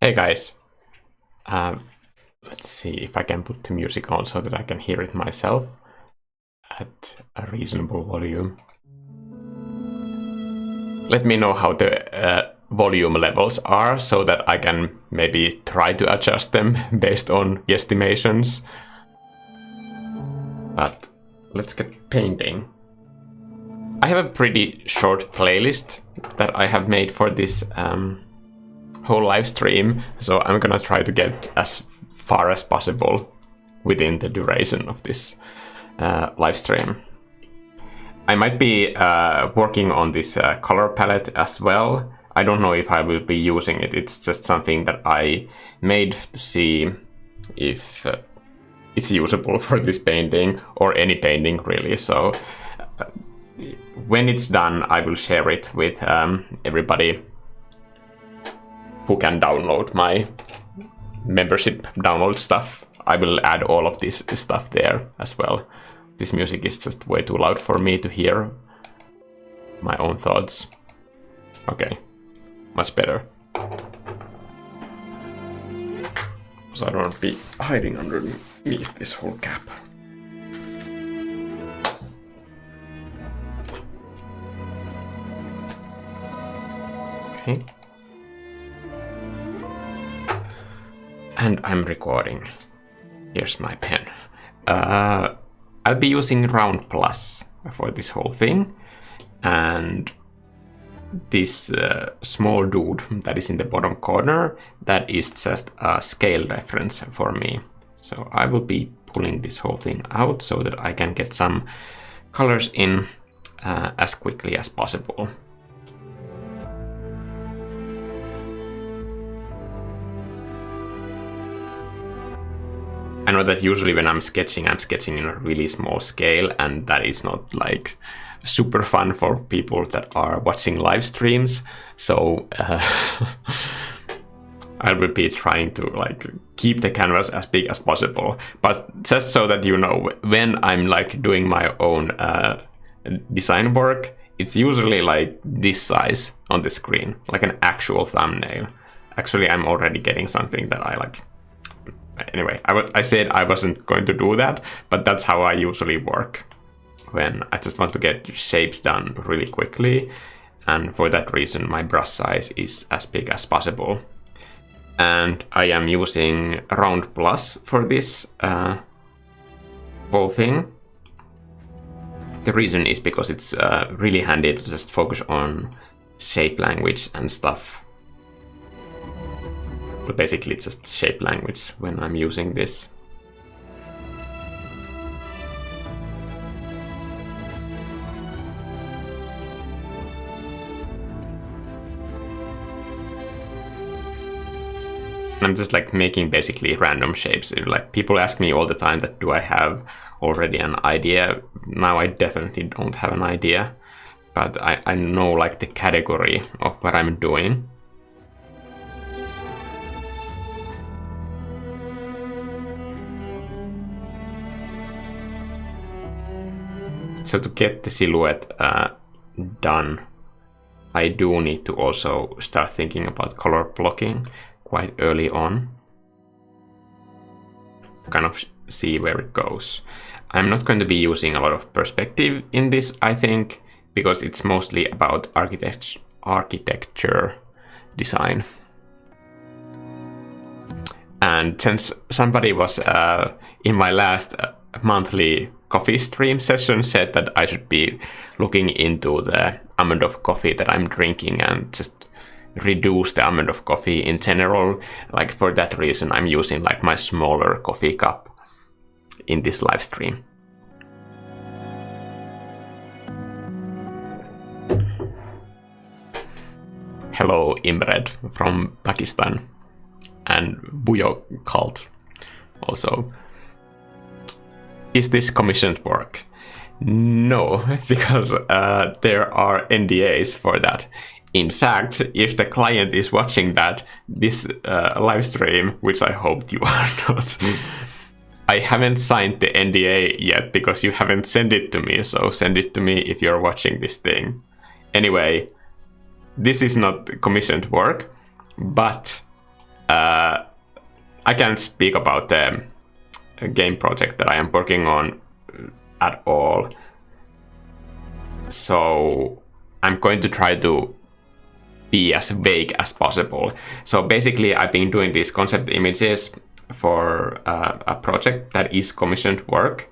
Hey guys, let's see if I can put the music on so that I can hear it myself at a reasonable volume. Let me know how the volume levels are so that I can maybe try to adjust them based on guesstimations. But let's get painting. I have a pretty short playlist that I have made for this whole live stream, so I'm gonna try to get as far as possible within the duration of this live stream. I might be working on this color palette as well. I don't know if I will be using it. It's just something that I made to see if it's usable for this painting or any painting really. So when it's done, I will share it with everybody who can download my membership download stuff. I will add all of this stuff there as well. This music is just way too loud for me to hear my own thoughts. Okay, much better. So I don't want to be hiding underneath this whole cap. Okay. And I'm recording. Here's my pen. I'll be using Round Plus for this whole thing. And this small dude that is in the bottom corner, that is just a scale reference for me. So I will be pulling this whole thing out so that I can get some colors in as quickly as possible. I know that usually when I'm sketching in a really small scale, and that is not like super fun for people that are watching live streams. So I will be trying to like keep the canvas as big as possible. But just so that you know, when I'm like doing my own design work, it's usually like this size on the screen, like an actual thumbnail. Actually, I'm already getting something that I like. Anyway, I said I wasn't going to do that, but that's how I usually work when I just want to get shapes done really quickly, and for that reason my brush size is as big as possible. And I am using Round Plus for this whole thing. The reason is because it's really handy to just focus on shape language and stuff. But basically it's just shape language when I'm using this. I'm just like making basically random shapes. Like people ask me all the time that do I have already an idea? Now I definitely don't have an idea, but I know like the category of what I'm doing. So to get the silhouette done, I do need to also start thinking about color blocking quite early on. Kind of see where it goes. I'm not going to be using a lot of perspective in this, I think, because it's mostly about architecture design. And since somebody was in my last monthly coffee stream session said that I should be looking into the amount of coffee that I'm drinking and just reduce the amount of coffee in general. Like for that reason, I'm using like my smaller coffee cup in this live stream. Hello Imred from Pakistan and Buyo Cult also. Is this commissioned work? No, because there are NDAs for that. In fact, if the client is watching this live stream, which I hope you are not, I haven't signed the NDA yet because you haven't sent it to me, so send it to me if you're watching this thing. Anyway, this is not commissioned work, but I can't speak about the game project that I am working on at all. So I'm going to try to be as vague as possible. So basically, I've been doing these concept images for a project that is commissioned work.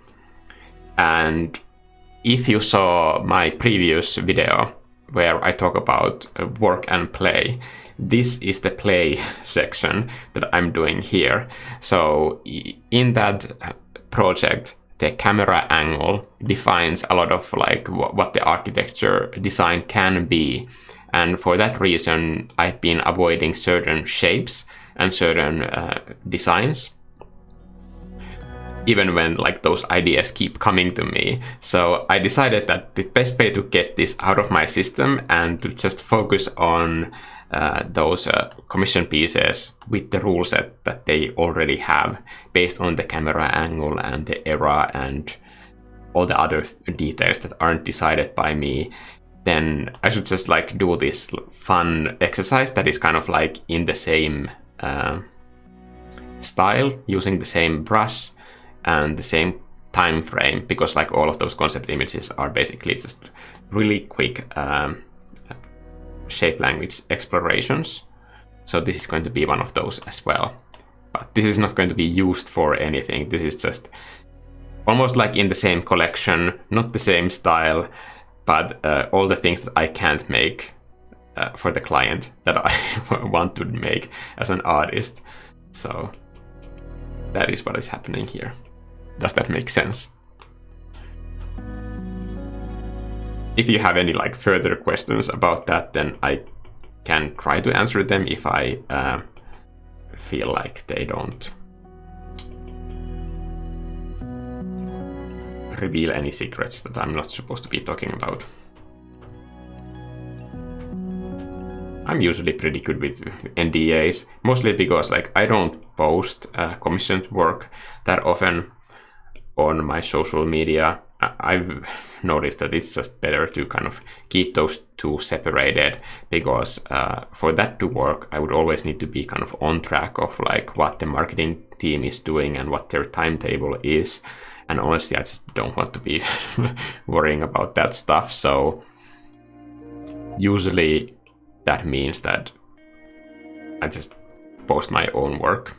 And if you saw my previous video where I talk about work and play, this is the play section that I'm doing here. So in that project, the camera angle defines a lot of like what the architecture design can be. And for that reason, I've been avoiding certain shapes and certain designs, even when like those ideas keep coming to me. So I decided that the best way to get this out of my system and to just focus on those commission pieces with the rule set that they already have based on the camera angle and the era and all the other details that aren't decided by me, then I should just like do this fun exercise that is kind of like in the same style, using the same brush and the same time frame, because like all of those concept images are basically just really quick shape language explorations. So this is going to be one of those as well. But this is not going to be used for anything. This is just almost like in the same collection, not the same style, but all the things that I can't make for the client that I want to make as an artist. So that is what is happening here. Does that make sense? If you have any like further questions about that, then I can try to answer them if I feel like they don't reveal any secrets that I'm not supposed to be talking about. I'm usually pretty good with NDAs, mostly because like I don't post commissioned work that often on my social media. I've noticed that it's just better to kind of keep those two separated, because for that to work, I would always need to be kind of on track of like what the marketing team is doing and what their timetable is. And honestly, I just don't want to be worrying about that stuff. So usually that means that I just post my own work,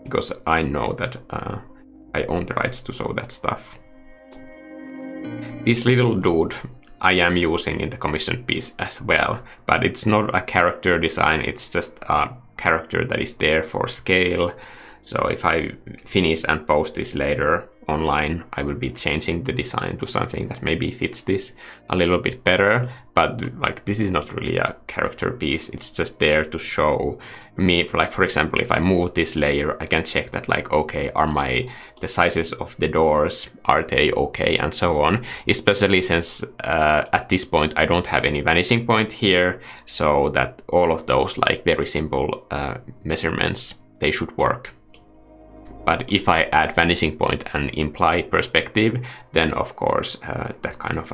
because I know that I own the rights to show that stuff. This little dude I am using in the commissioned piece as well, but it's not a character design, it's just a character that is there for scale. So if I finish and post this later online, I will be changing the design to something that maybe fits this a little bit better. But like this is not really a character piece, it's just there to show me, like for example, if I move this layer, I can check that like, okay, are the sizes of the doors, are they okay, and so on. Especially since at this point I don't have any vanishing point here, so that all of those like very simple measurements, they should work. But if I add vanishing point and imply perspective, then of course that kind of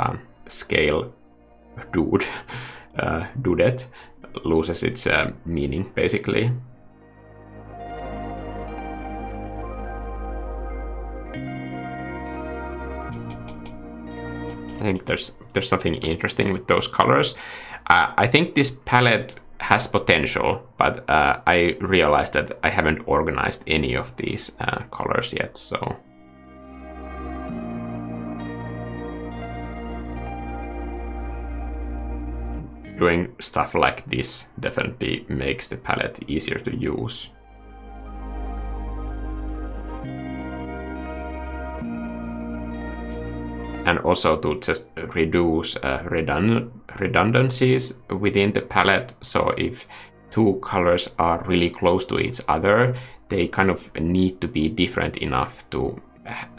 scale dudette loses its meaning basically. I think there's something interesting with those colors. I think this palette has potential, but I realized that I haven't organized any of these colors yet, so doing stuff like this definitely makes the palette easier to use. And also to just reduce redundancies within the palette. So if two colors are really close to each other, they kind of need to be different enough to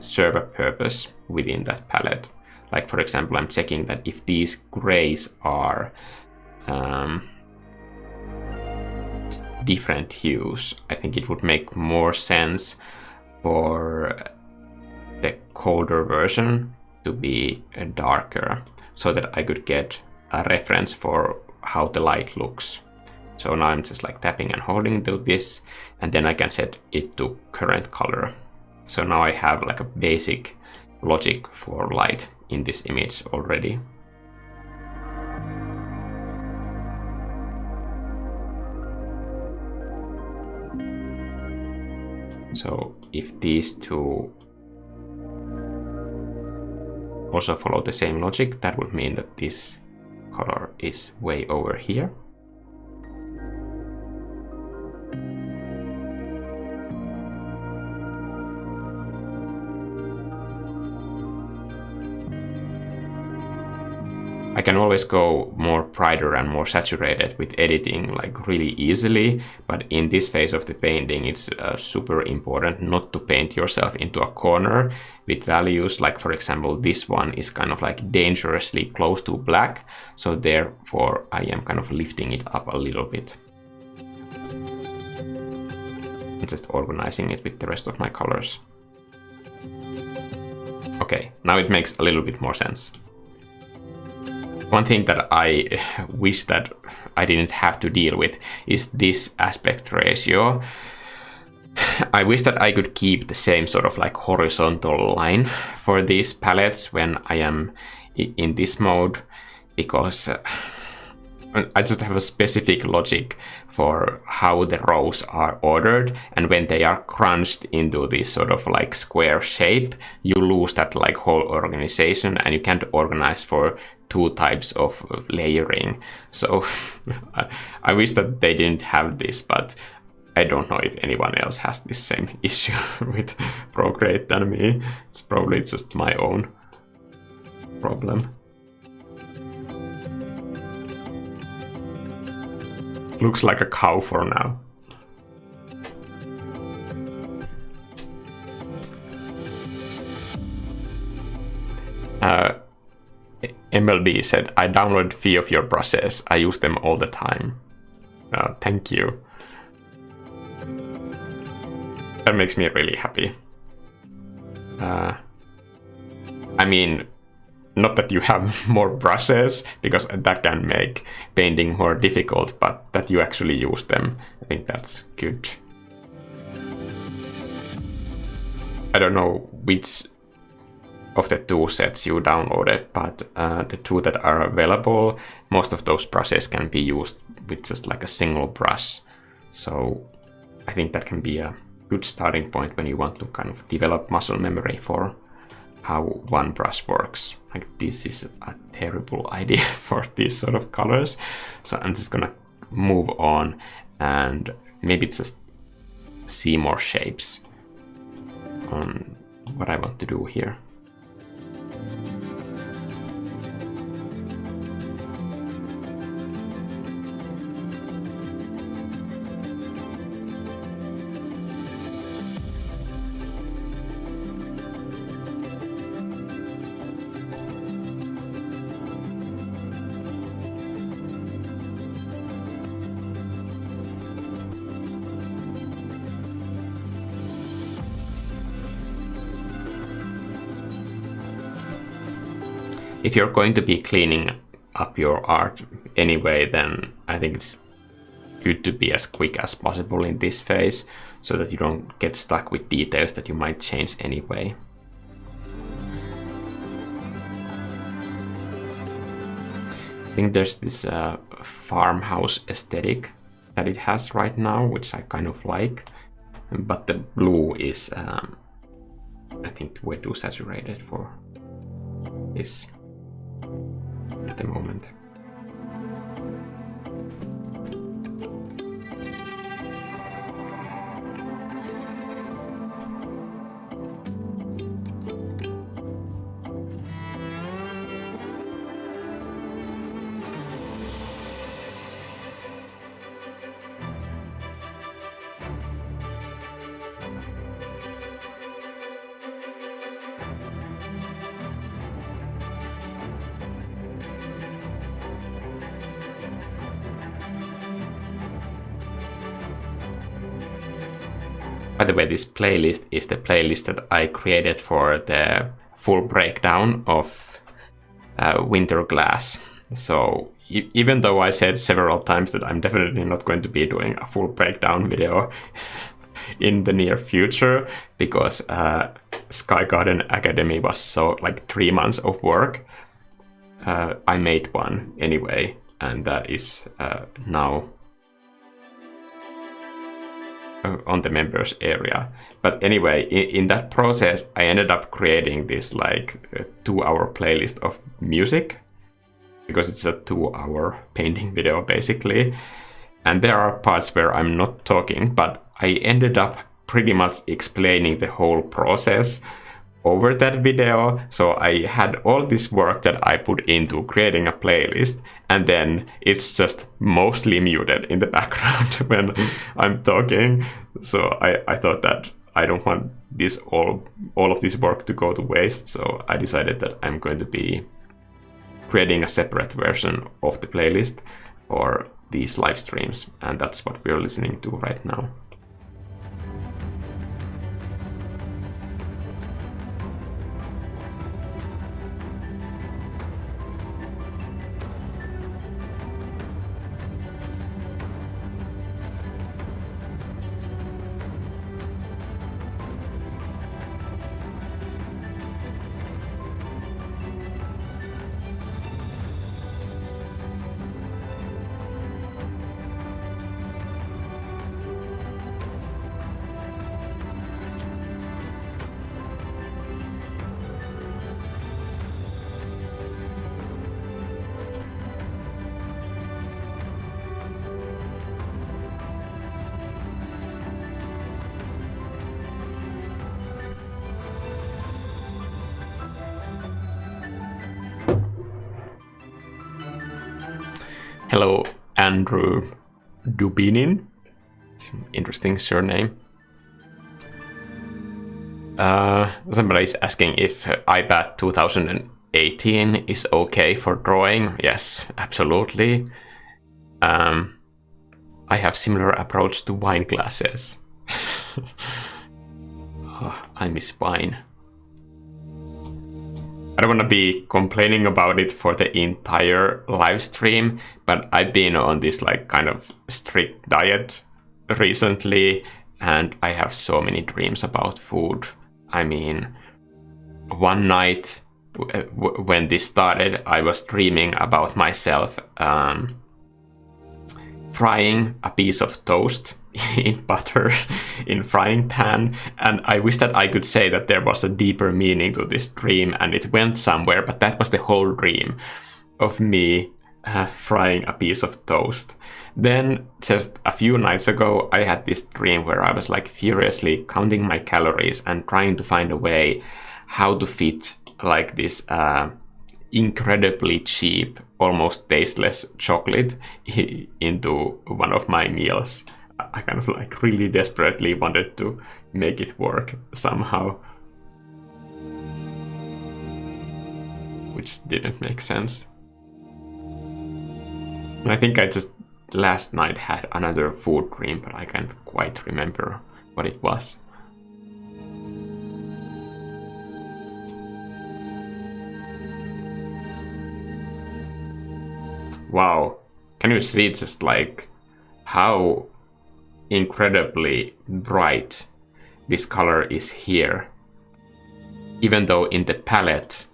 serve a purpose within that palette. Like for example, I'm checking that if these grays are different hues, I think it would make more sense for the colder version to be darker, so that I could get a reference for how the light looks. So now I'm just like tapping and holding to this, and then I can set it to current color. So now I have like a basic logic for light in this image already. So if these two also follow the same logic, that would mean that this color is way over here. I can always go more brighter and more saturated with editing like really easily, but in this phase of the painting it's super important not to paint yourself into a corner with values like, for example, this one is kind of like dangerously close to black, so therefore I am kind of lifting it up a little bit and just organizing it with the rest of my colors. Okay, now it makes a little bit more sense. One thing that I wish that I didn't have to deal with is this aspect ratio. I wish that I could keep the same sort of like horizontal line for these palettes when I am in this mode, because I just have a specific logic for how the rows are ordered, and when they are crunched into this sort of like square shape, you lose that like whole organization and you can't organize for two types of layering. So I wish that they didn't have this, but I don't know if anyone else has this same issue with Procreate than me. It's probably just my own problem. Looks like a cow for now. MLB said, I downloaded a few of your brushes. I use them all the time. Thank you. That makes me really happy. I mean, not that you have more brushes, because that can make painting more difficult, but that you actually use them, I think that's good. I don't know which of the two sets you downloaded, but the two that are available, most of those brushes can be used with just like a single brush. So I think that can be a good starting point when you want to kind of develop muscle memory for how one brush works. Like, this is a terrible idea for these sort of colors. So I'm just gonna move on and maybe just see more shapes on what I want to do here. If you're going to be cleaning up your art anyway, then I think it's good to be as quick as possible in this phase, so that you don't get stuck with details that you might change anyway. I think there's this farmhouse aesthetic that it has right now, which I kind of like, but the blue is, I think, way too saturated for this at the moment. By the way, this playlist is the playlist that I created for the full breakdown of Winter Glass. So even though I said several times that I'm definitely not going to be doing a full breakdown video in the near future, because Sky Garden Academy was so like 3 months of work, I made one anyway, and that is now on the members area. But anyway, in that process, I ended up creating this like 2-hour playlist of music, because it's a 2-hour painting video basically. And there are parts where I'm not talking, but I ended up pretty much explaining the whole process over that video. So I had all this work that I put into creating a playlist, and then it's just mostly muted in the background when I'm talking. So I thought that I don't want this all of this work to go to waste, so I decided that I'm going to be creating a separate version of the playlist for these live streams, and that's what we're listening to right now. Hello, Andrew Dubinin. Interesting surname. Somebody is asking if iPad 2018 is okay for drawing. Yes, absolutely. I have similar approach to wine glasses. Oh, I miss wine. I don't want to be complaining about it for the entire live stream, but I've been on this like kind of strict diet recently, and I have so many dreams about food. I mean, one night when this started, I was dreaming about myself frying a piece of toast in butter in frying pan, and I wish that I could say that there was a deeper meaning to this dream and it went somewhere, but that was the whole dream of me frying a piece of toast. Then just a few nights ago I had this dream where I was like furiously counting my calories and trying to find a way how to fit like this incredibly cheap, almost tasteless chocolate into one of my meals. I kind of like really desperately wanted to make it work somehow, which didn't make sense. And I think I just last night had another food dream, but I can't quite remember what it was. Wow, can you see just like how incredibly bright this color is here, even though in the palette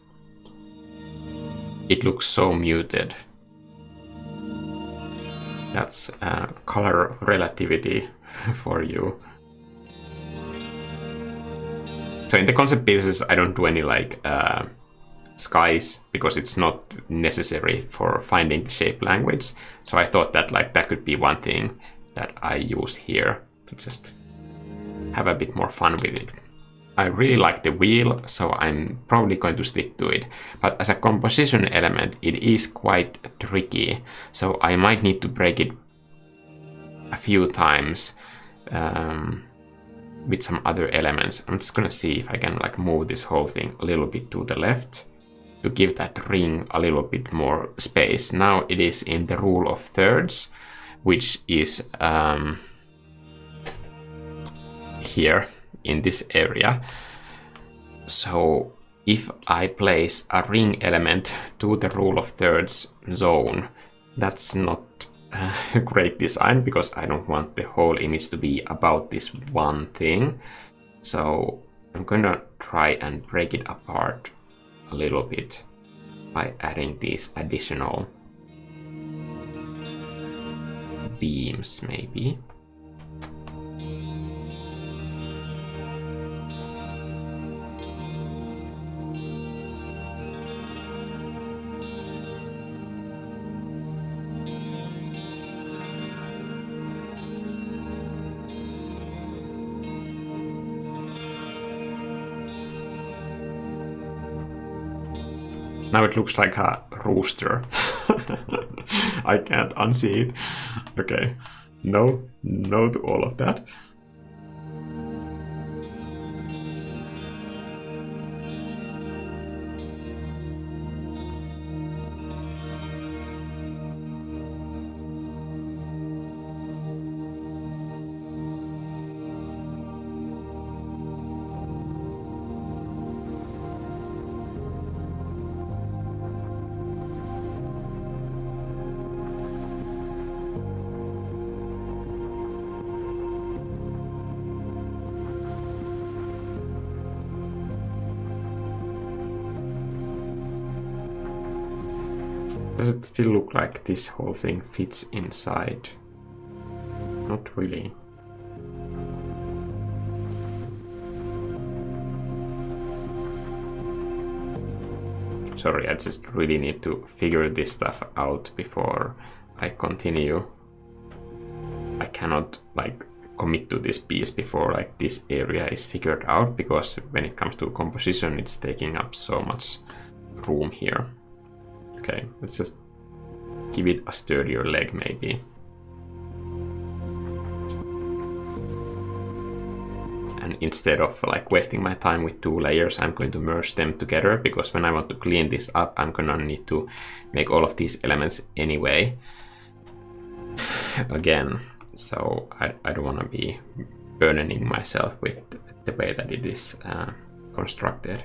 it looks so muted. That's color relativity for you. So in the concept pieces I don't do any like skies, because it's not necessary for finding the shape language. So I thought that like that could be one thing that I use here to just have a bit more fun with it. I really like the wheel, so I'm probably going to stick to it. But as a composition element, it is quite tricky, so I might need to break it a few times with some other elements. I'm just gonna see if I can like move this whole thing a little bit to the left to give that ring a little bit more space. Now it is in the rule of thirds, which is here in this area. So if I place a ring element to the rule of thirds zone, that's not a great design, because I don't want the whole image to be about this one thing. So I'm gonna try and break it apart a little bit by adding these additional beams, maybe. Now it looks like a rooster. I can't unsee it. Okay, no to all of that. Does it still look like this whole thing fits inside? Not really. Sorry, I just really need to figure this stuff out before I continue. I cannot like commit to this piece before like this area is figured out, because when it comes to composition, it's taking up so much room here. Okay, let's just give it a sturdier leg, maybe. And instead of like wasting my time with two layers, I'm going to merge them together, because when I want to clean this up, I'm gonna need to make all of these elements anyway. Again, so I don't want to be burdening myself with the way that it is constructed.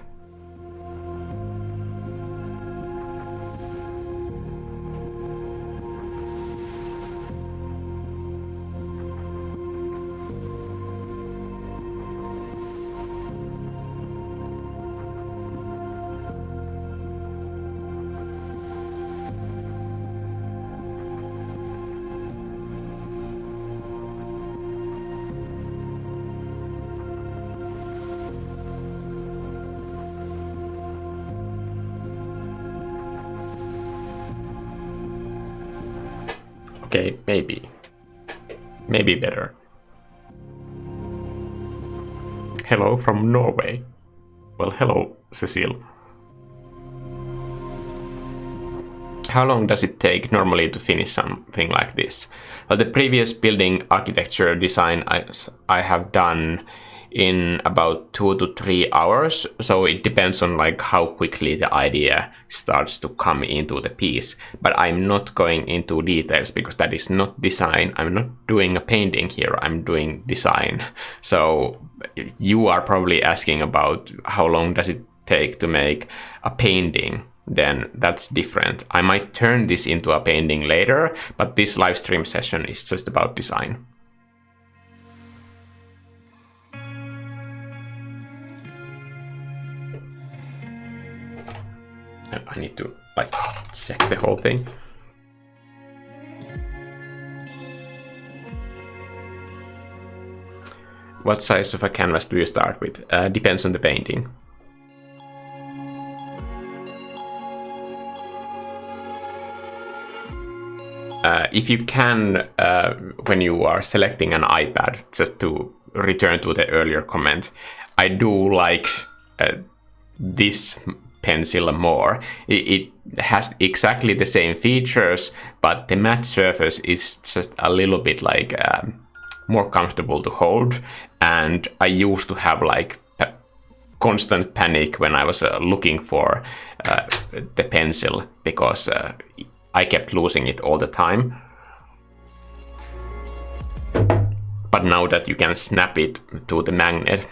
Okay, maybe better. Hello from Norway. Well, hello, Cecile. How long does it take normally to finish something like this? Well, the previous building architecture design I have done in about 2 to 3 hours, so it depends on like how quickly the idea starts to come into the piece. But I'm not going into details, because that is not design. I'm not doing a painting here, I'm doing design. So you are probably asking about how long does it take to make a painting. Then that's different. I might turn this into a painting later, but this live stream session is just about design. I need to like check the whole thing. What size of a canvas do you start with? Depends on the painting. If you can, when you are selecting an iPad, just to return to the earlier comment, I do like this pencil more. It has exactly the same features, but the matte surface is just a little bit like more comfortable to hold. And I used to have like constant panic when I was looking for the pencil, because I kept losing it all the time. But now that you can snap it to the magnet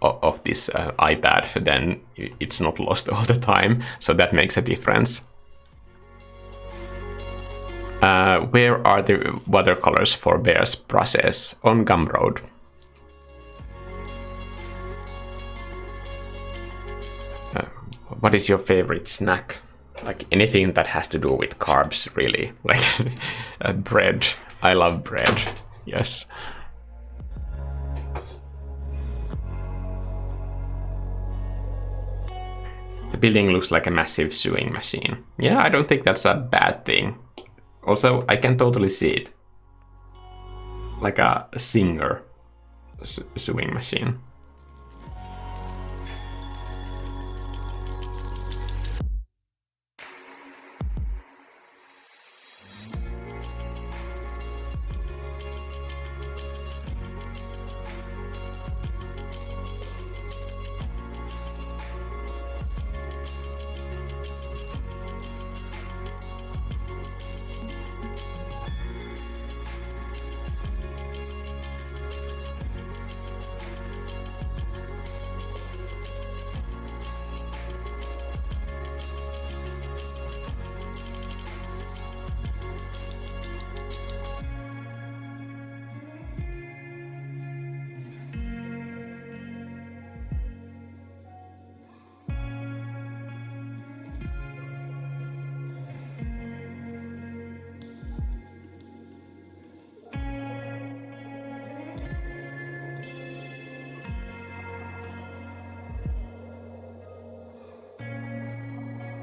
of this iPad, then it's not lost all the time, so that makes a difference. Where are the watercolors for Bear's process? On Gumroad. What is your favorite snack? Like anything that has to do with carbs, really. Like bread. I love bread. Yes. The building looks like a massive sewing machine. Yeah, I don't think that's a bad thing. Also, I can totally see it. Like a Singer sewing machine.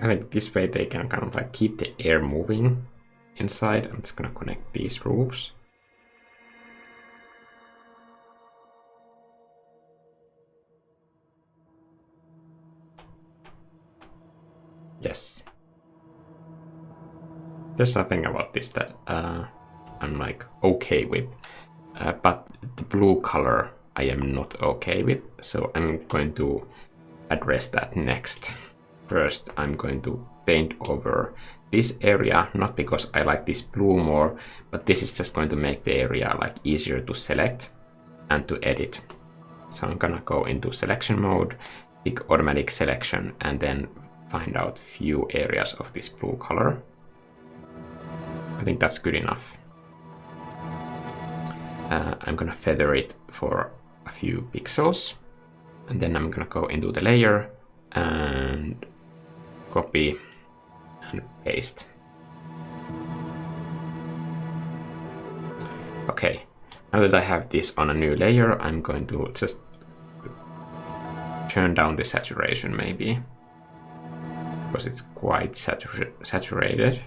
I think this way they can kind of like keep the air moving inside. I'm just gonna connect these roofs. Yes. There's something about this that I'm like okay with, but the blue color I am not okay with, so I'm going to address that next. First, I'm going to paint over this area, not because I like this blue more, but this is just going to make the area like easier to select and to edit. So I'm gonna go into selection mode, pick automatic selection, and then find out few areas of this blue color. I think that's good enough. I'm gonna feather it for a few pixels, and then I'm gonna go into the layer and copy and paste. Okay, now that I have this on a new layer, I'm going to just turn down the saturation maybe, because it's quite saturated.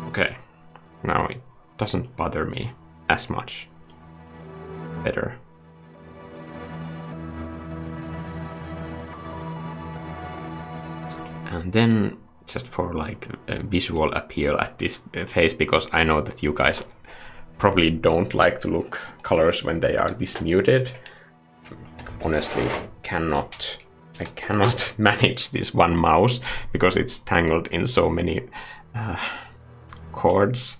Okay, now it doesn't bother me as much. Better. And then just for like a visual appeal at this face, because I know that you guys probably don't like to look colors when they are this muted. Honestly, I cannot manage this one mouse because it's tangled in so many chords.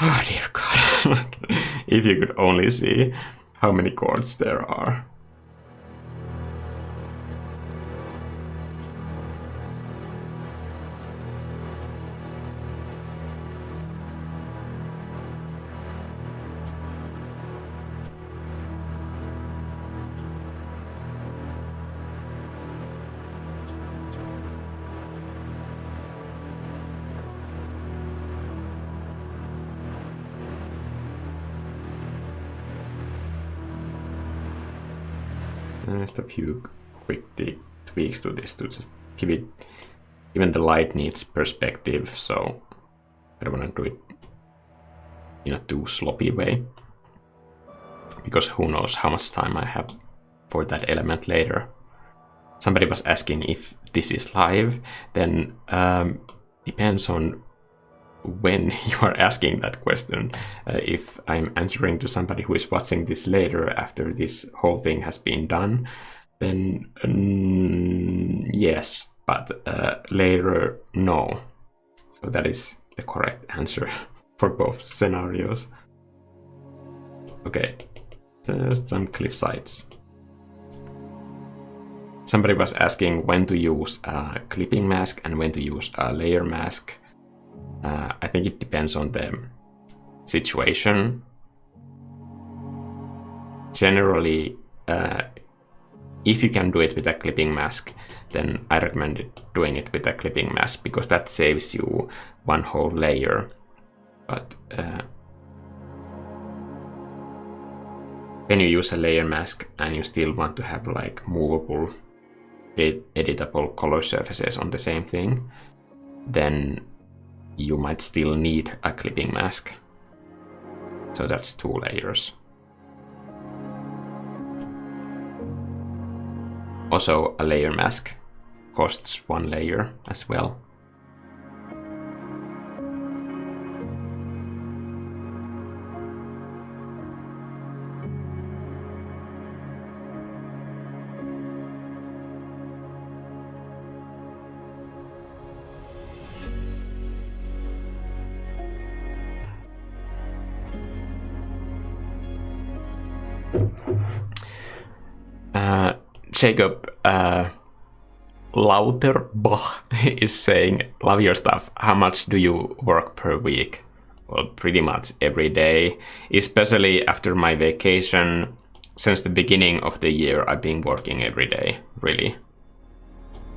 Oh dear God. If you could only see how many chords there are. Just a few quick tweaks to this to just give it, even the light needs perspective, so I don't want to do it in a too sloppy way, because who knows how much time I have for that element later. Somebody was asking if this is live, then depends on when you are asking that question. If I'm answering to somebody who is watching this later after this whole thing has been done, then yes, but later, no. So that is the correct answer for both scenarios. Okay, just some cliff sides. Somebody was asking when to use a clipping mask and when to use a layer mask. I think it depends on the situation. Generally, if you can do it with a clipping mask, then I recommend doing it with a clipping mask because that saves you one whole layer. But when you use a layer mask and you still want to have like movable, editable color surfaces on the same thing, then you might still need a clipping mask. So that's 2 layers. Also, a layer mask costs 1 layer as well. Jacob Lauterbach is saying, love your stuff. How much do you work per week? Well, pretty much every day, especially after my vacation. Since the beginning of the year, I've been working every day, really.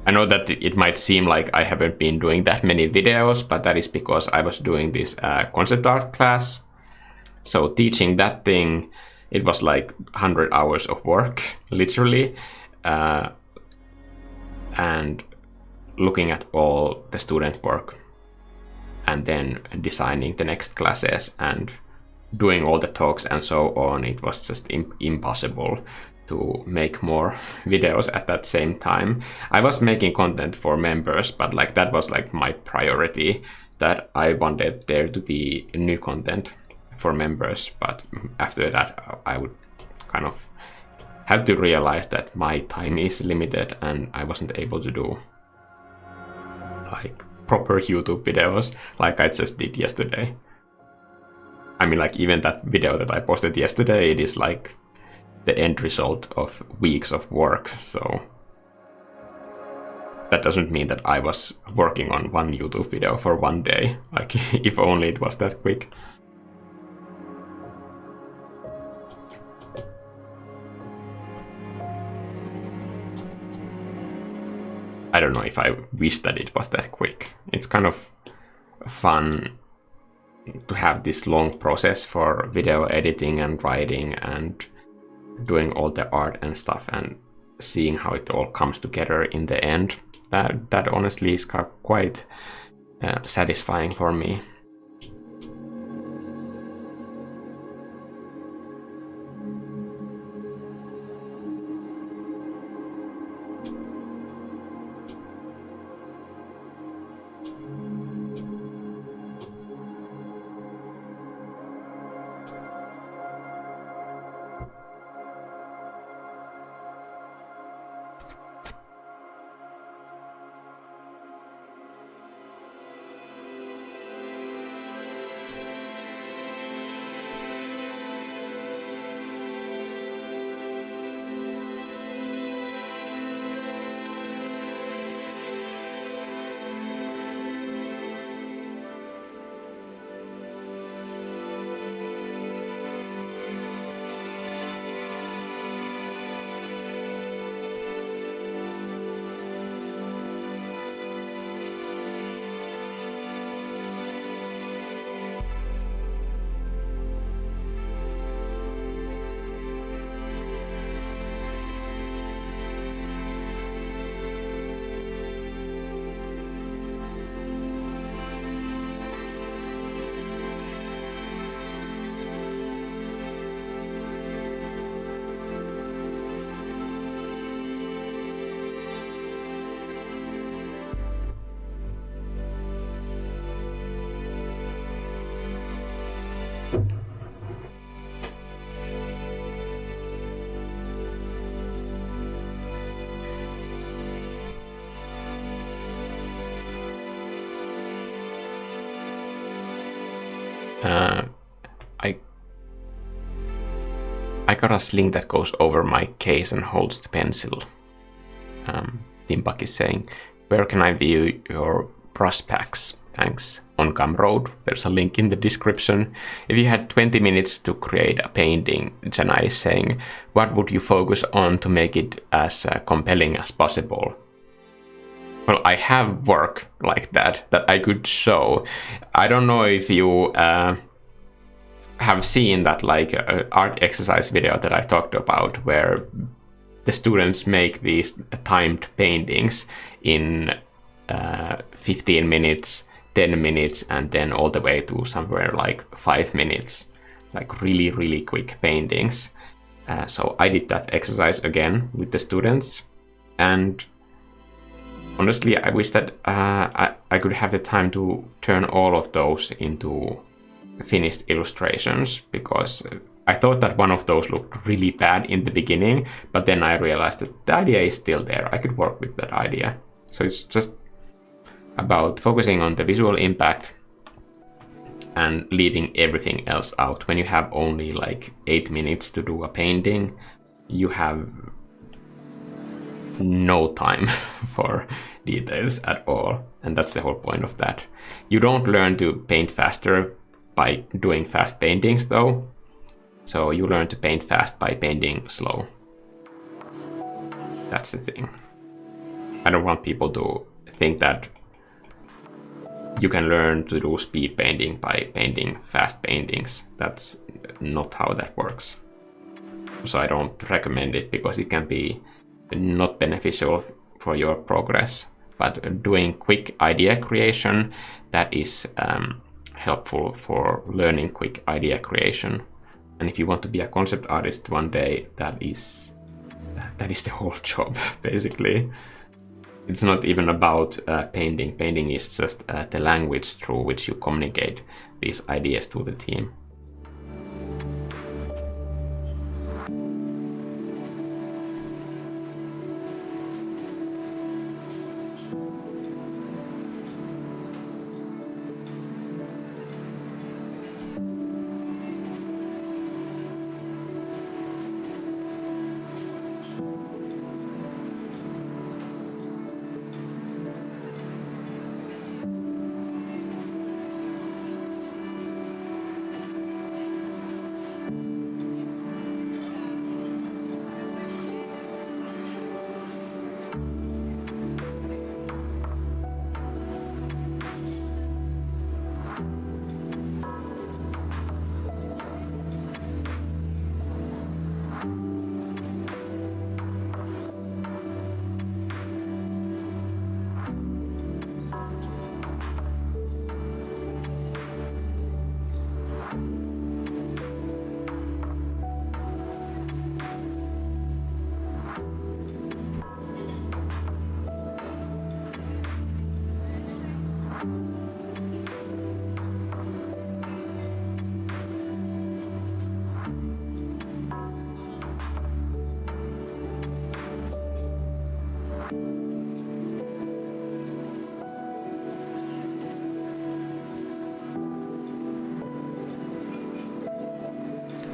I know that it might seem like I haven't been doing that many videos, but that is because I was doing this concept art class. So teaching that thing, it was like 100 hours of work, literally. And looking at all the student work and then designing the next classes and doing all the talks and so on, it was just impossible to make more videos at that same time. I was making content for members, but like that was like my priority, that I wanted there to be new content for members. But after that, I would kind of have to realize that my time is limited and I wasn't able to do like proper YouTube videos like I just did yesterday. I mean, like even that video that I posted yesterday, it is like the end result of weeks of work. So that doesn't mean that I was working on one YouTube video for one day. Like if only it was that quick. I don't know if I wish that it was that quick. It's kind of fun to have this long process for video editing and writing and doing all the art and stuff and seeing how it all comes together in the end. That honestly is quite satisfying for me. I got a sling that goes over my case and holds the pencil. Timbuk is saying, where can I view your brush packs? Thanks. On Gumroad. There's a link in the description. If you had 20 minutes to create a painting, Jana is saying, what would you focus on to make it as compelling as possible? Well, I have work like that I could show. I don't know if you have seen that like art exercise video that I talked about, where the students make these timed paintings in 15 minutes, 10 minutes, and then all the way to somewhere like 5 minutes. Like really, really quick paintings. So I did that exercise again with the students. And honestly, I wish that I could have the time to turn all of those into finished illustrations, because I thought that one of those looked really bad in the beginning, but then I realized that the idea is still there. I could work with that idea. So it's just about focusing on the visual impact and leaving everything else out. When you have only like 8 minutes to do a painting, you have no time for details at all. And that's the whole point of that. You don't learn to paint faster by doing fast paintings though. So you learn to paint fast by painting slow. That's the thing. I don't want people to think that you can learn to do speed painting by painting fast paintings. That's not how that works. So I don't recommend it, because it can be not beneficial for your progress. But doing quick idea creation, that is helpful for learning quick idea creation. And if you want to be a concept artist one day, that is the whole job, basically. It's not even about painting. Painting is just the language through which you communicate these ideas to the team.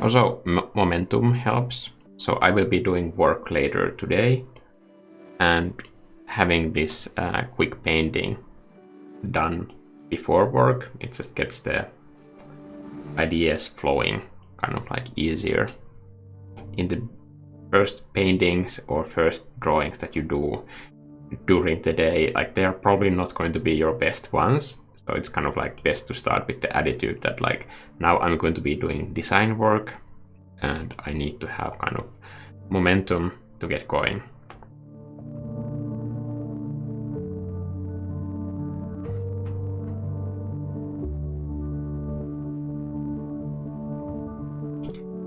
Also, momentum helps. So I will be doing work later today, and having this quick painting done before work, it just gets the ideas flowing kind of like easier. In the first paintings or first drawings that you do during the day, like they're probably not going to be your best ones. So it's kind of like best to start with the attitude that like, now I'm going to be doing design work and I need to have kind of momentum to get going.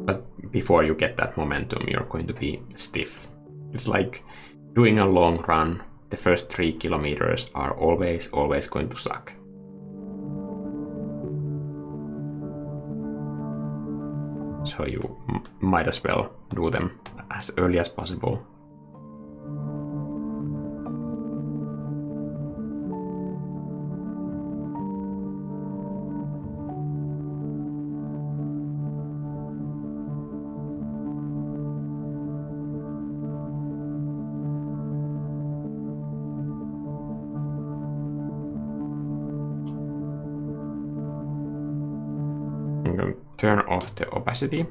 But before you get that momentum, you're going to be stiff. It's like doing a long run. The first 3 kilometers are always going to suck. So you might as well do them as early as possible. turn off the opacity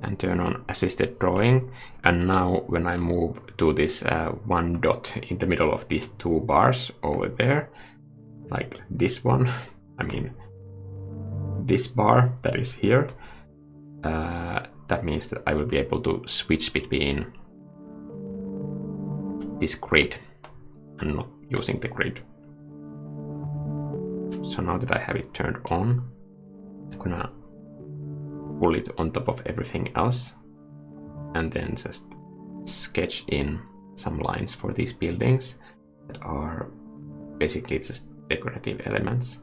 and turn on assisted drawing. And now when I move to this one dot in the middle of these two bars over there, like this one, I mean this bar that is here, that means that I will be able to switch between this grid and not using the grid. So now that I have it turned on, I'm gonna pull it on top of everything else and then just sketch in some lines for these buildings that are basically just decorative elements.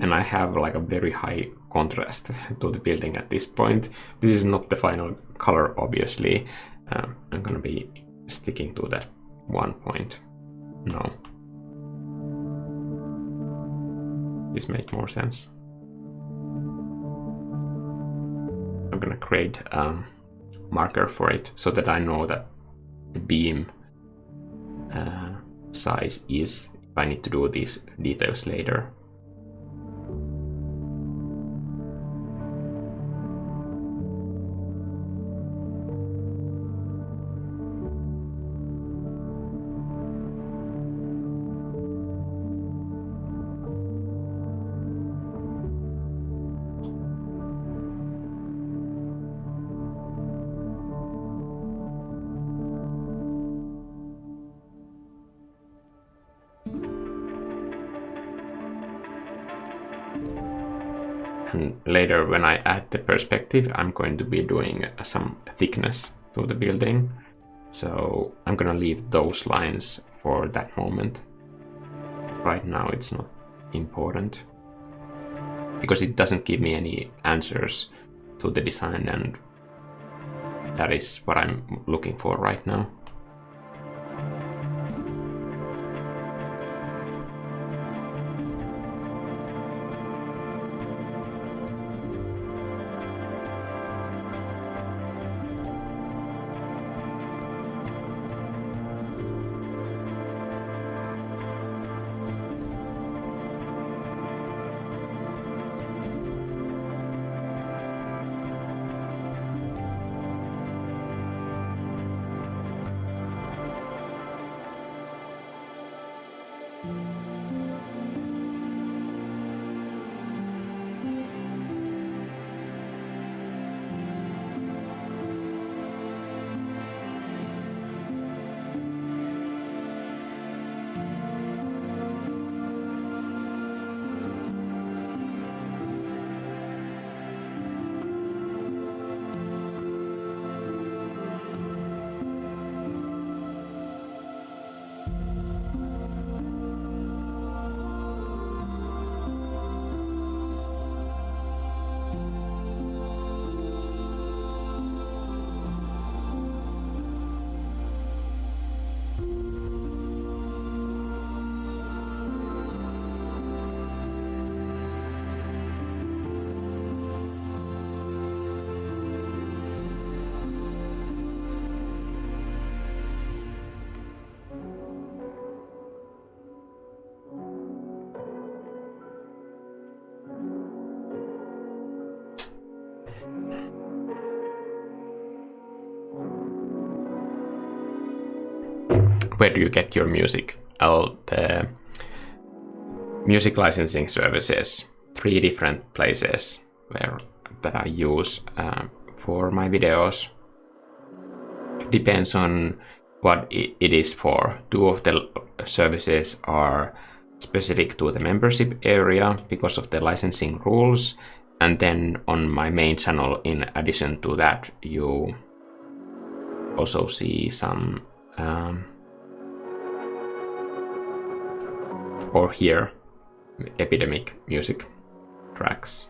And I have like a very high contrast to the building at this point. This is not the final color, obviously. I'm gonna be sticking to that 1 point. No. This makes more sense. I'm gonna create a marker for it so that I know that the beam size is, if I need to do these details later. And later when I add the perspective, I'm going to be doing some thickness to the building. So I'm gonna leave those lines for that moment. Right now it's not important because it doesn't give me any answers to the design, and that is what I'm looking for right now. Where do you get your music? The music licensing services, 3 different places that I use for my videos. Depends on what it is for. 2 of the services are specific to the membership area because of the licensing rules, and then on my main channel, in addition to that, you also see some or hear epidemic music tracks,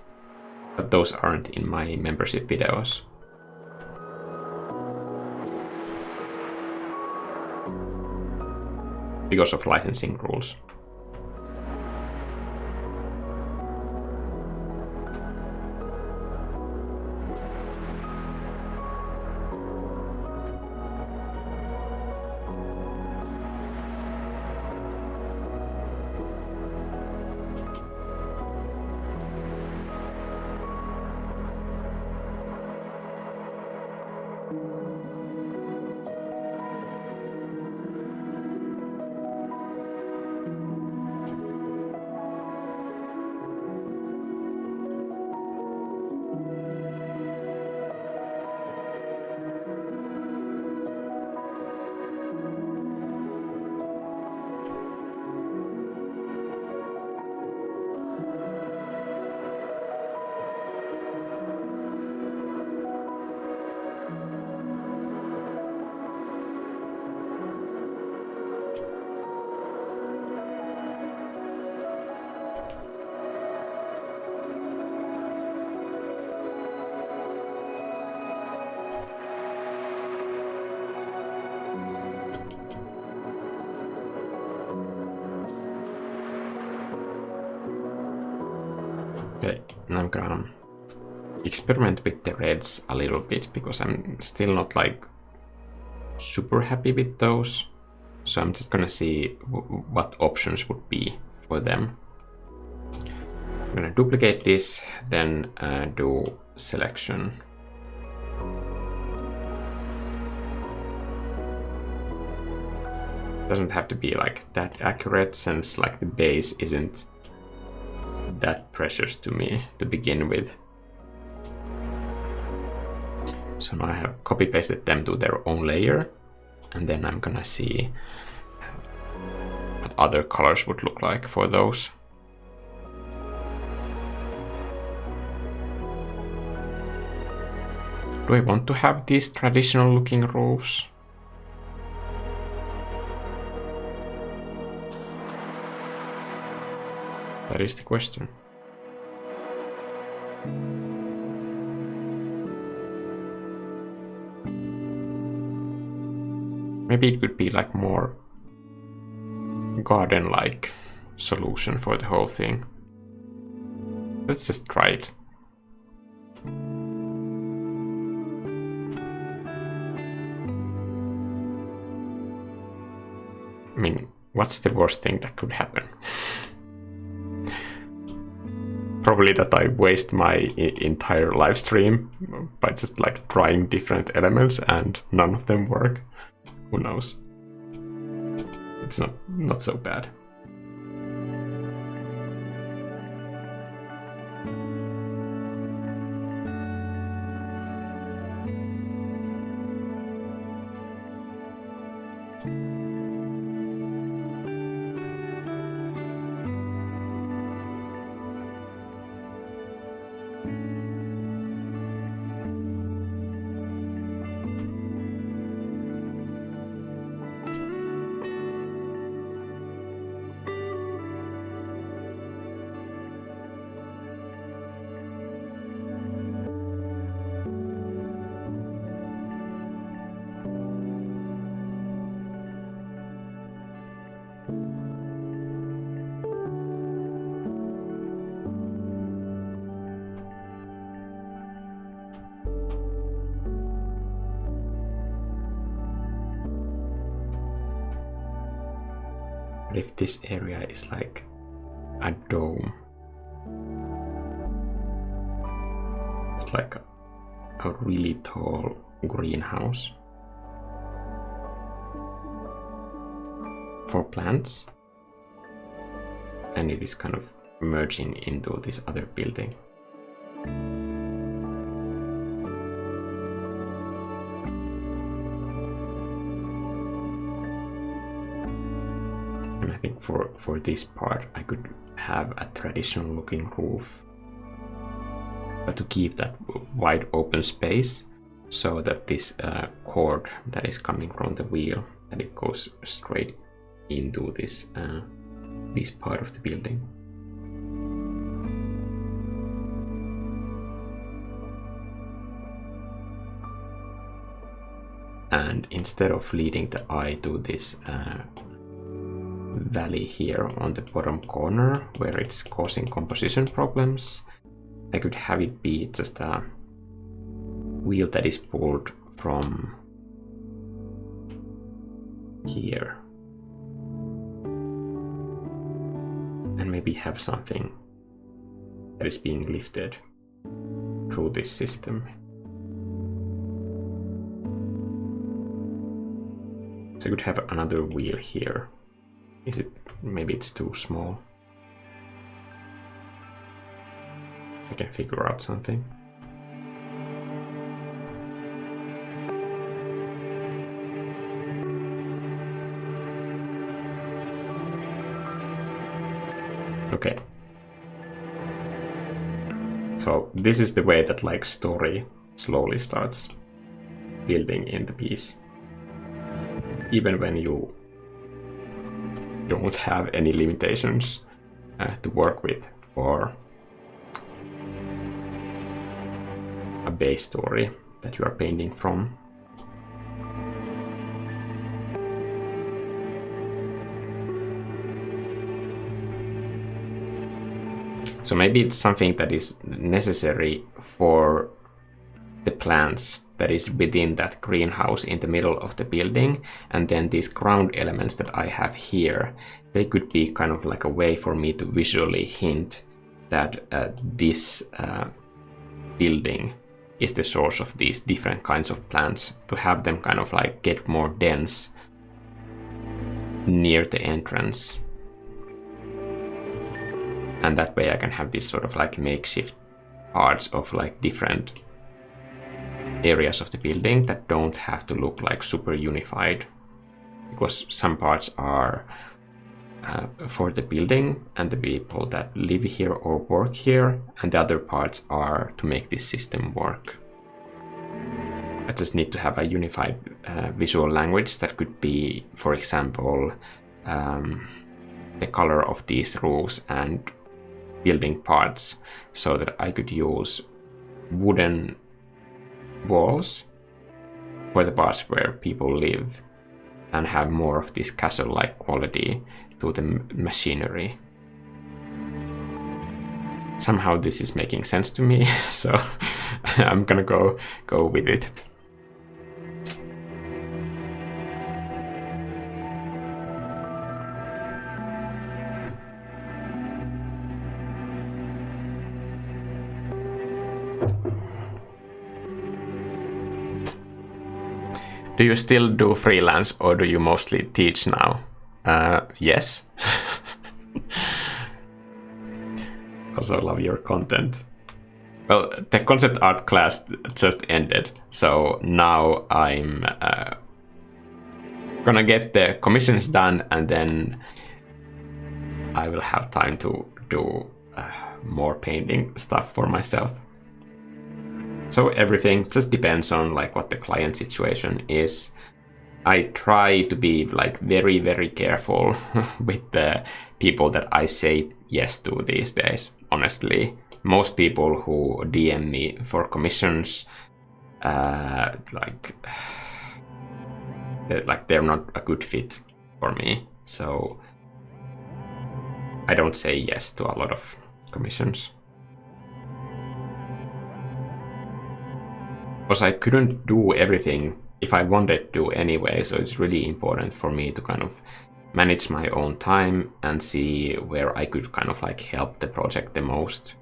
but those aren't in my membership videos. Because of licensing rules. Okay, now I'm gonna experiment with the reds a little bit because I'm still not like super happy with those. So I'm just gonna see what options would be for them. I'm gonna duplicate this, then do selection. Doesn't have to be like that accurate since like the base isn't that precious to me to begin with. So now I have copy pasted them to their own layer, and then I'm gonna see what other colors would look like for those. Do I want to have these traditional looking roofs? That is the question. Maybe it could be like more garden-like solution for the whole thing. Let's just try it. I mean, what's the worst thing that could happen? Probably that I waste my entire live stream by just like trying different elements and none of them work. Who knows? It's not so bad. But if this area is like a dome, it's like a really tall greenhouse for plants, and it is kind of merging into this other building. And I think for this part I could have a traditional looking roof, but to keep that wide open space so that this cord that is coming from the wheel, that it goes straight into this part of the building. And instead of leading the eye to this valley here on the bottom corner where it's causing composition problems, I could have it be just a wheel that is pulled from here, and maybe have something that is being lifted through this system. So I could have another wheel here. Is it, maybe it's too small? I can figure out something. Okay. So this is the way that like story slowly starts building in the piece. Even when you don't have any limitations to work with, or a base story that you are painting from. So maybe it's something that is necessary for the plants that is within that greenhouse in the middle of the building, and then these ground elements that I have here, they could be kind of like a way for me to visually hint that this building is the source of these different kinds of plants, to have them kind of like get more dense near the entrance. And that way I can have this sort of like makeshift parts of like different areas of the building that don't have to look like super unified, because some parts are for the building and the people that live here or work here, and the other parts are to make this system work. I just need to have a unified visual language that could be, for example, the color of these roofs and building parts, so that I could use wooden walls for the parts where people live and have more of this castle-like quality to the machinery. Somehow this is making sense to me, so I'm gonna go with it. Do you still do freelance, or do you mostly teach now? Yes. Also love your content. Well, the concept art class just ended, so now I'm gonna get the commissions done, and then I will have time to do more painting stuff for myself. So everything just depends on like what the client situation is. I try to be like very, very careful with the people that I say yes to these days. Honestly, most people who DM me for commissions, they're not a good fit for me. So I don't say yes to a lot of commissions. Because I couldn't do everything if I wanted to anyway, so it's really important for me to kind of manage my own time and see where I could kind of like help the project the most.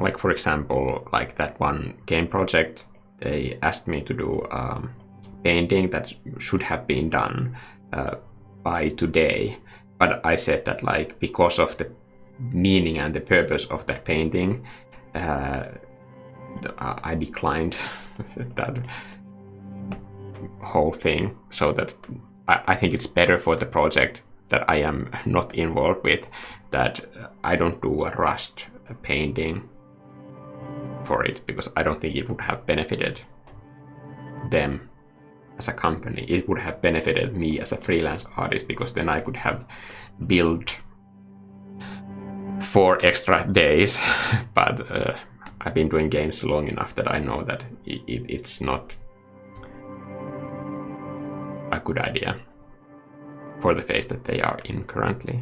Like for example, like that one game project, they asked me to do painting that should have been done by today, but I said that like because of the meaning and the purpose of that painting, I declined that whole thing, so that I think it's better for the project that I am not involved with, that I don't do a rushed painting for it, because I don't think it would have benefited them as a company. It would have benefited me as a freelance artist, because then I could have built 4 extra days. But I've been doing games long enough that I know that it's not a good idea for the phase that they are in currently.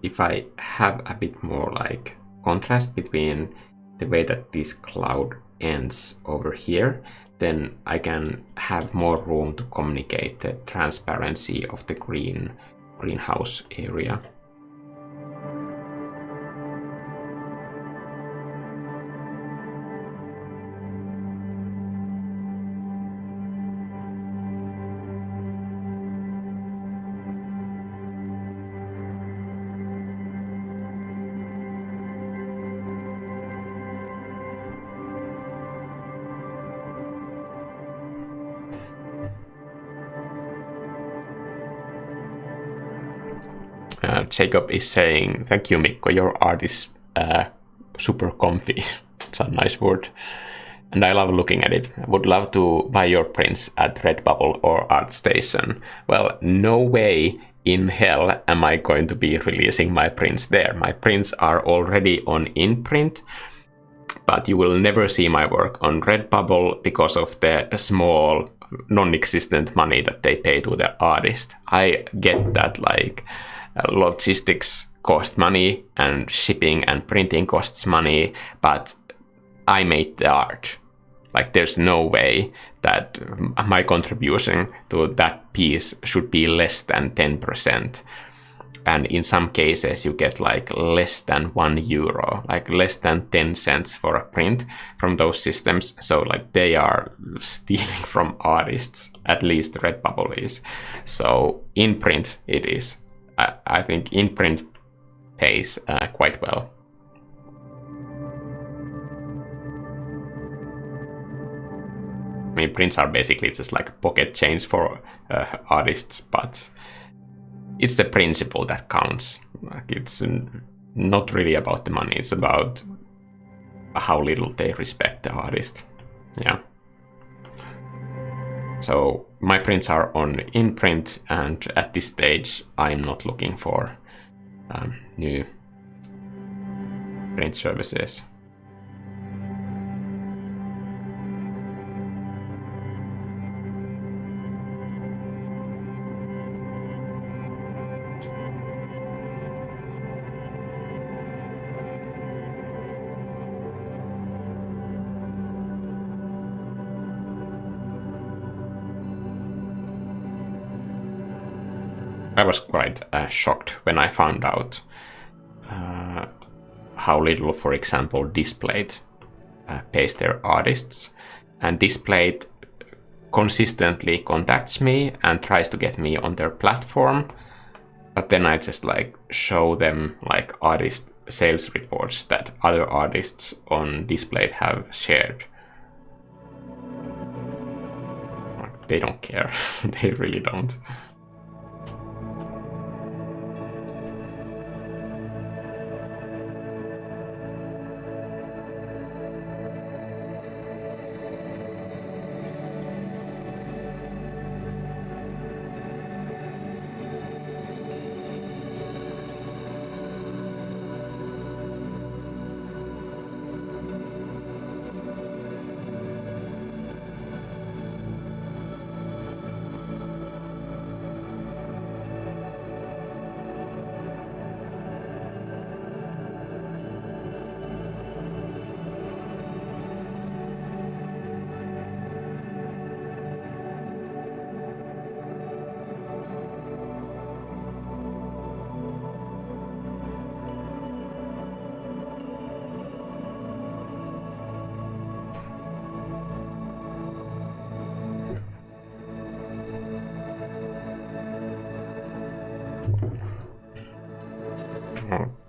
If I have a bit more like contrast between the way that this cloud ends over here, then I can have more room to communicate the transparency of the greenhouse area. Jacob is saying, thank you, Mikko, your art is super comfy. It's a nice word. And I love looking at it. I would love to buy your prints at Redbubble or ArtStation. Well, no way in hell am I going to be releasing my prints there. My prints are already on InPrint, but you will never see my work on Redbubble because of the small, non-existent money that they pay to the artist. I get that like logistics cost money and shipping and printing costs money, but I made the art. Like, there's no way that my contribution to that piece should be less than 10%. And in some cases, you get like less than €1, like less than 10 cents for a print from those systems. So like they are stealing from artists, at least Redbubble is. So in print it is. I think in print pays quite well. I mean, prints are basically just like pocket change for artists, but it's the principle that counts. Like, it's not really about the money, it's about how little they respect the artist. Yeah. So my prints are on InPrint, and at this stage I'm not looking for new print services. I was quite shocked when I found out how little, for example, Displayed pays their artists. And Displayed consistently contacts me and tries to get me on their platform, but then I just like show them like artist sales reports that other artists on Displayed have shared. They don't care. They really don't.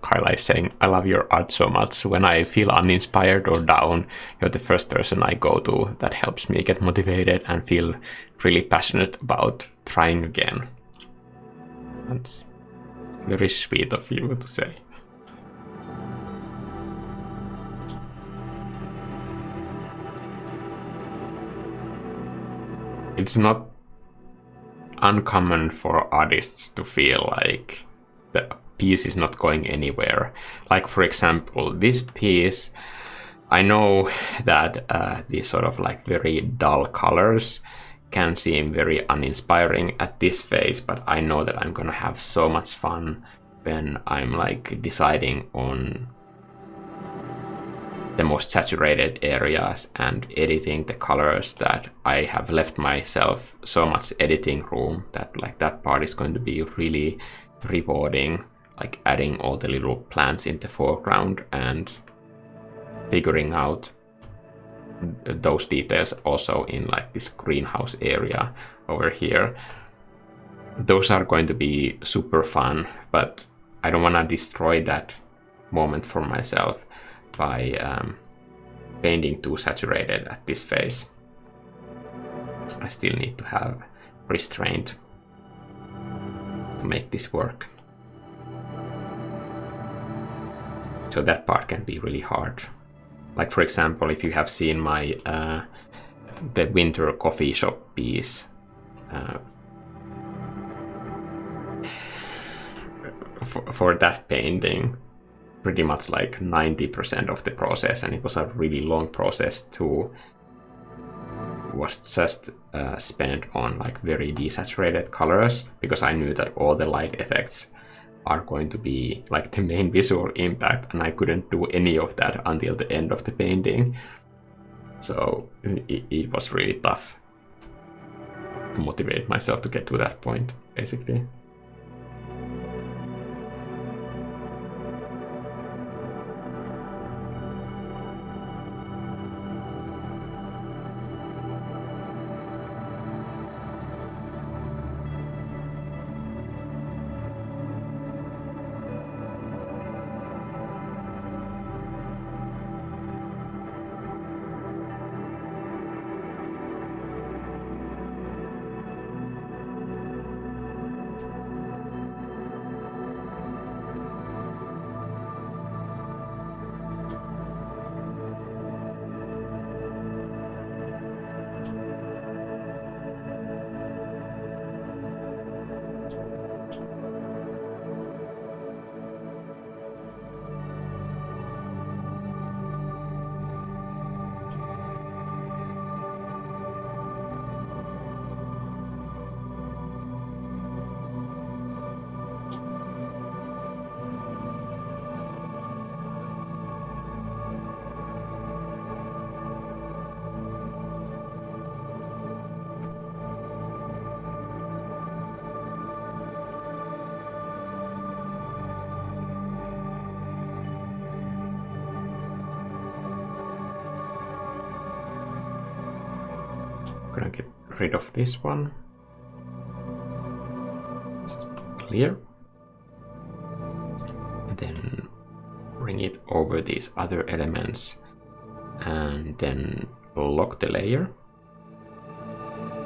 Kyla is saying, I love your art so much. When I feel uninspired or down, you're the first person I go to. That helps me get motivated and feel really passionate about trying again. That's very sweet of you to say. It's not uncommon for artists to feel like the piece is not going anywhere. Like, for example, this piece, I know that these sort of like very dull colors can seem very uninspiring at this phase, but I know that I'm gonna have so much fun when I'm like deciding on the most saturated areas and editing the colors, that I have left myself so much editing room that like that part is going to be really rewarding, like adding all the little plants in the foreground and figuring out those details also in like this greenhouse area over here. Those are going to be super fun, but I don't want to destroy that moment for myself by painting too saturated at this phase. I still need to have restraint to make this work. So that part can be really hard. Like for example, if you have seen my the winter coffee shop piece, for that painting, pretty much like 90% of the process, and it was a really long process too, was just spent on like very desaturated colors, because I knew that all the light effects are going to be like the main visual impact, and I couldn't do any of that until the end of the painting. So it was really tough to motivate myself to get to that point, basically. Gonna get rid of this one. Just clear. And then bring it over these other elements and then lock the layer.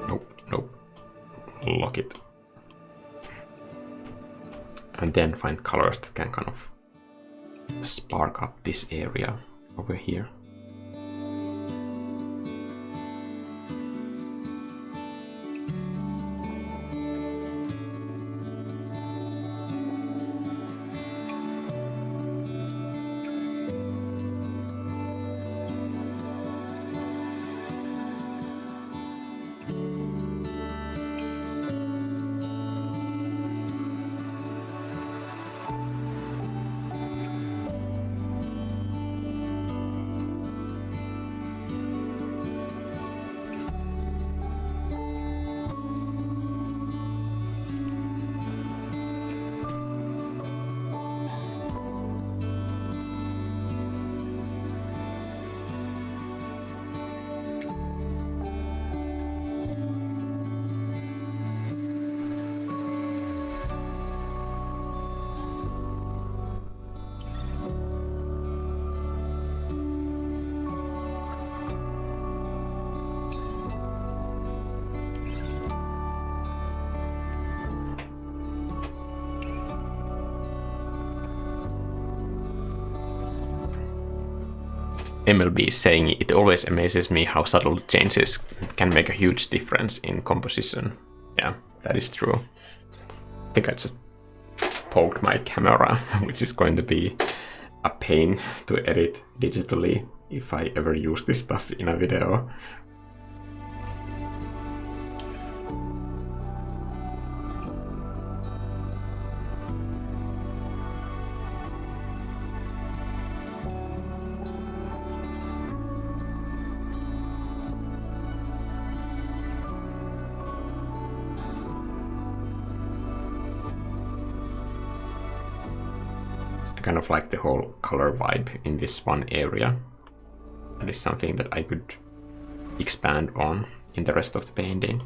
Nope. Lock it. And then find colors that can kind of spark up this area over here. MLB is saying it always amazes me how subtle changes can make a huge difference in composition. Yeah, that is true. I think I just poked my camera, which is going to be a pain to edit digitally if I ever use this stuff in a video. I kind of like the whole color vibe in this one area. That is something that I could expand on in the rest of the painting.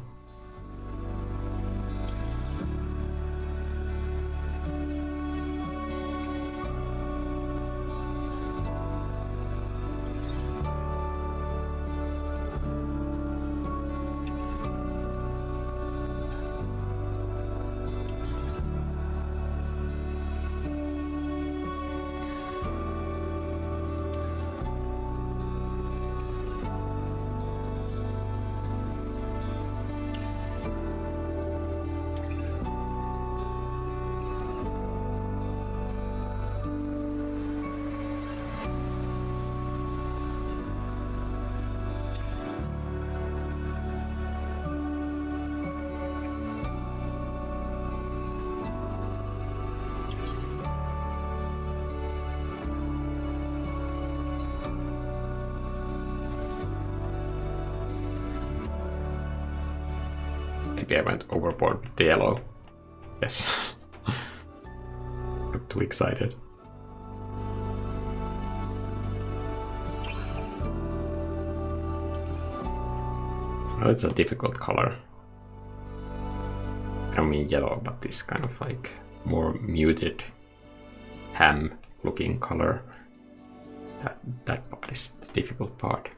Maybe I went overboard with the yellow. Yes. Got too excited. Well, it's a difficult color. I don't mean yellow, but this kind of like more muted ham looking color. That part is the difficult part.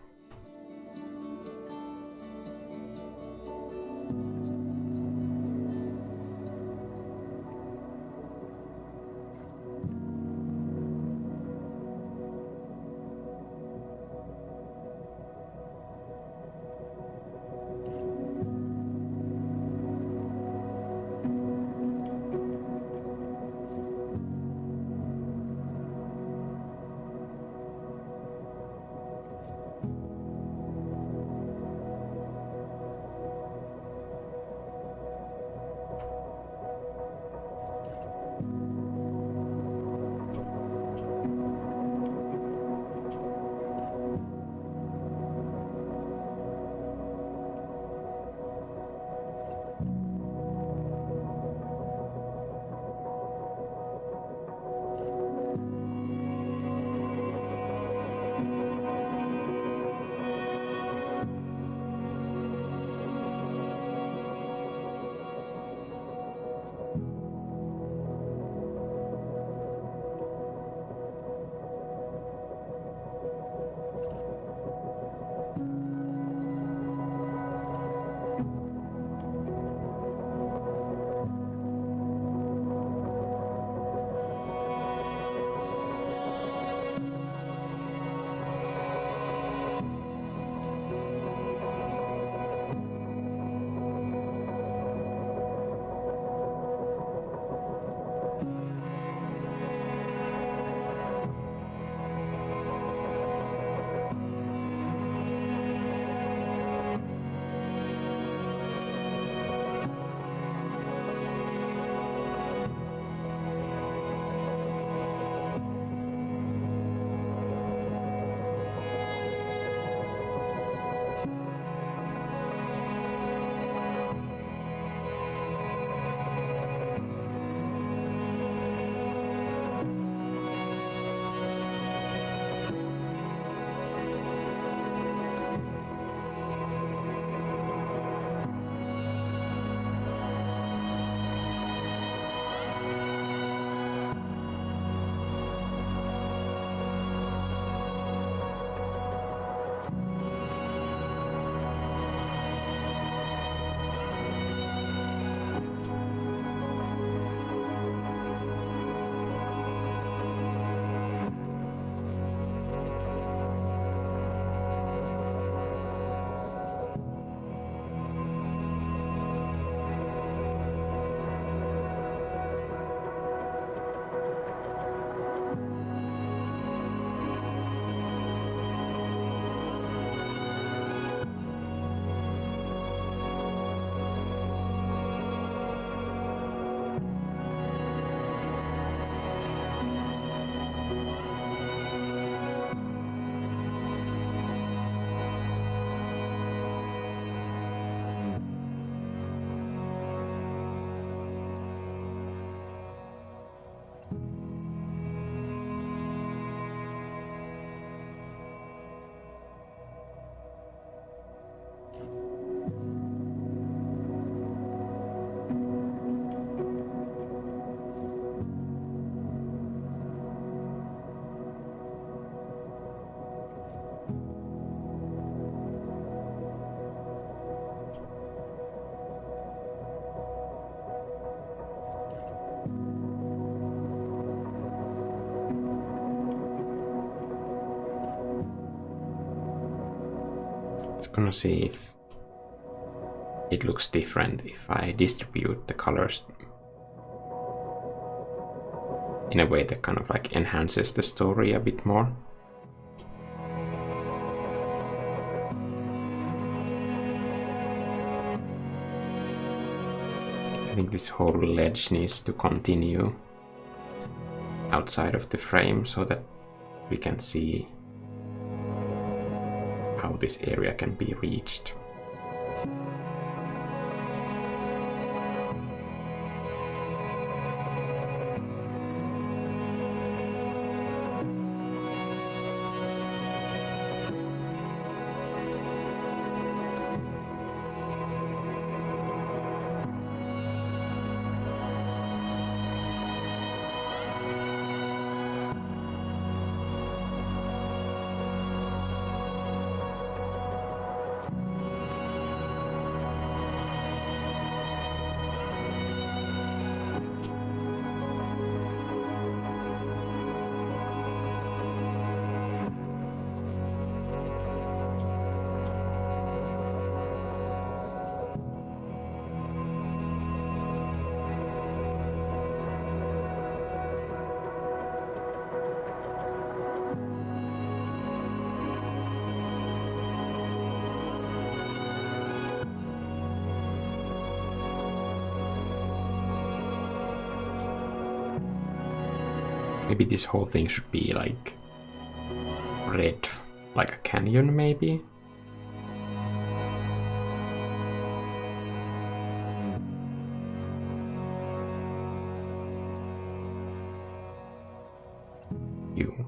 It's gonna see if it looks different if I distribute the colors in a way that kind of like enhances the story a bit more. I think this whole ledge needs to continue outside of the frame so that we can see how this area can be reached. Maybe this whole thing should be like red, like a canyon maybe? You.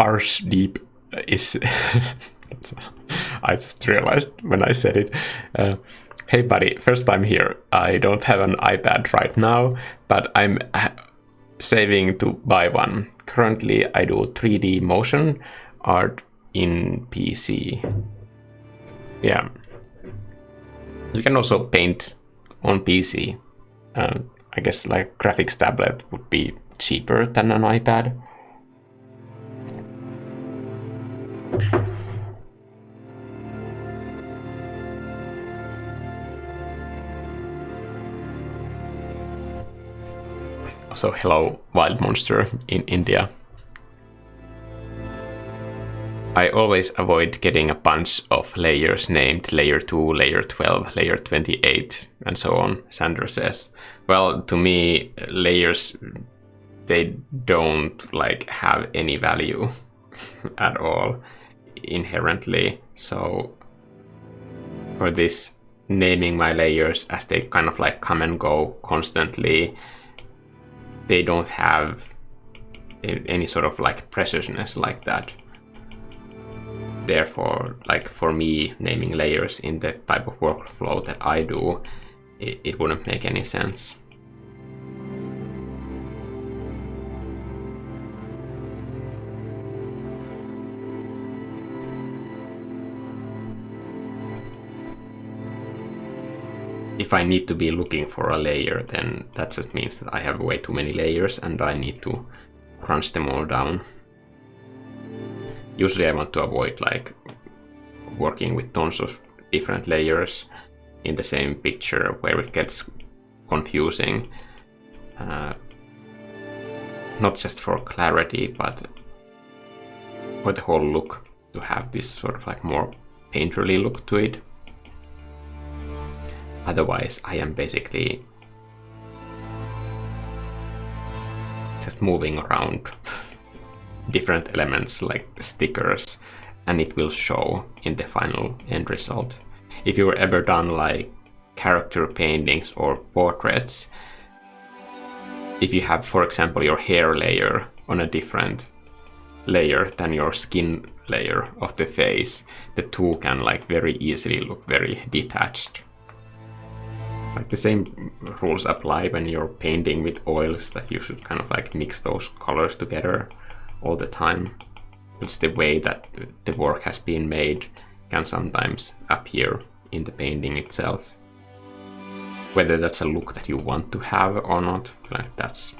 Arse deep is I just realized when I said it. Hey buddy, first time here. I don't have an iPad right now, but I'm saving to buy one. Currently I do 3D motion art in PC. Yeah. You can also paint on PC. I guess like graphics tablet would be cheaper than an iPad. So hello, wild monster in India. I always avoid getting a bunch of layers named layer 2, layer 12, layer 28, and so on, Sandra says. Well, to me, layers, they don't like have any value at all inherently. So for this, naming my layers as they kind of like come and go constantly, they don't have any sort of like preciousness like that. Therefore, like for me, naming layers in the type of workflow that I do, it wouldn't make any sense. If I need to be looking for a layer, then that just means that I have way too many layers and I need to crunch them all down. Usually I want to avoid like working with tons of different layers in the same picture where it gets confusing. Not just for clarity, but for the whole look, to have this sort of like more painterly look to it. Otherwise, I am basically just moving around different elements like stickers, and it will show in the final end result. If you've ever done like character paintings or portraits, if you have, for example, your hair layer on a different layer than your skin layer of the face, the two can like very easily look very detached. Like the same rules apply when you're painting with oils, that you should kind of like mix those colors together all the time. It's the way that the work has been made can sometimes appear in the painting itself. Whether that's a look that you want to have or not, like that's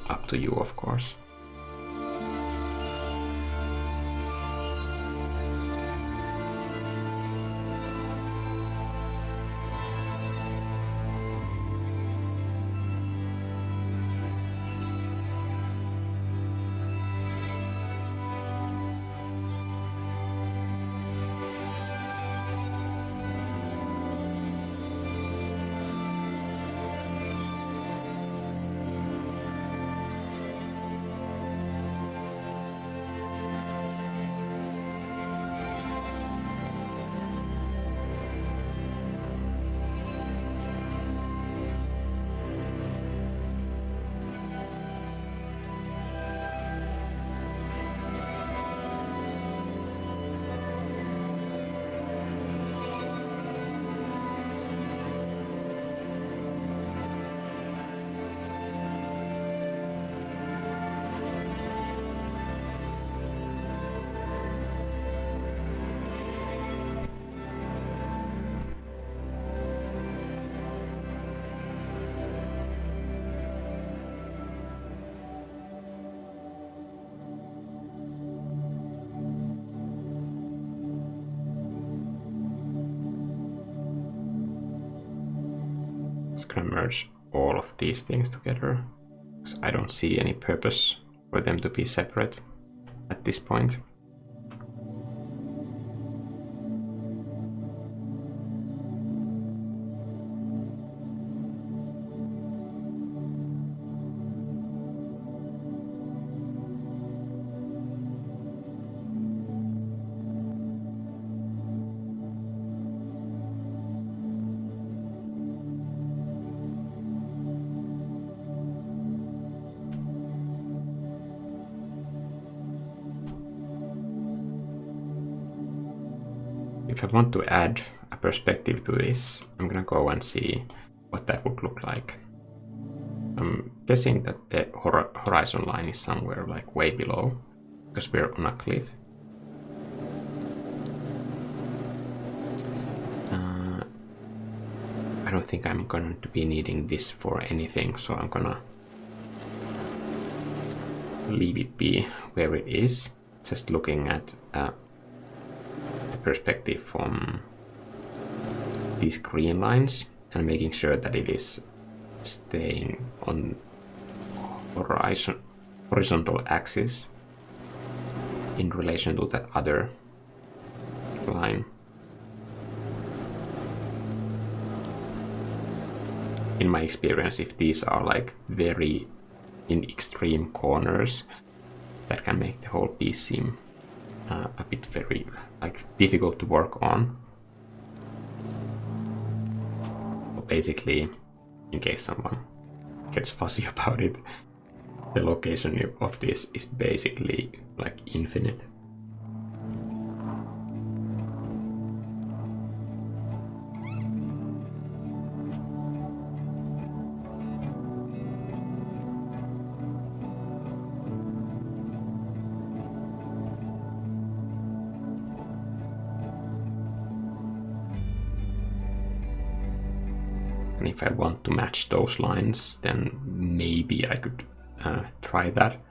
up to you, of course. Just gonna merge all of these things together, because I don't see any purpose for them to be separate at this point. If I want to add a perspective to this, I'm gonna go and see what that would look like. I'm guessing that the horizon line is somewhere like way below, because we're on a cliff. I don't think I'm going to be needing this for anything, so I'm gonna leave it be where it is, just looking at perspective from these green lines and making sure that it is staying on horizontal axis in relation to that other line. In my experience, if these are like very in extreme corners, that can make the whole piece seem a bit very like difficult to work on. So basically, in case someone gets fussy about it, the location of this is basically like infinite. And if I want to match those lines, then maybe I could try that.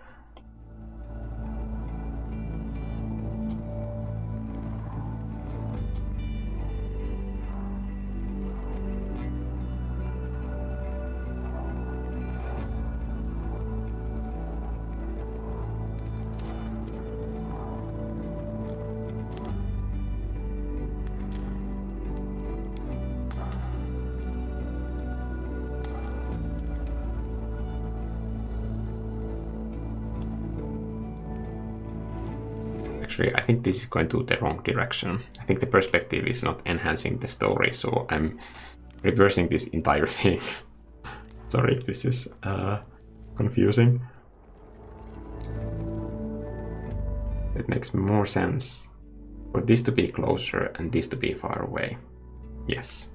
Actually, I think this is going to the wrong direction. I think the perspective is not enhancing the story, so I'm reversing this entire thing. Sorry if this is confusing. It makes more sense for this to be closer and this to be far away. Yes.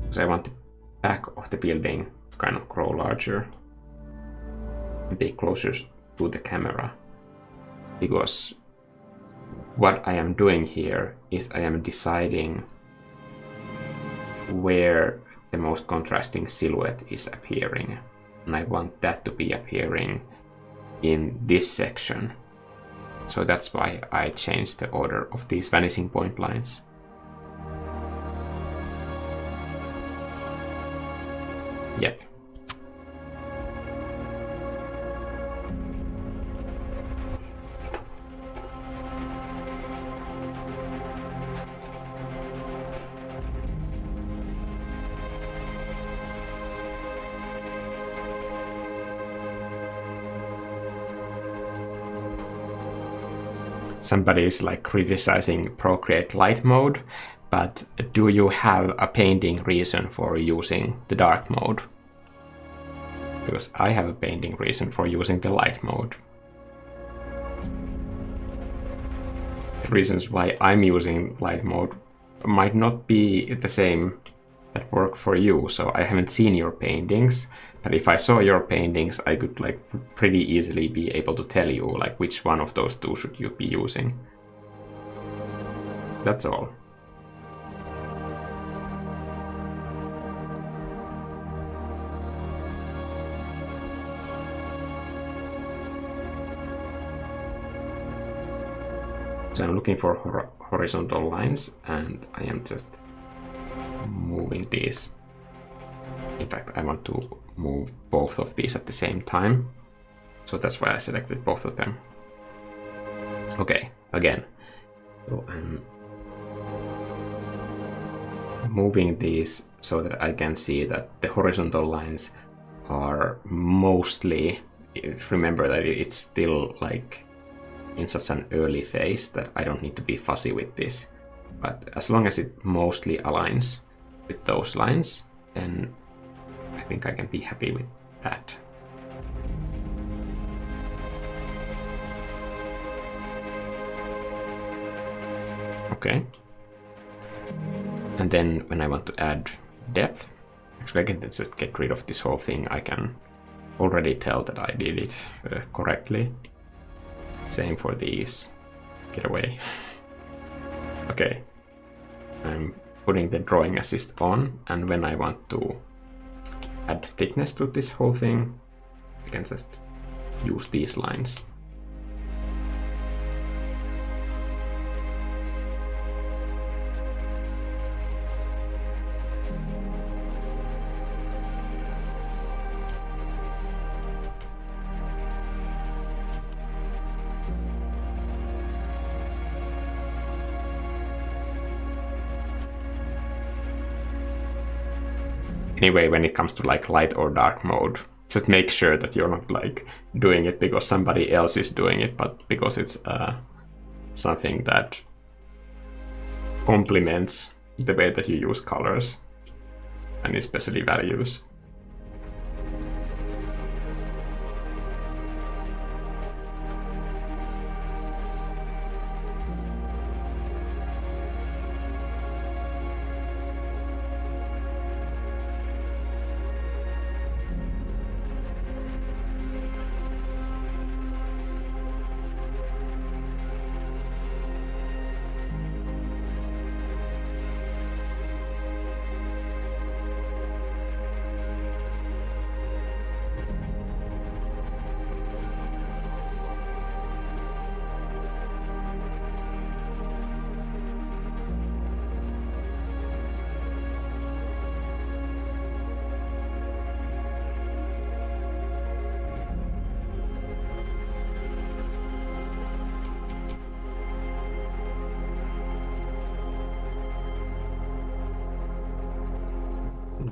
Because I want the back of the building to kind of grow larger and be closer to the camera, because what I am doing here is I am deciding where the most contrasting silhouette is appearing, and I want that to be appearing in this section. So that's why I changed the order of these vanishing point lines. Yep. Somebody is like criticizing Procreate light mode, but do you have a painting reason for using the dark mode? Because I have a painting reason for using the light mode. The reasons why I'm using light mode might not be the same that work for you, so I haven't seen your paintings, but if I saw your paintings, I could like pretty easily be able to tell you like which one of those two should you be using. That's all. So I'm looking for horizontal lines, and I am just moving these. In fact, I want to move both of these at the same time. So that's why I selected both of them. Okay, again. So I'm moving these so that I can see that the horizontal lines are mostly, remember that it's still like in such an early phase that I don't need to be fussy with this. But as long as it mostly aligns with those lines, then I think I can be happy with that. Okay. And then when I want to add depth, actually I can just get rid of this whole thing. I can already tell that I did it correctly. Same for these. Get away. Okay. I'm putting the drawing assist on, and when I want to add thickness to this whole thing, I can just use these lines. Anyway, when it comes to like light or dark mode, just make sure that you're not like doing it because somebody else is doing it, but because it's something that complements the way that you use colors, and especially values.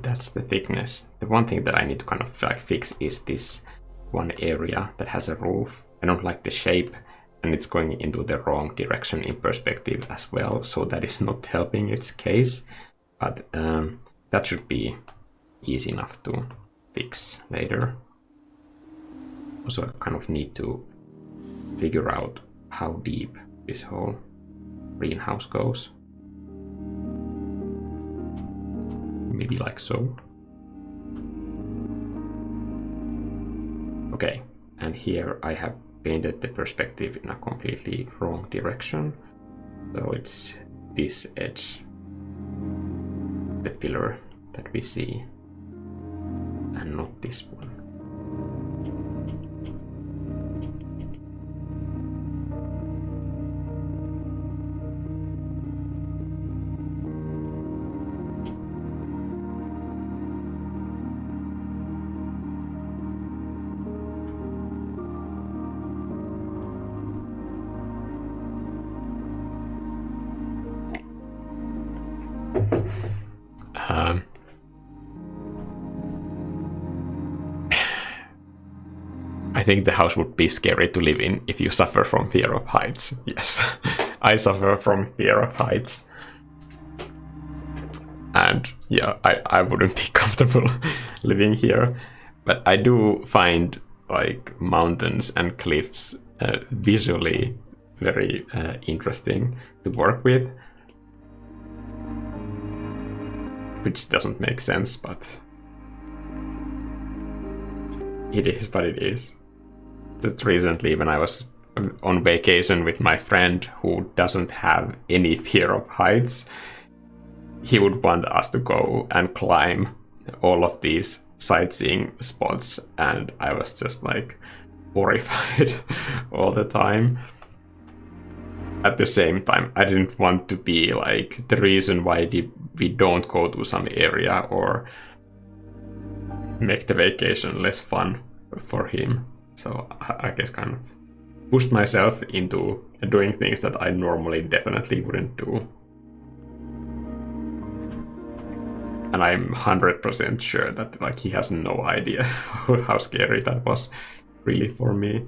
That's the thickness. The one thing that I need to kind of like fix is this one area that has a roof. I don't like the shape, and it's going into the wrong direction in perspective as well, so that is not helping its case. But that should be easy enough to fix later. Also, I kind of need to figure out how deep this whole greenhouse goes. Maybe like so. Okay, and here I have painted the perspective in a completely wrong direction. So it's this edge, the pillar that we see, and not this one. I think the house would be scary to live in if you suffer from fear of heights. Yes, I suffer from fear of heights. And yeah, I wouldn't be comfortable living here. But I do find like mountains and cliffs visually very interesting to work with. Which doesn't make sense, but it is what it is. Just recently, when I was on vacation with my friend who doesn't have any fear of heights, he would want us to go and climb all of these sightseeing spots, and I was just like horrified all the time. At the same time, I didn't want to be like the reason why we don't go to some area or make the vacation less fun for him. So I guess kind of pushed myself into doing things that I normally definitely wouldn't do. And I'm 100% sure that like he has no idea how scary that was really for me.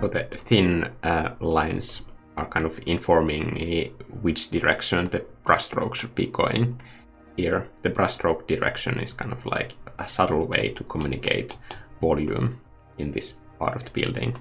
So the thin lines are kind of informing me which direction the brushstroke should be going. Here, the brushstroke direction is kind of like a subtle way to communicate volume in this part of the building.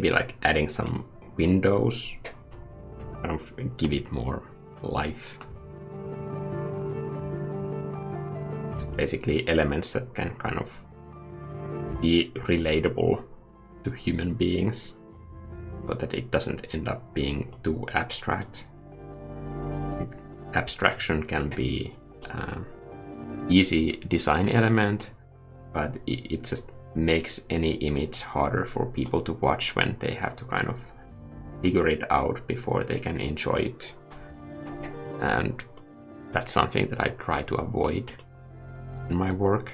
maybe like adding some windows, kind of give it more life. It's basically elements that can kind of be relatable to human beings, but that it doesn't end up being too abstract. Abstraction can be easy design element, but it just makes any image harder for people to watch when they have to kind of figure it out before they can enjoy it. And that's something that I try to avoid in my work.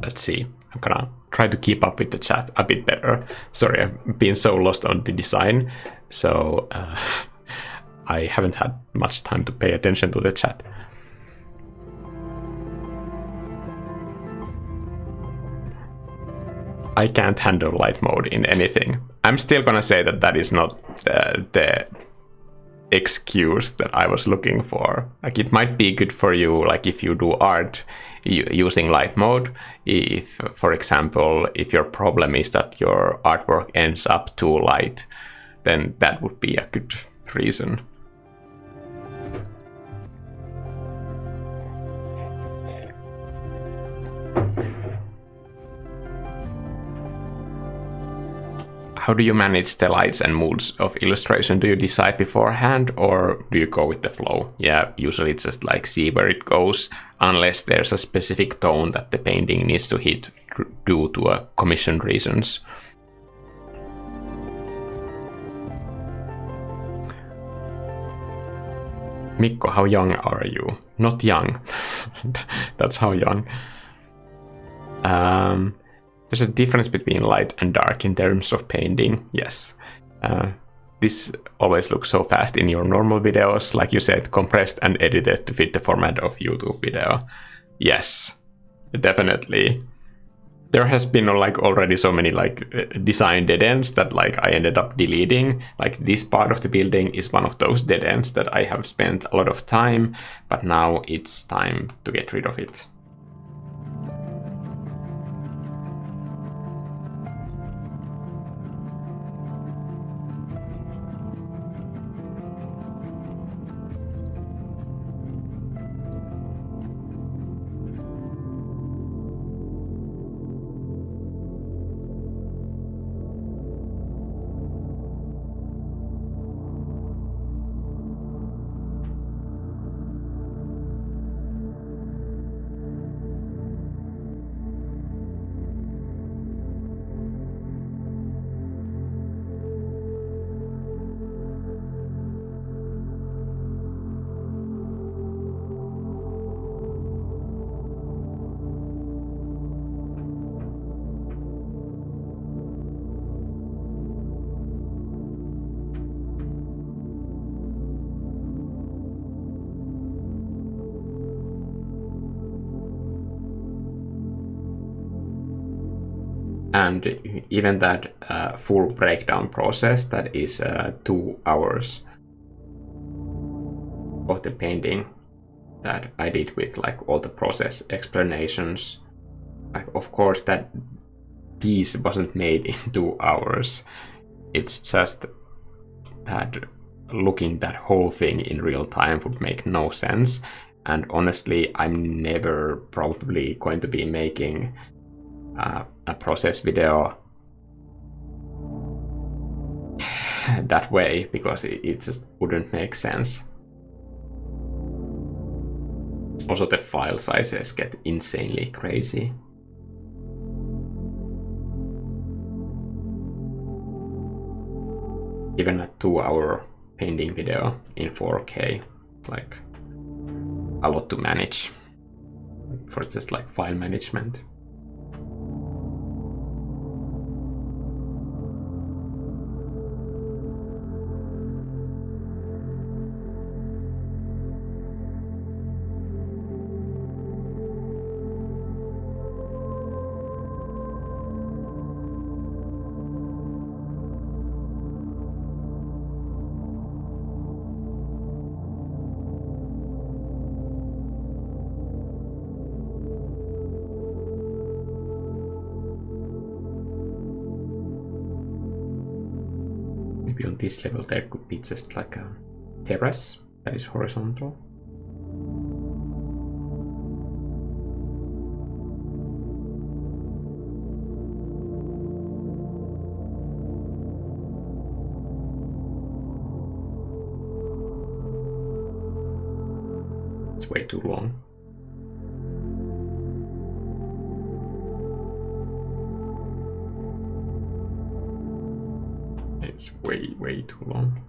Let's see. I'm gonna try to keep up with the chat a bit better. Sorry, I've been so lost on the design, so I haven't had much time to pay attention to the chat. I can't handle light mode in anything. I'm still gonna say that that is not the excuse that I was looking for. Like, it might be good for you, like if you do art using light mode. If, for example, if your problem is that your artwork ends up too light, then that would be a good reason. How do you manage the lights and moods of illustration? Do you decide beforehand or do you go with the flow? Yeah, usually it's just like see where it goes, unless there's a specific tone that the painting needs to hit due to commission reasons. Mikko, how young are you? Not young. That's how young. There's a difference between light and dark in terms of painting, yes. This always looks so fast in your normal videos, like you said, compressed and edited to fit the format of YouTube video. Yes, definitely. There has been like already so many like design dead ends that like I ended up deleting. Like this part of the building is one of those dead ends that I have spent a lot of time, but now it's time to get rid of it. and even that full breakdown process that is 2 hours of the painting that I did with like all the process explanations. Like, of course that piece wasn't made in 2 hours. It's just that looking that whole thing in real time would make no sense. And honestly, I'm never probably going to be making a process video that way, because it just wouldn't make sense. Also, the file sizes get insanely crazy. Even a 2-hour painting video in 4K, like a lot to manage for just like file management. On this level there could be just like a terrace that is horizontal. It's way too long. It's way too long.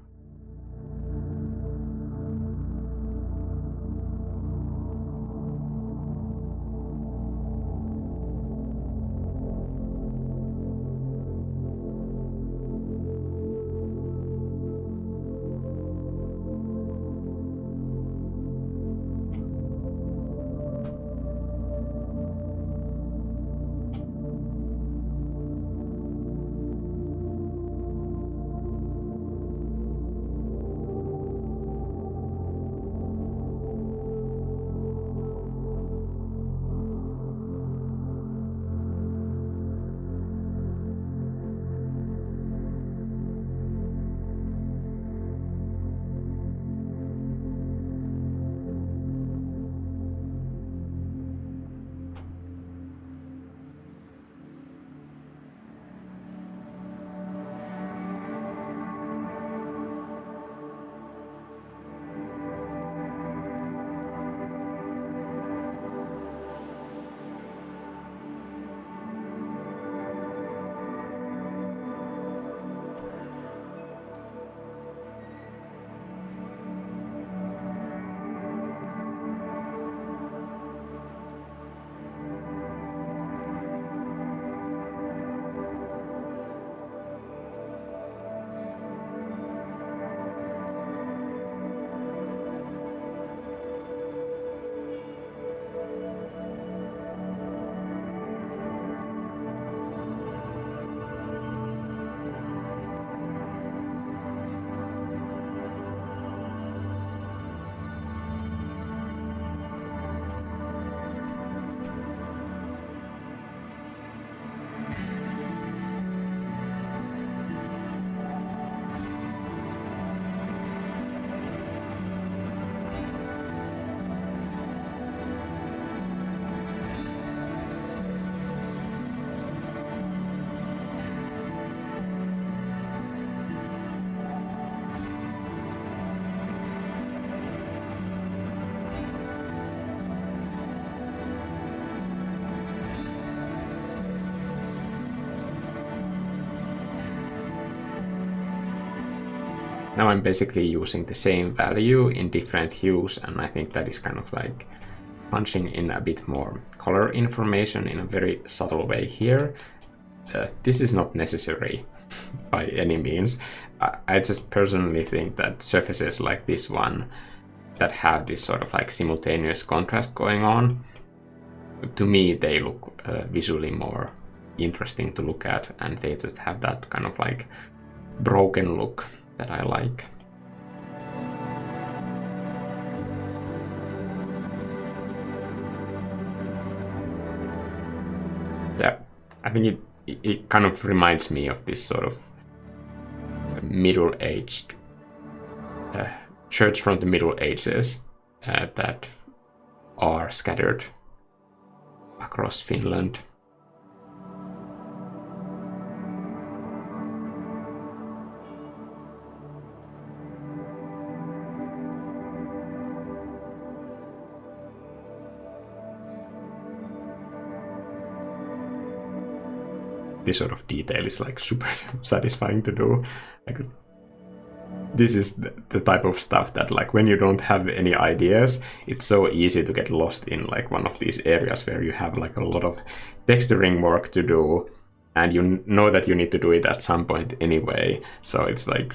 Now I'm basically using the same value in different hues, and I think that is kind of like punching in a bit more color information in a very subtle way here. This is not necessary by any means. I just personally think that surfaces like this one that have this sort of like simultaneous contrast going on, to me they look visually more interesting to look at, and they just have that kind of like broken look that I like. Yeah, I think it kind of reminds me of this sort of middle-aged church from the Middle Ages that are scattered across Finland. This sort of detail is like super satisfying to do. Like, this is the type of stuff that, like, when you don't have any ideas, it's so easy to get lost in like one of these areas where you have like a lot of texturing work to do, and you know that you need to do it at some point anyway. So it's like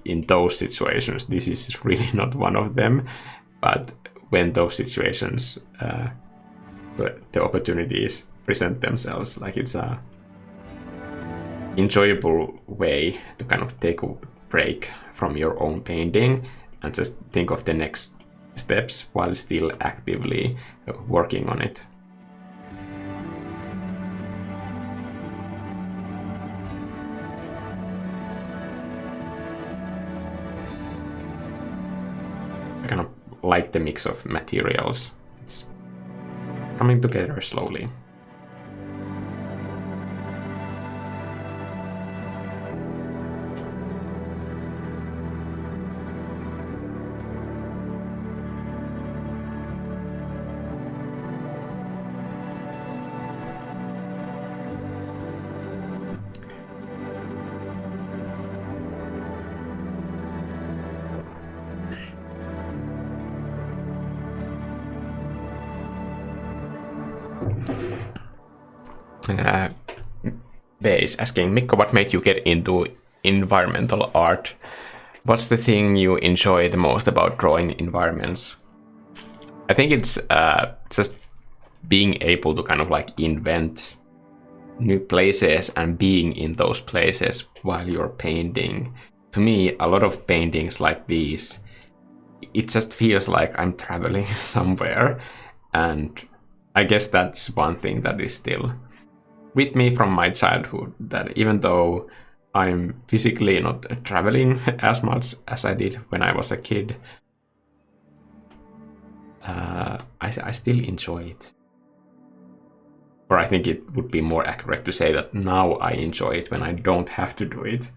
in those situations, this is really not one of them. But when those situations, the opportunities present themselves, like, it's a enjoyable way to kind of take a break from your own painting and just think of the next steps while still actively working on it. I kind of like the mix of materials. It's coming together slowly. Base asking, Mikko, what made you get into environmental art? What's the thing you enjoy the most about drawing environments? I think it's just being able to kind of like invent new places and being in those places while you're painting. To me, a lot of paintings like these, it just feels like I'm traveling somewhere, and I guess that's one thing that is still with me from my childhood, that even though I'm physically not traveling as much as I did when I was a kid, I still enjoy it. Or I think it would be more accurate to say that now I enjoy it when I don't have to do it.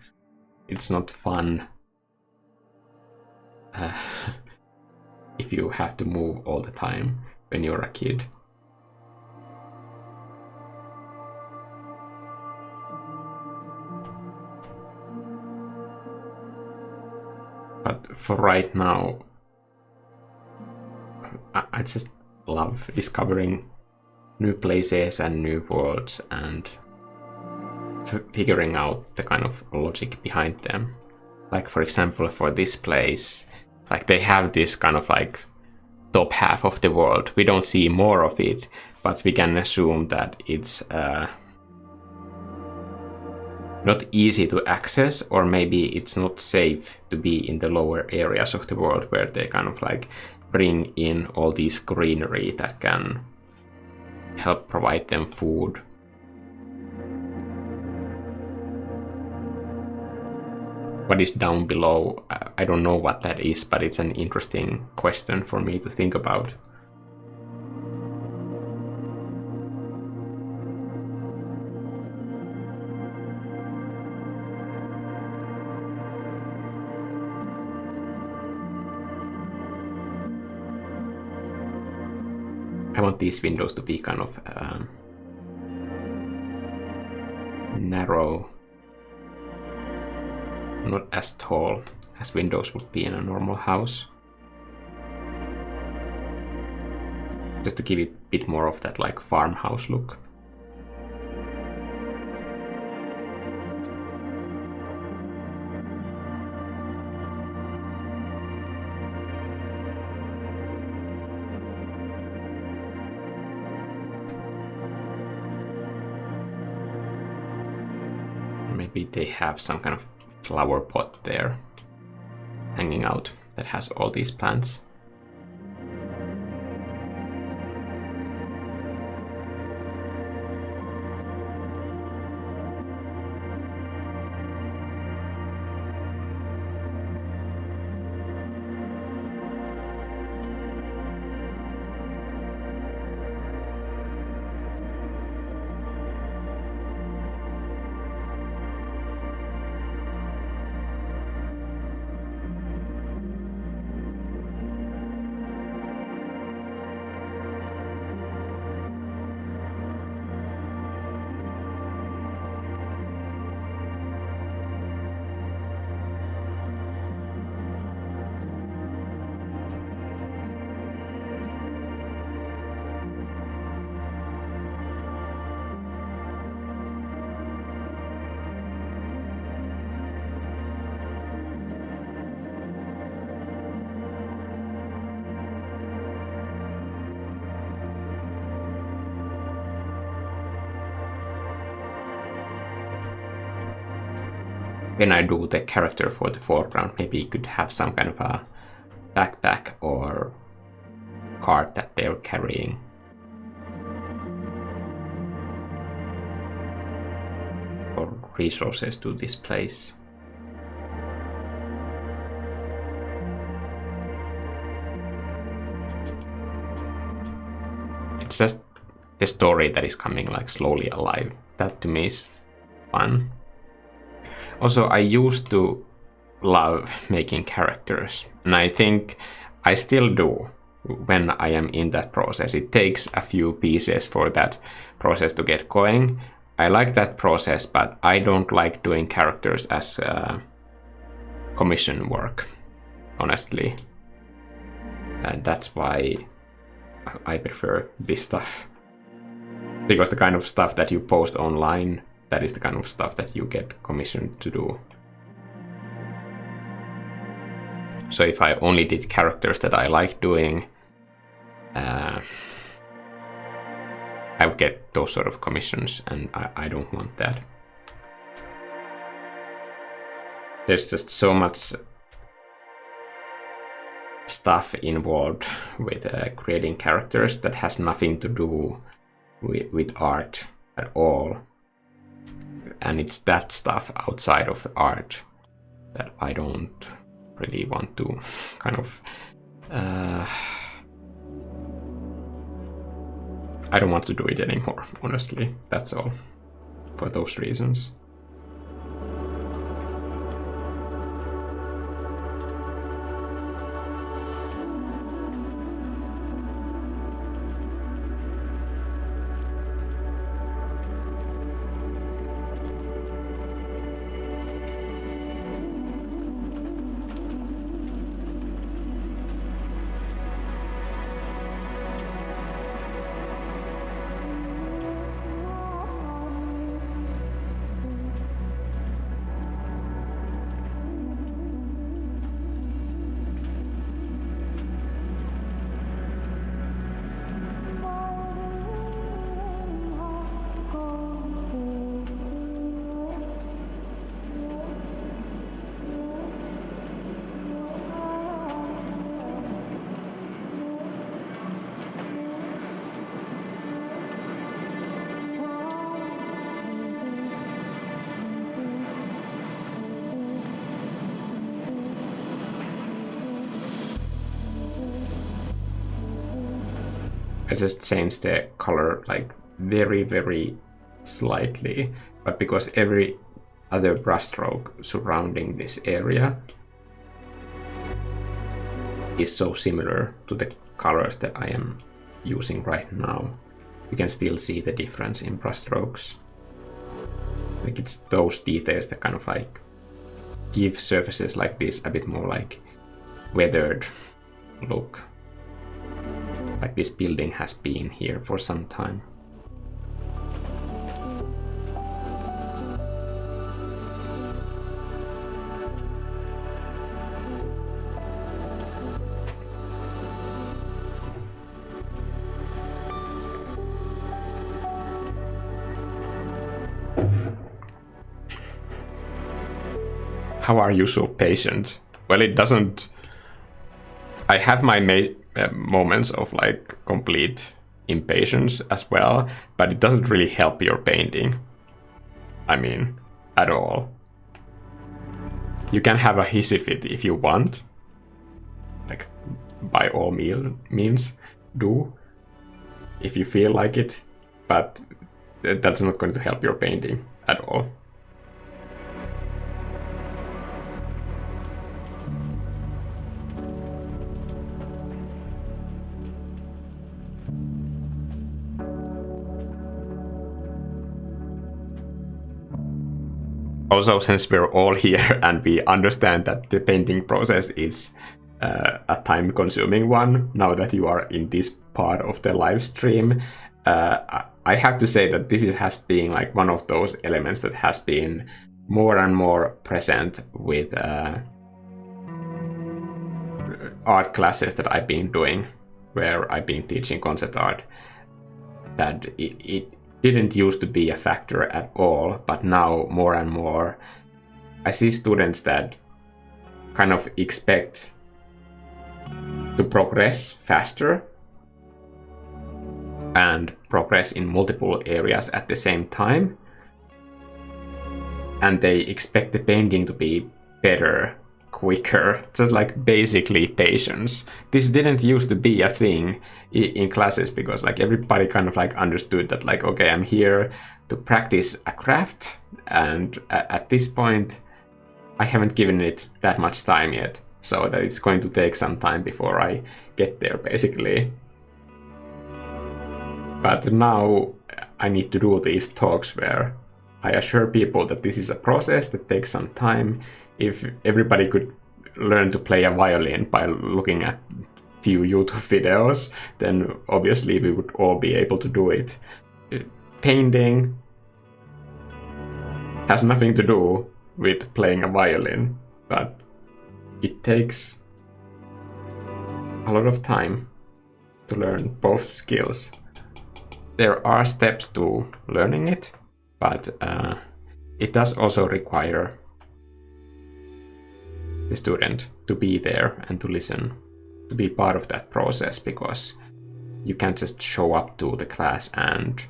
It's not fun if you have to move all the time when you're a kid. But for right now, I just love discovering new places and new worlds and figuring out the kind of logic behind them. Like, for example, for this place, like, they have this kind of like top half of the world. We don't see more of it, but we can assume that it's not easy to access, or maybe it's not safe to be in the lower areas of the world where they kind of like bring in all this greenery that can help provide them food. What is down below? I don't know what that is, but it's an interesting question for me to think about. I want these windows to be kind of narrow, not as tall as windows would be in a normal house. Just to give it a bit more of that like farmhouse look. maybe they have some kind of flower pot there hanging out that has all these plants. When I do the character for the foreground, maybe you could have some kind of a backpack or cart that they're carrying. Or resources to this place. It's just the story that is coming like slowly alive. That to me is fun. Also, I used to love making characters, and I think I still do when I am in that process. It takes a few pieces for that process to get going. I like that process, but I don't like doing characters as commission work, honestly. And that's why I prefer this stuff. Because the kind of stuff that you post online, that is the kind of stuff that you get commissioned to do. So if I only did characters that I like doing, I would get those sort of commissions, and I don't want that. There's just so much stuff involved with creating characters that has nothing to do with art at all. And it's that stuff outside of the art that I don't really want to kind of... I don't want to do it anymore, honestly. That's all. For those reasons. I just changed the color like very slightly, but because every other brushstroke surrounding this area is so similar to the colors that I am using right now, you can still see the difference in brushstrokes. Like it's those details that kind of like give surfaces like this a bit more like weathered look. Like this building has been here for some time. How are you so patient? Well, it doesn't... I have my moments of like complete impatience as well, but it doesn't really help your painting. I mean, at all. You can have a hissy fit if you want. Like, by all means, do. If you feel like it, but that's not going to help your painting at all. Also, since we're all here and we understand that the painting process is a time-consuming one, now that you are in this part of the live stream, I have to say that this has been like one of those elements that has been more and more present with art classes that I've been doing, where I've been teaching concept art, that it didn't used to be a factor at all, but now more and more I see students that kind of expect to progress faster and progress in multiple areas at the same time, and they expect the painting to be better, quicker, just like basically patience. This didn't used to be a thing in classes, because like everybody kind of like understood that like, okay, I'm here to practice a craft, and at this point I haven't given it that much time yet, so that it's going to take some time before I get there basically. But now I need to do these talks where I assure people that this is a process that takes some time. If everybody could learn to play a violin by looking at few YouTube videos, then obviously we would all be able to do it. Painting has nothing to do with playing a violin, but it takes a lot of time to learn both skills. There are steps to learning it, but it does also require the student to be there and to listen, to be part of that process, because you can't just show up to the class and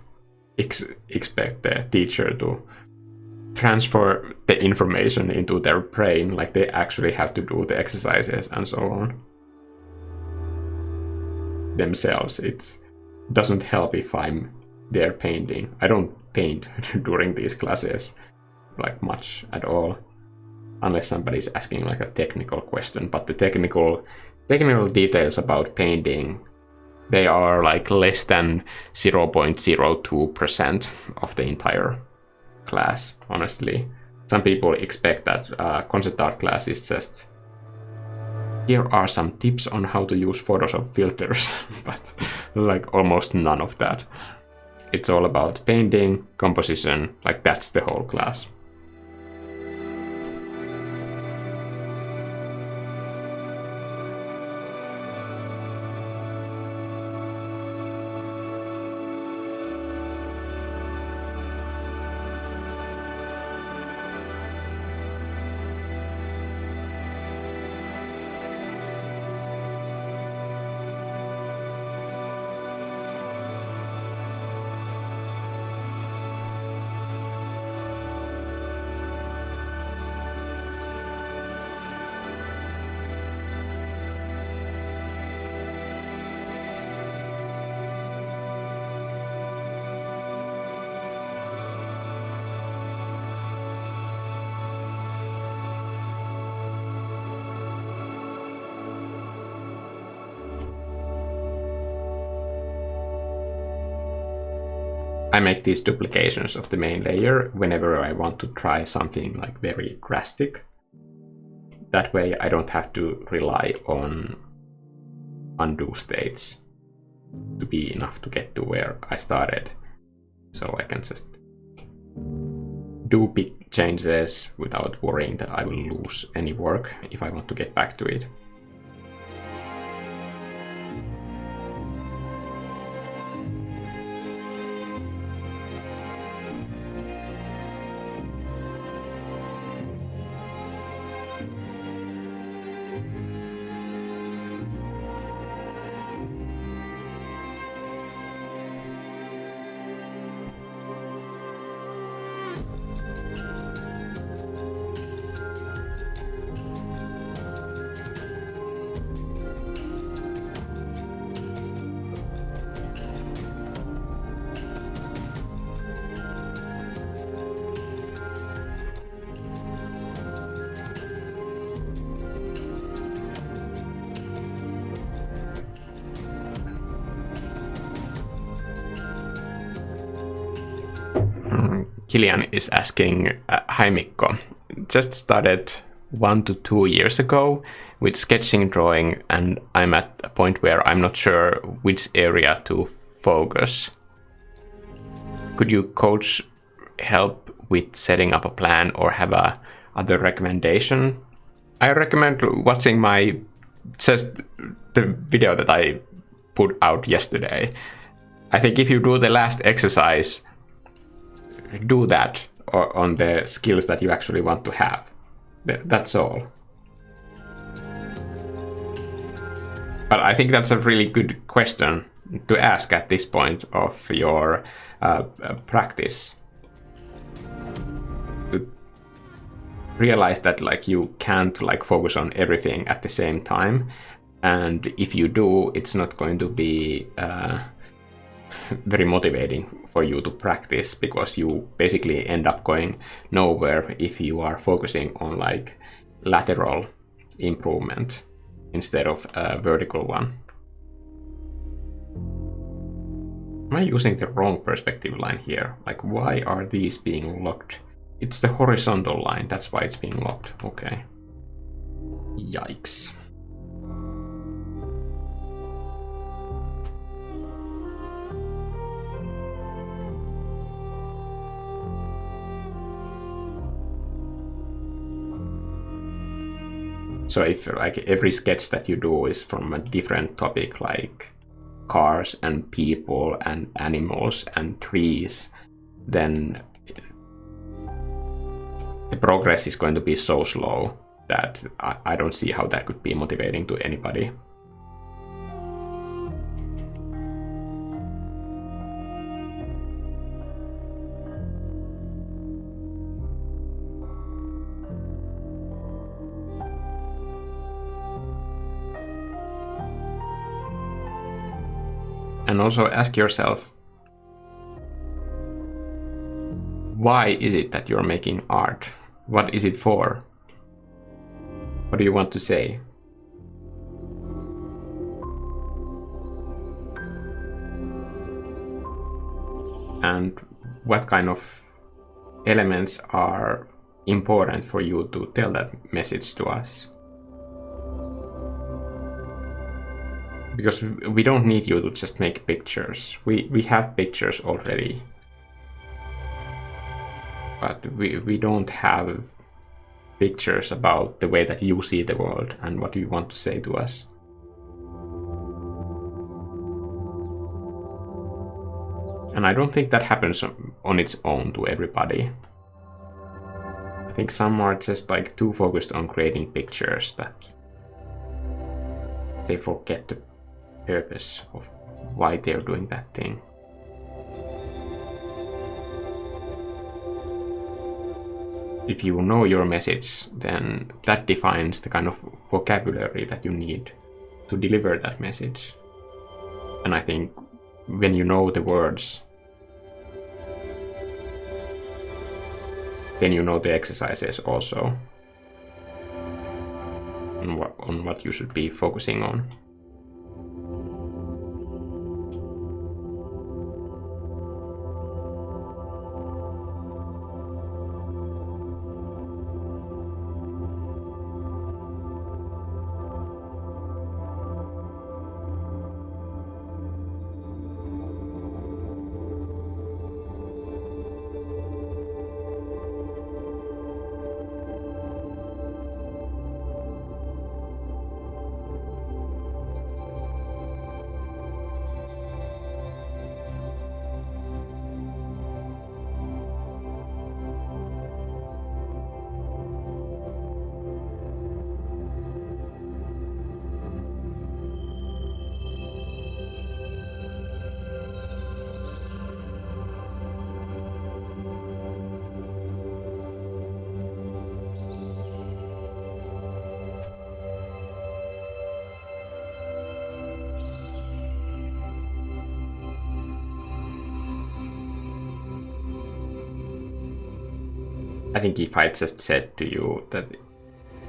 expect the teacher to transfer the information into their brain. Like, they actually have to do the exercises and so on themselves. It doesn't help if I'm there painting. I don't paint during these classes like much at all, unless somebody's asking like a technical question. But the technical details about painting, they are like less than 0.02% of the entire class, honestly. Some people expect that concept art class is just, here are some tips on how to use Photoshop filters, but there's like almost none of that. It's all about painting, composition, like that's the whole class. I make these duplications of the main layer whenever I want to try something like very drastic. That way I don't have to rely on undo states to be enough to get to where I started. So I can just do big changes without worrying that I will lose any work if I want to get back to it. Kilian is asking, hi Mikko, just started 1 to 2 years ago with sketching drawing, and I'm at a point where I'm not sure which area to focus. Could you coach help with setting up a plan or have a other recommendation? I recommend watching just the video that I put out yesterday. I think if you do the last exercise, do that on the skills that you actually want to have. That's all. But I think that's a really good question to ask at this point of your practice. To realize that like you can't like focus on everything at the same time, and if you do, it's not going to be very motivating for you to practice, because you basically end up going nowhere if you are focusing on like lateral improvement instead of a vertical one. Am I using the wrong perspective line here? Like, why are these being locked? It's the horizontal line, that's why it's being locked. Okay. Yikes. So if like every sketch that you do is from a different topic, like cars and people and animals and trees, then the progress is going to be so slow that I don't see how that could be motivating to anybody. And also ask yourself, why is it that you're making art? What is it for? What do you want to say? And what kind of elements are important for you to tell that message to us? Because we don't need you to just make pictures. We have pictures already. But we don't have pictures about the way that you see the world and what you want to say to us. And I don't think that happens on its own to everybody. I think some are just like too focused on creating pictures that they forget the purpose of why they're doing that thing. If you know your message, then that defines the kind of vocabulary that you need to deliver that message. And I think when you know the words, then you know the exercises also on what you should be focusing on. I think if I just said to you that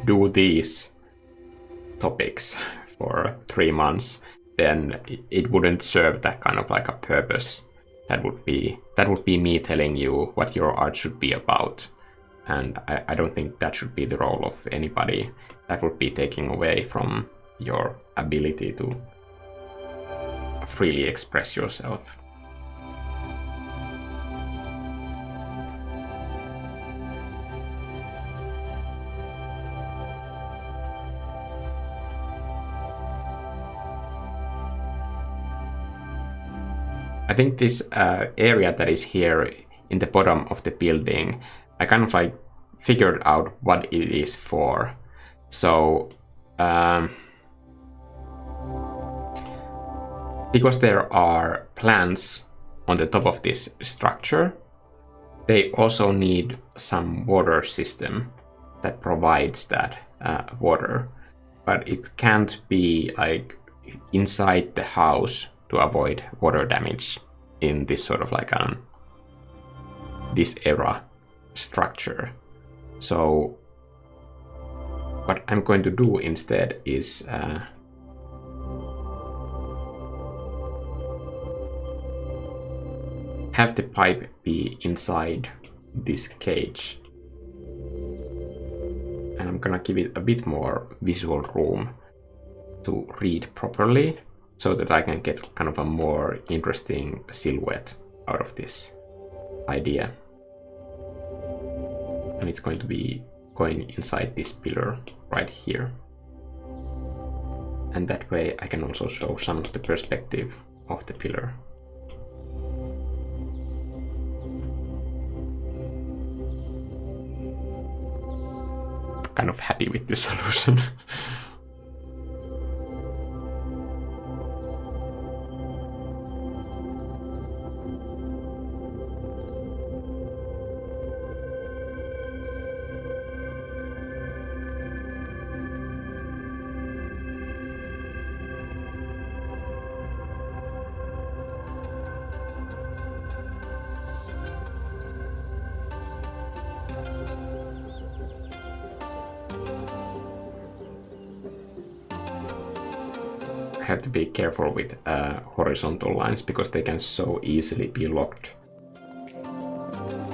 do these topics for 3 months, then it wouldn't serve that kind of like a purpose That would be me telling you what your art should be about. And I don't think that should be the role of anybody. That would be taking away from your ability to freely express yourself. I think this area that is here in the bottom of the building, I kind of like figured out what it is for. So, because there are plants on the top of this structure, they also need some water system that provides that water. But it can't be like inside the house to avoid water damage in this sort of like this era structure. So what I'm going to do instead is have the pipe be inside this cage, and I'm gonna give it a bit more visual room to read properly, so that I can get kind of a more interesting silhouette out of this idea. And it's going to be going inside this pillar right here. And that way I can also show some of the perspective of the pillar. Kind of happy with this solution. Have to be careful with horizontal lines because they can so easily be locked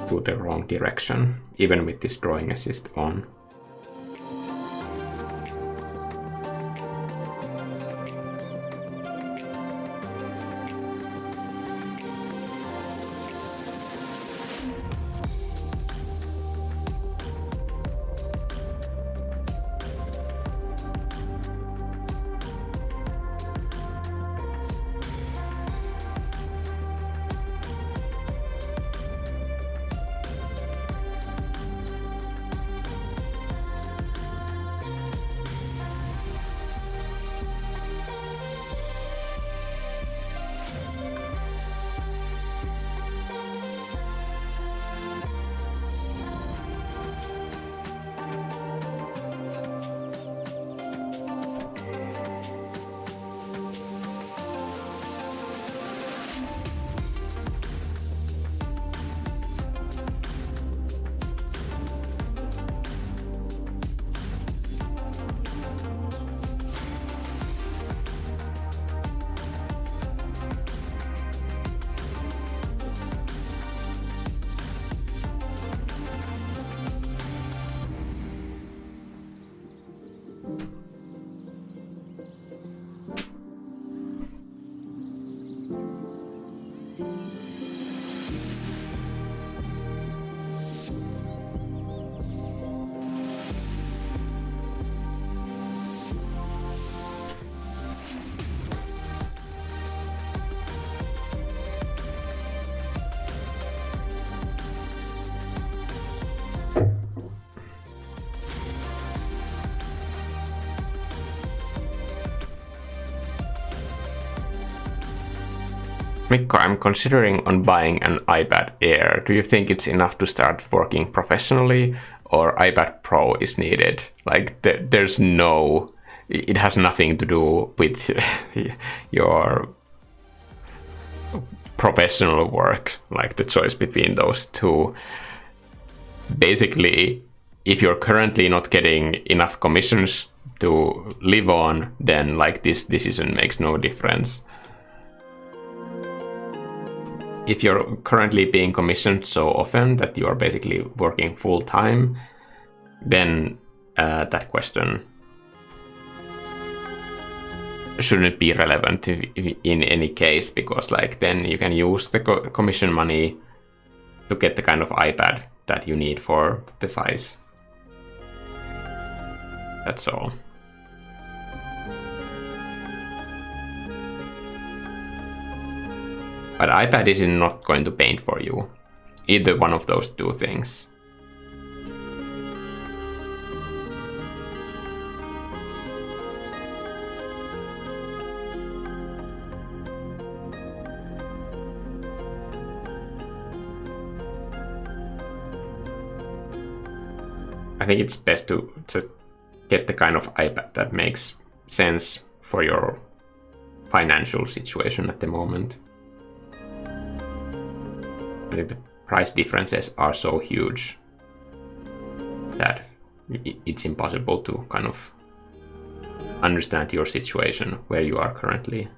to the wrong direction, even with this drawing assist on. Mikko, I'm considering on buying an iPad Air. Do you think it's enough to start working professionally, or iPad Pro is needed? Like, there's no... It has nothing to do with your professional work, like the choice between those two. Basically, if you're currently not getting enough commissions to live on, then like this decision makes no difference. if you're currently being commissioned so often that you are basically working full time, then that question shouldn't be relevant in any case, because like then you can use the commission money to get the kind of iPad that you need for the size. That's all. But iPad is not going to paint for you. Either one of those two things. I think it's best to just get the kind of iPad that makes sense for your financial situation at the moment. I think the price differences are so huge that it's impossible to kind of understand your situation where you are currently.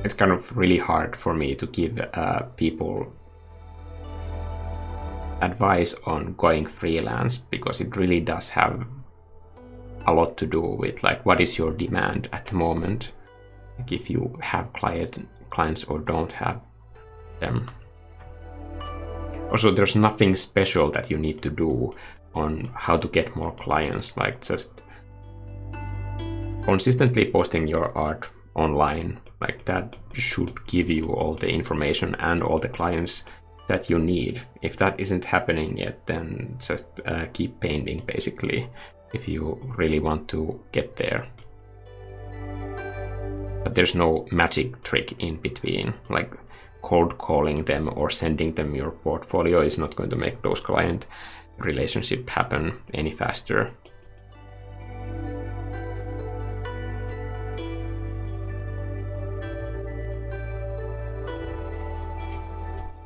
It's kind of really hard for me to give people advice on going freelance, because it really does have a lot to do with like what is your demand at the moment, like if you have clients or don't have them. Also, there's nothing special that you need to do on how to get more clients, like just consistently posting your art online, like that should give you all the information and all the clients that you need. If that isn't happening yet, then just keep painting basically if you really want to get there. But there's no magic trick in between, like cold calling them or sending them your portfolio is not going to make those client relationship happen any faster.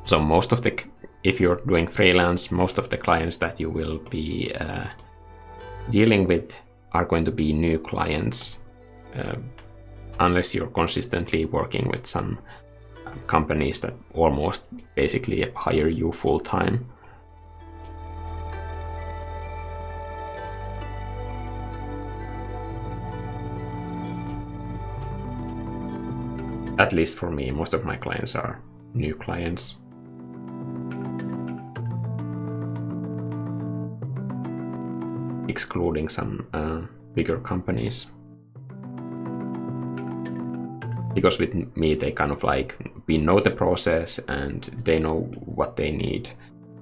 So most of the, if you're doing freelance, most of the clients that you will be dealing with are going to be new clients, unless you're consistently working with some companies that almost basically hire you full time. At least for me, most of my clients are new clients. Excluding some bigger companies. Because with me, they kind of like, we know the process and they know what they need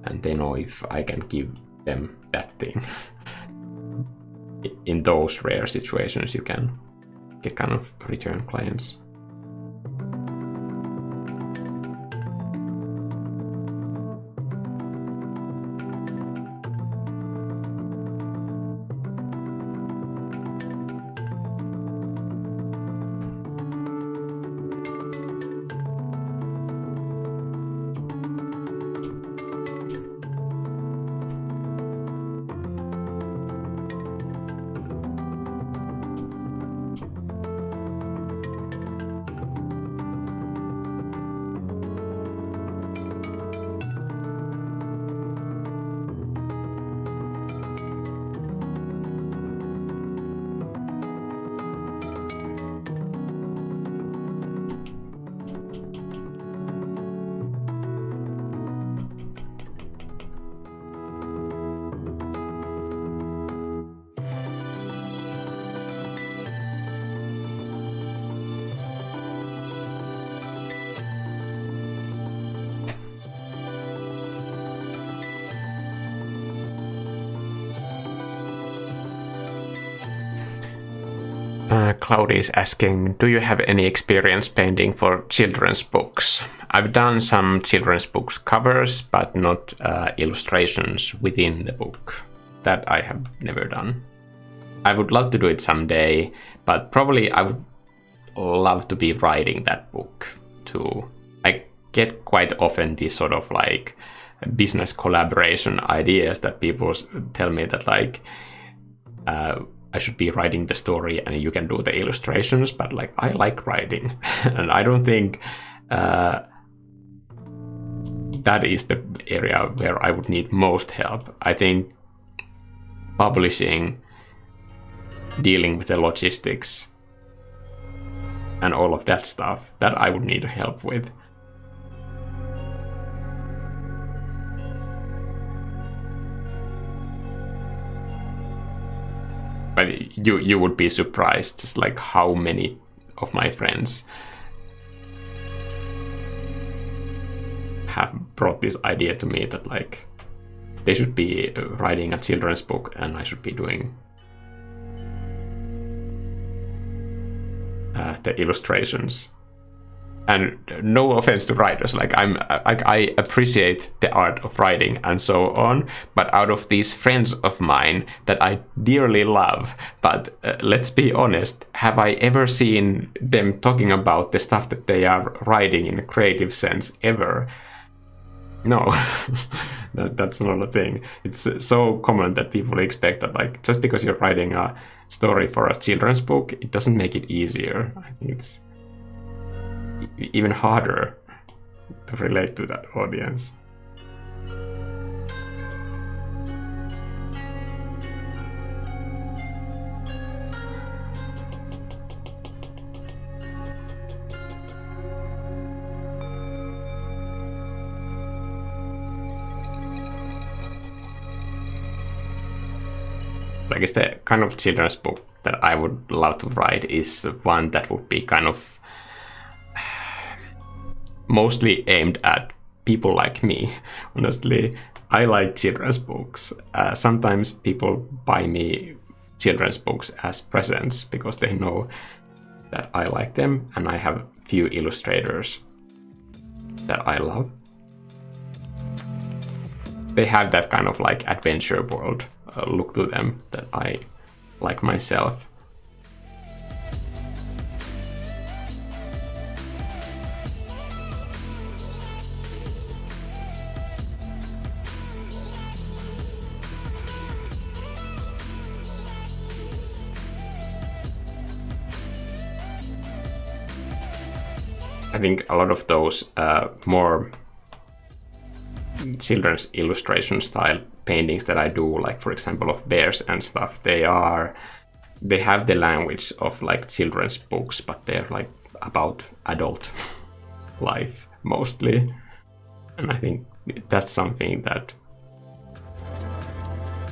and they know if I can give them that thing. In those rare situations, you can get kind of return clients. Cloud is asking, do you have any experience painting for children's books? I've done some children's books covers, but not illustrations within the book. That I have never done. I would love to do it someday, but probably I would love to be writing that book too. I get quite often these sort of like business collaboration ideas that people tell me that like I should be writing the story and you can do the illustrations, but like I like writing and I don't think that is the area where I would need most help. I think publishing, dealing with the logistics and all of that stuff, that I would need help with. But you would be surprised just like how many of my friends have brought this idea to me that like they should be writing a children's book and I should be doing the illustrations. And no offense to writers, like I appreciate the art of writing and so on, but out of these friends of mine that I dearly love, but let's be honest, have I ever seen them talking about the stuff that they are writing in a creative sense ever? No, that's not a thing. It's so common that people expect that like just because you're writing a story for a children's book, it doesn't make it easier. I think it's even harder to relate to that audience. I guess the kind of children's book that I would love to write is one that would be kind of mostly aimed at people like me. Honestly, I like children's books. Sometimes people buy me children's books as presents because they know that I like them, and I have few illustrators that I love. They have that kind of like adventure world look to them that I like myself. I think a lot of those more children's illustration style paintings that I do, like for example of bears and stuff, they have the language of like children's books, but they're like about adult life mostly. And I think that's something that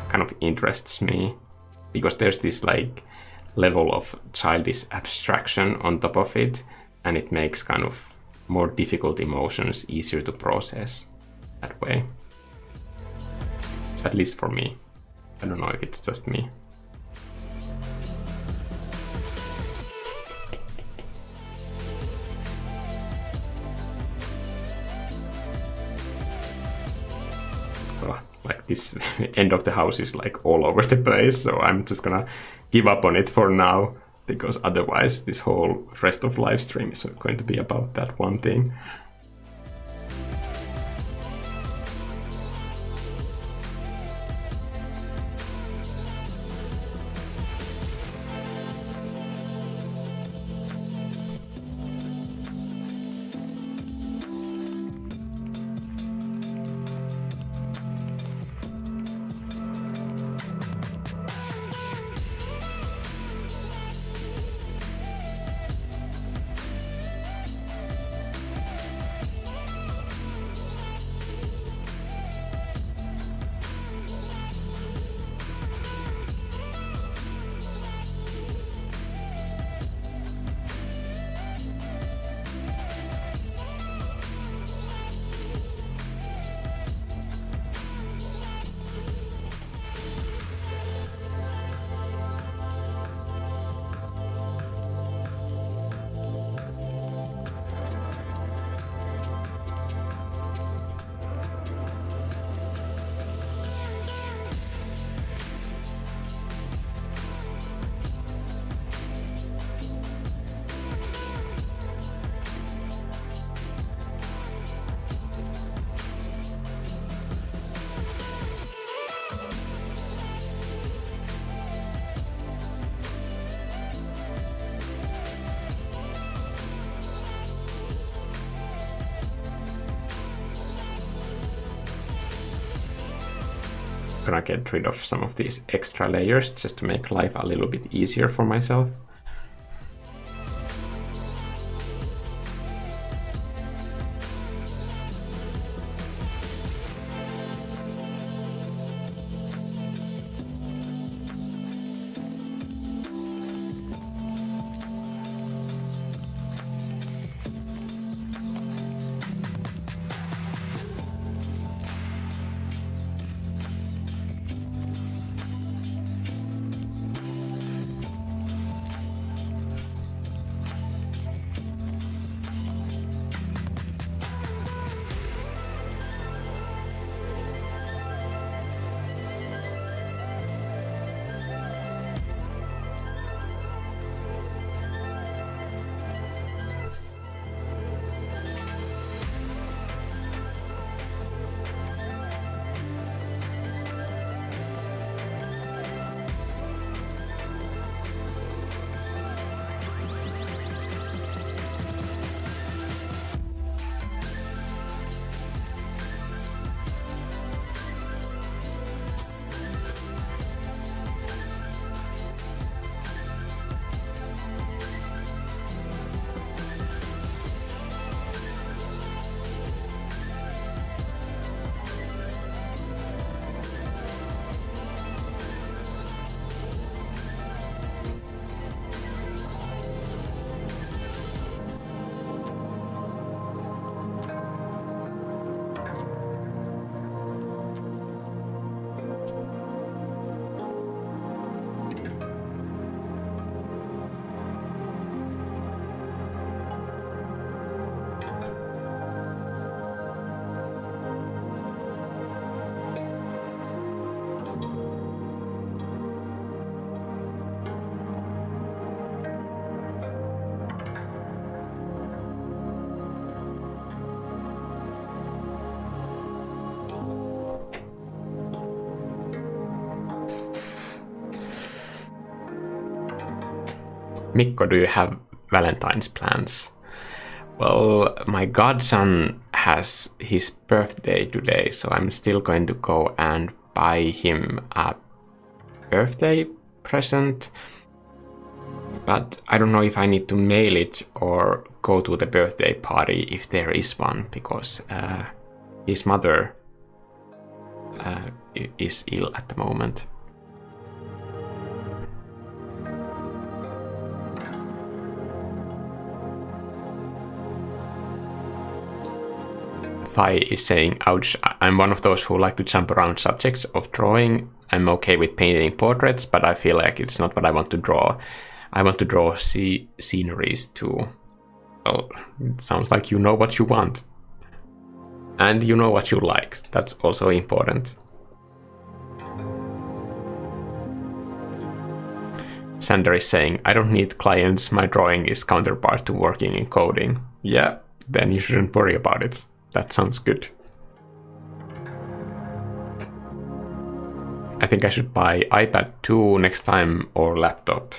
kind of interests me, because there's this like level of childish abstraction on top of it, and it makes kind of more difficult emotions easier to process that way. At least for me. I don't know if it's just me. Oh, like this end of the house is like all over the place, so I'm just gonna give up on it for now, because otherwise this whole rest of live stream is going to be about that one thing. gonna get rid of some of these extra layers just to make life a little bit easier for myself. Mikko, do you have Valentine's plans? Well, my godson has his birthday today, so I'm still going to go and buy him a birthday present. But I don't know if I need to mail it or go to the birthday party if there is one, because his mother is ill at the moment. Fi is saying, ouch, I'm one of those who like to jump around subjects of drawing. I'm okay with painting portraits, but I feel like it's not what I want to draw. I want to draw sceneries too. Well, it sounds like you know what you want. And you know what you like. That's also important. Sander is saying, I don't need clients, my drawing is counterpart to working in coding. Yeah, then you shouldn't worry about it. That sounds good. I think I should buy iPad 2 next time or laptop.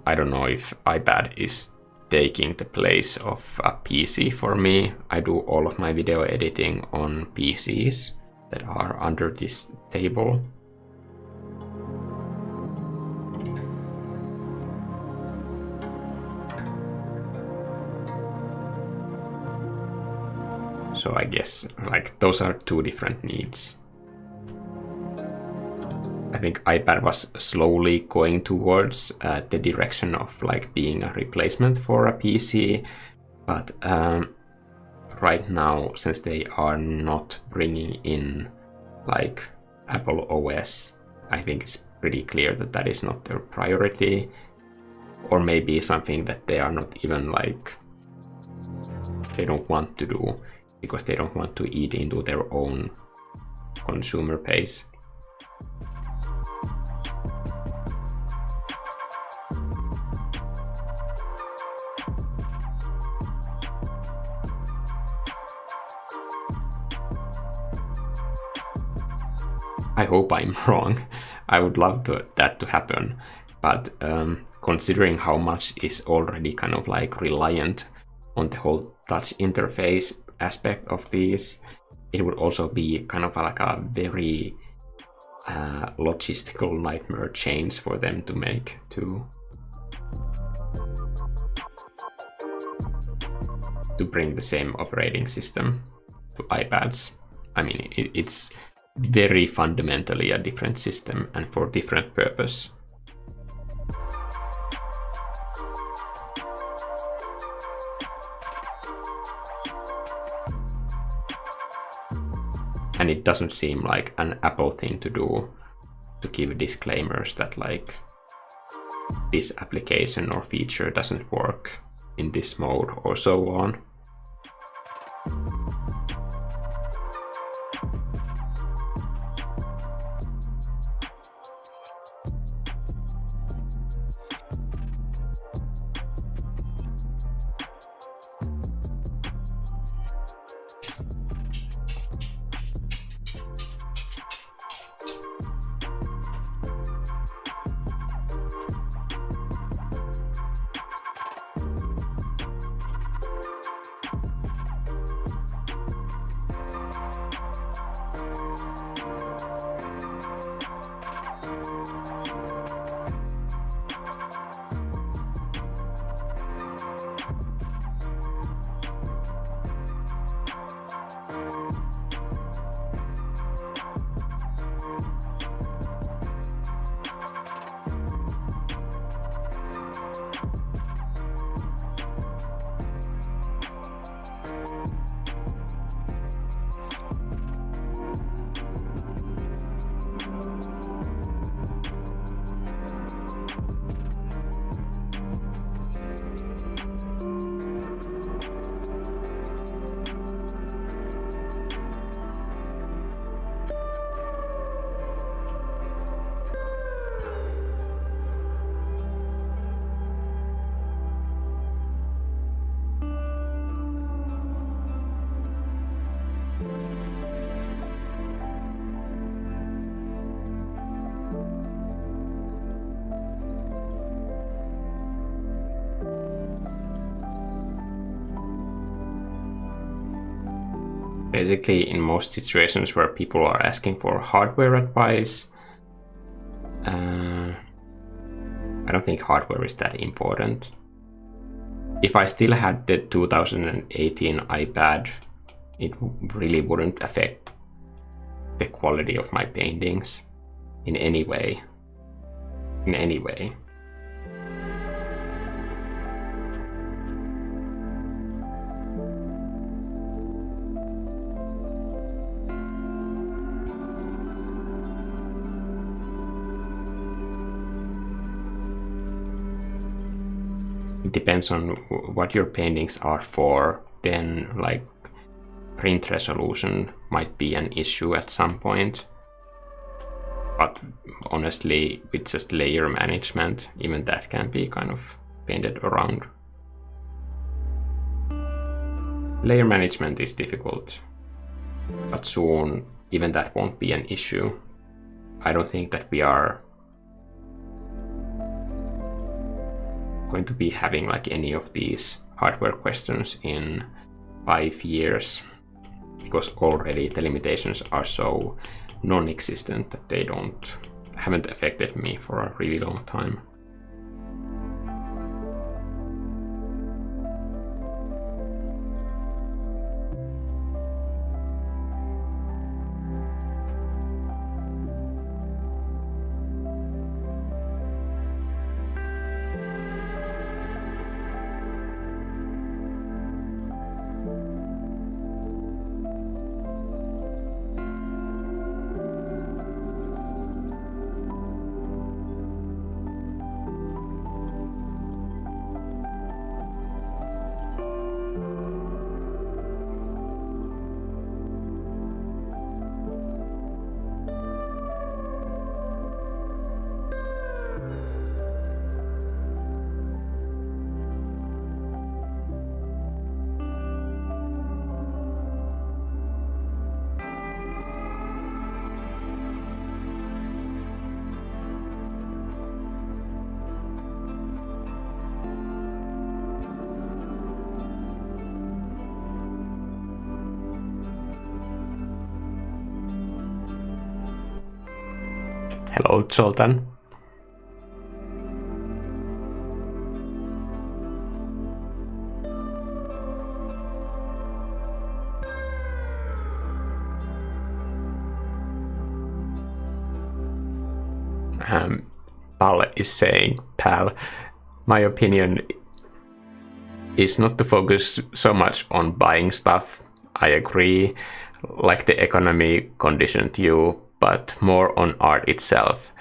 I don't know if iPad is taking the place of a PC for me. I do all of my video editing on PCs that are under this table. So I guess like those are two different needs. I think iPad was slowly going towards the direction of like being a replacement for a PC, but right now, since they are not bringing in like Apple OS, I think it's pretty clear that that is not their priority, or maybe something that they are not even like, they don't want to do, because they don't want to eat into their own consumer base. I hope I'm wrong. I would love that to happen, but considering how much is already kind of like reliant on the whole touch interface aspect of these, it would also be kind of like a very logistical nightmare change for them to make to bring the same operating system to iPads. I mean, it's very fundamentally a different system and for different purpose. And it doesn't seem like an Apple thing to do, to give disclaimers that like this application or feature doesn't work in this mode or so on. Basically, in most situations where people are asking for hardware advice, I don't think hardware is that important. If I still had the 2018 iPad, it really wouldn't affect the quality of my paintings in any way. In any way. It depends on what your paintings are for, then like print resolution might be an issue at some point. But honestly, with just layer management, even that can be kind of painted around. Layer management is difficult, but soon even that won't be an issue. I don't think that we are going to be having like any of these hardware questions in 5 years, because already the limitations are so non-existent that they haven't affected me for a really long time. Hello, Zoltan. Pal is saying, Pal, my opinion is not to focus so much on buying stuff. I agree, like the economy conditioned you, but more on art itself.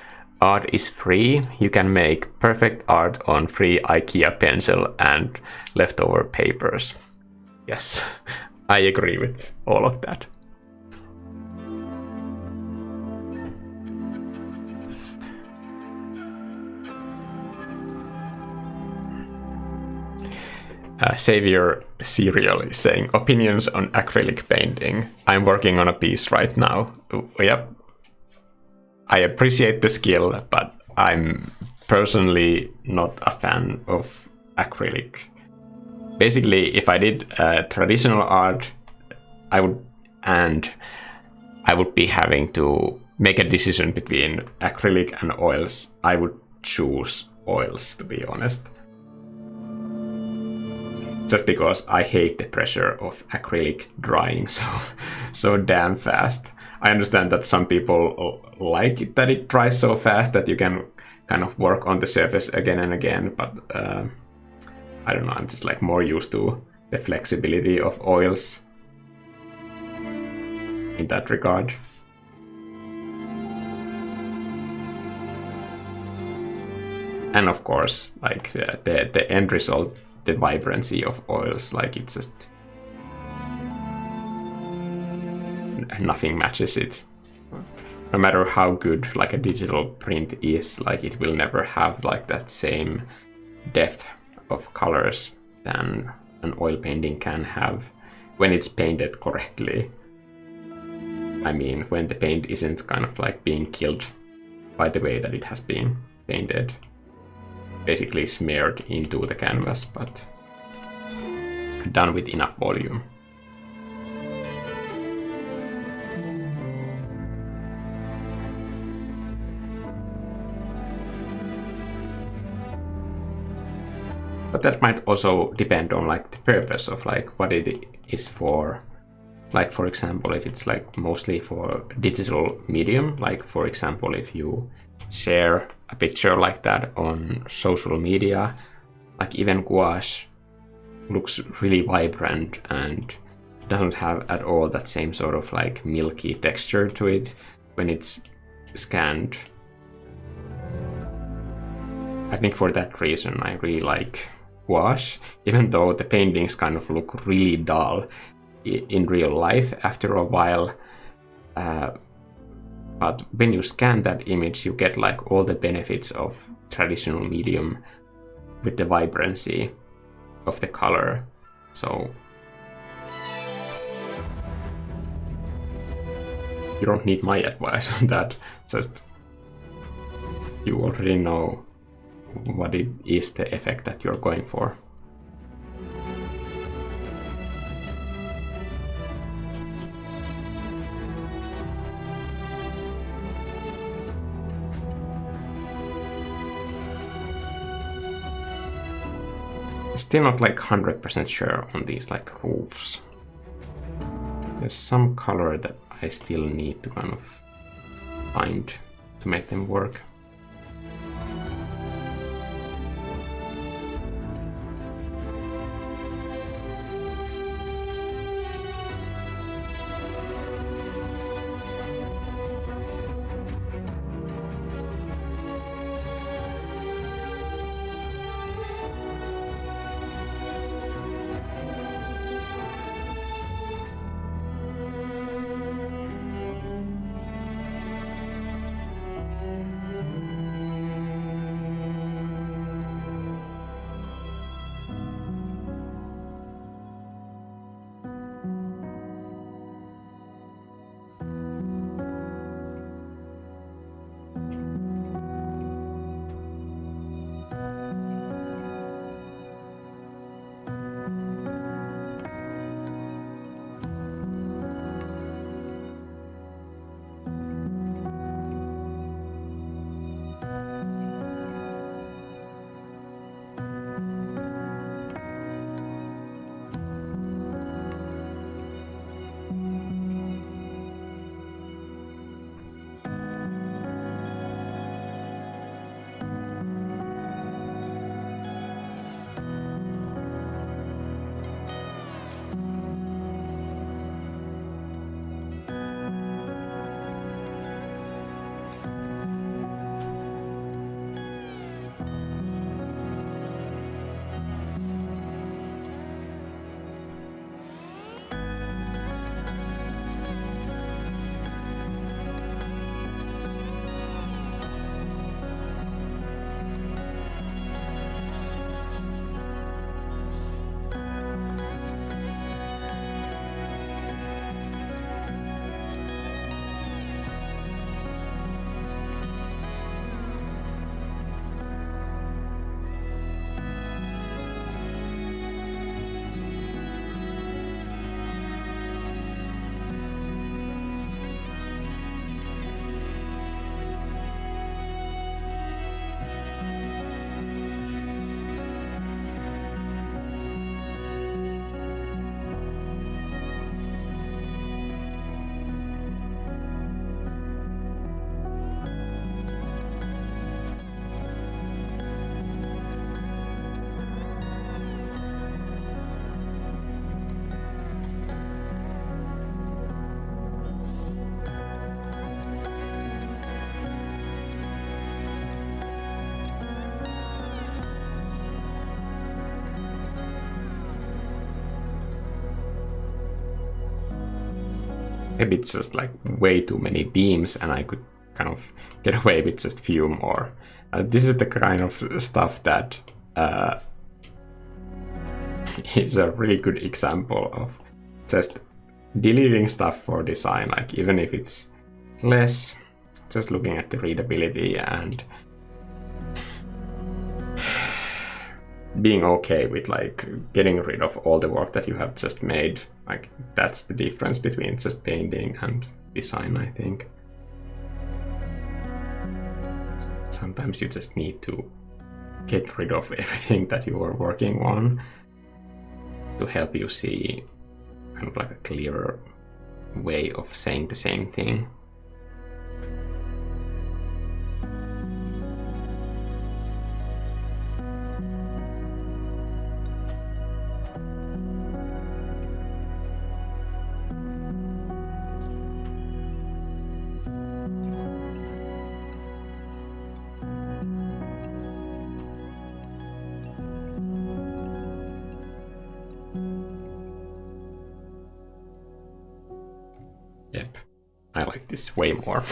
Art is free. You can make perfect art on free IKEA pencil and leftover papers. Yes, I agree with all of that. Savior Serial is saying, opinions on acrylic painting. I'm working on a piece right now. Yep. I appreciate the skill, but I'm personally not a fan of acrylic. Basically, if I did traditional art, I would be having to make a decision between acrylic and oils. I would choose oils, to be honest. Just because I hate the pressure of acrylic drying so damn fast. I understand that some people like it, that it dries so fast that you can kind of work on the surface again and again, but I don't know, I'm just like more used to the flexibility of oils in that regard. And of course, like the end result, the vibrancy of oils, like it's just nothing matches it. No matter how good like a digital print is, like it will never have like that same depth of colors than an oil painting can have when it's painted correctly. I mean, when the paint isn't kind of like being killed by the way that it has been painted, basically smeared into the canvas, but done with enough volume. But that might also depend on like the purpose of like what it is for. Like for example, if it's like mostly for digital medium, like for example, if you share a picture like that on social media, like even gouache looks really vibrant and doesn't have at all that same sort of like milky texture to it when it's scanned. I think for that reason I really like gouache, even though the paintings kind of look really dull in real life after a while. But when you scan that image, you get like all the benefits of traditional medium with the vibrancy of the color. So you don't need my advice on that. Just you already know what it is, the effect that you're going for. Still not like 100% sure on these like roofs. There's some color that I still need to kind of find to make them work. maybe it's just like way too many themes and I could kind of get away with just few more. This is the kind of stuff that is a really good example of just deleting stuff for design, like even if it's less, just looking at the readability and being okay with like getting rid of all the work that you have just made. Like that's the difference between just painting and design, I think. Sometimes you just need to get rid of everything that you are working on to help you see kind of like a clearer way of saying the same thing. Yep, I like this way more.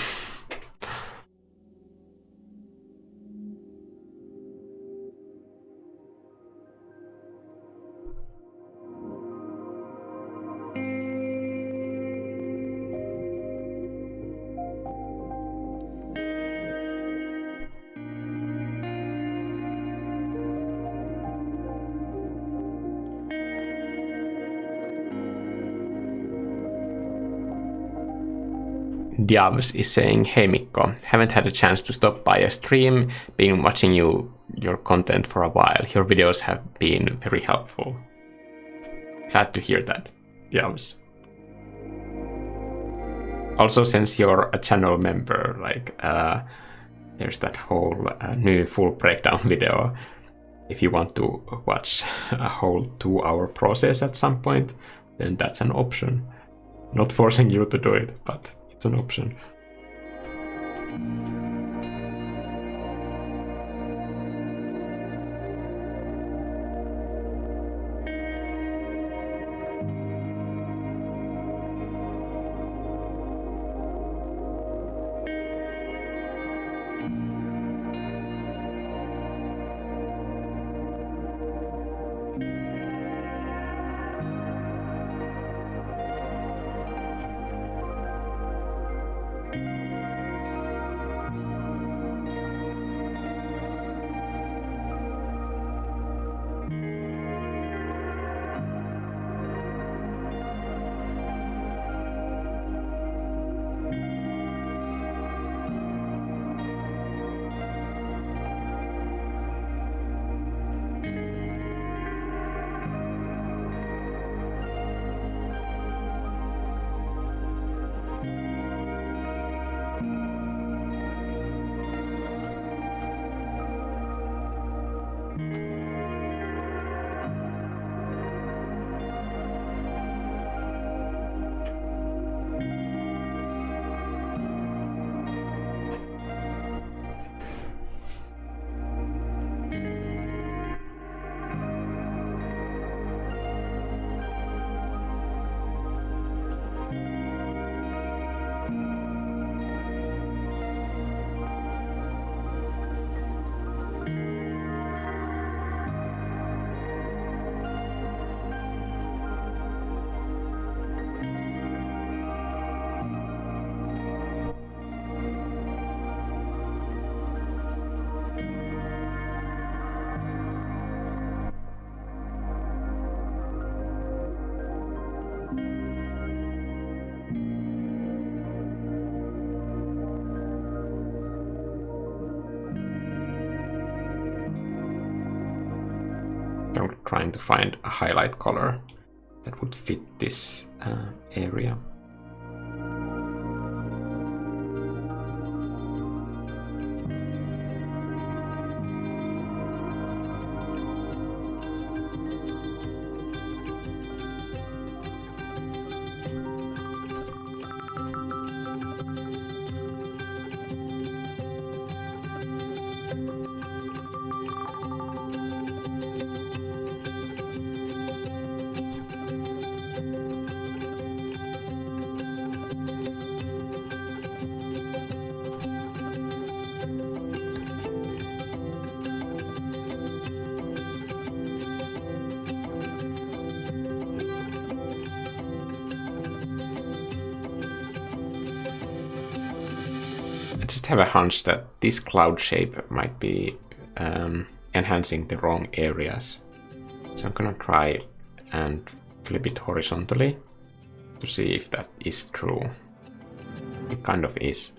Diavs is saying, hey Mikko, haven't had a chance to stop by a stream, been watching your content for a while. Your videos have been very helpful. Glad to hear that, Diavs. Also, since you're a channel member, like there's that whole new full breakdown video. If you want to watch a whole 2-hour process at some point, then that's an option. Not forcing you to do it, but it's an option. I'm trying to find a highlight color that would fit this area. just have a hunch that this cloud shape might be enhancing the wrong areas. So I'm gonna try and flip it horizontally to see if that is true. It kind of is.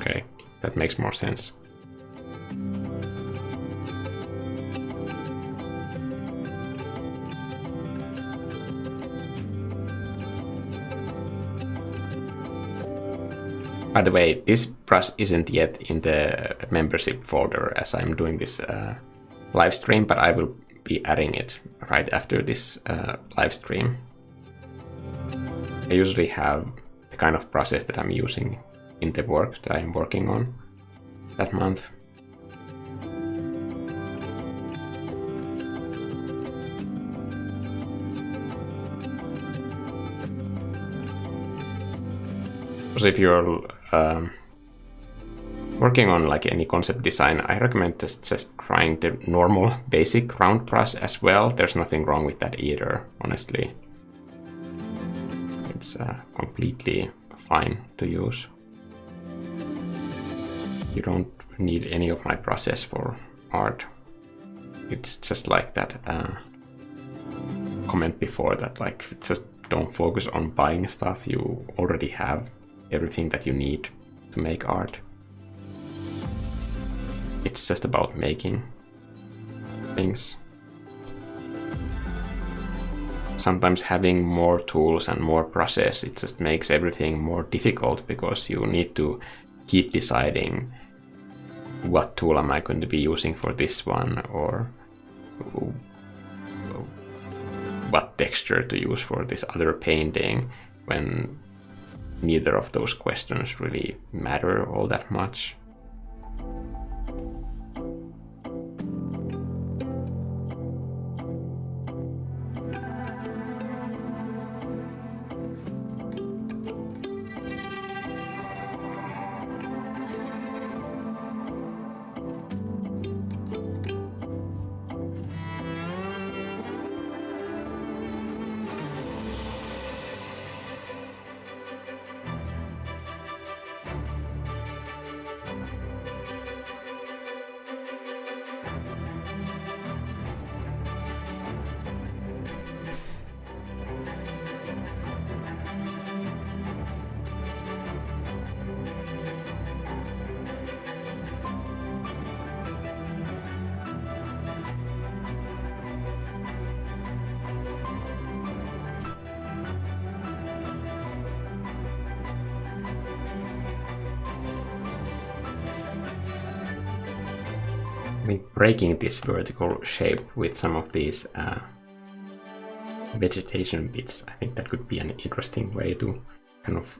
Okay, that makes more sense. By the way, this brush isn't yet in the membership folder as I'm doing this live stream, but I will be adding it right after this live stream. I usually have the kind of process that I'm using in the work that I'm working on that month. So if you're working on like any concept design, I recommend just trying the normal basic round brush as well. There's nothing wrong with that either, honestly. It's completely fine to use. You don't need any of my process for art. It's just like that comment before that, like, just don't focus on buying stuff. You already have everything that you need to make art. It's just about making things. Sometimes having more tools and more process, it just makes everything more difficult because you need to keep deciding what tool am I going to be using for this one, or what texture to use for this other painting, when neither of those questions really matter all that much. Breaking this vertical shape with some of these vegetation bits, I think that could be an interesting way to kind of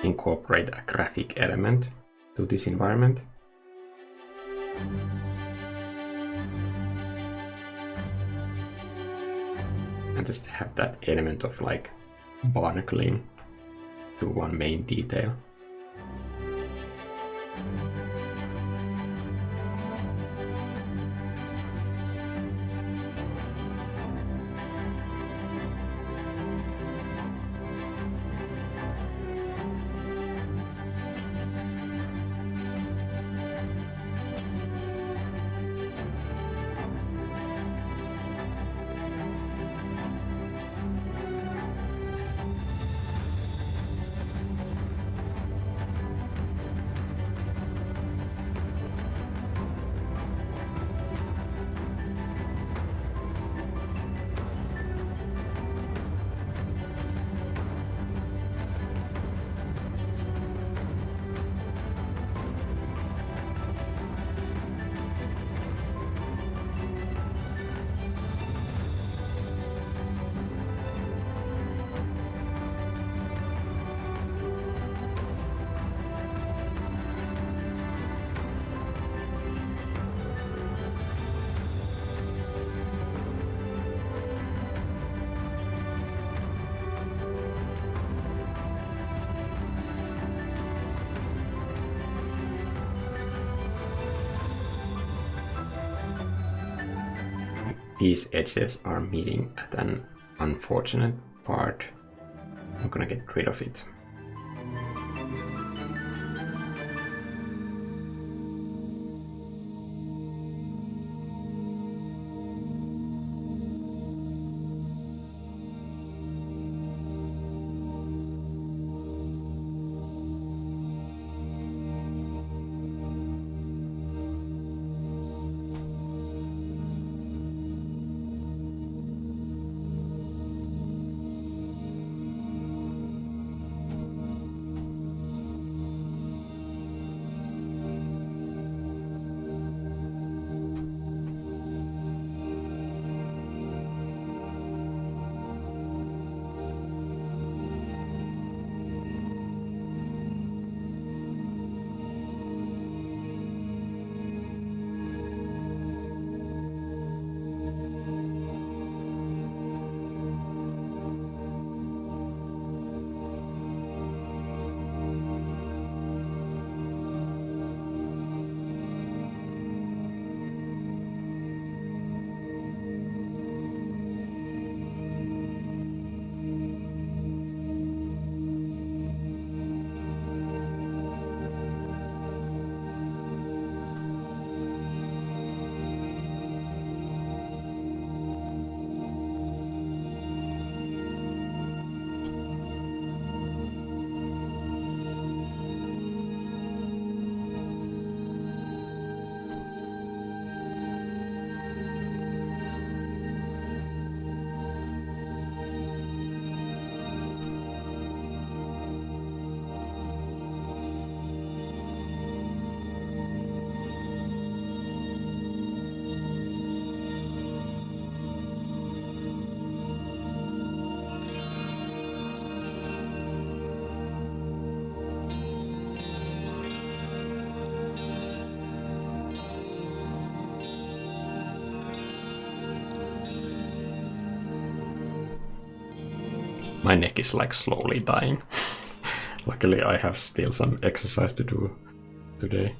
incorporate a graphic element to this environment. And just have that element of like barnacling to one main detail. these edges are meeting at an unfortunate part. I'm gonna get rid of it. My neck is like slowly dying. Luckily I have still some exercise to do today.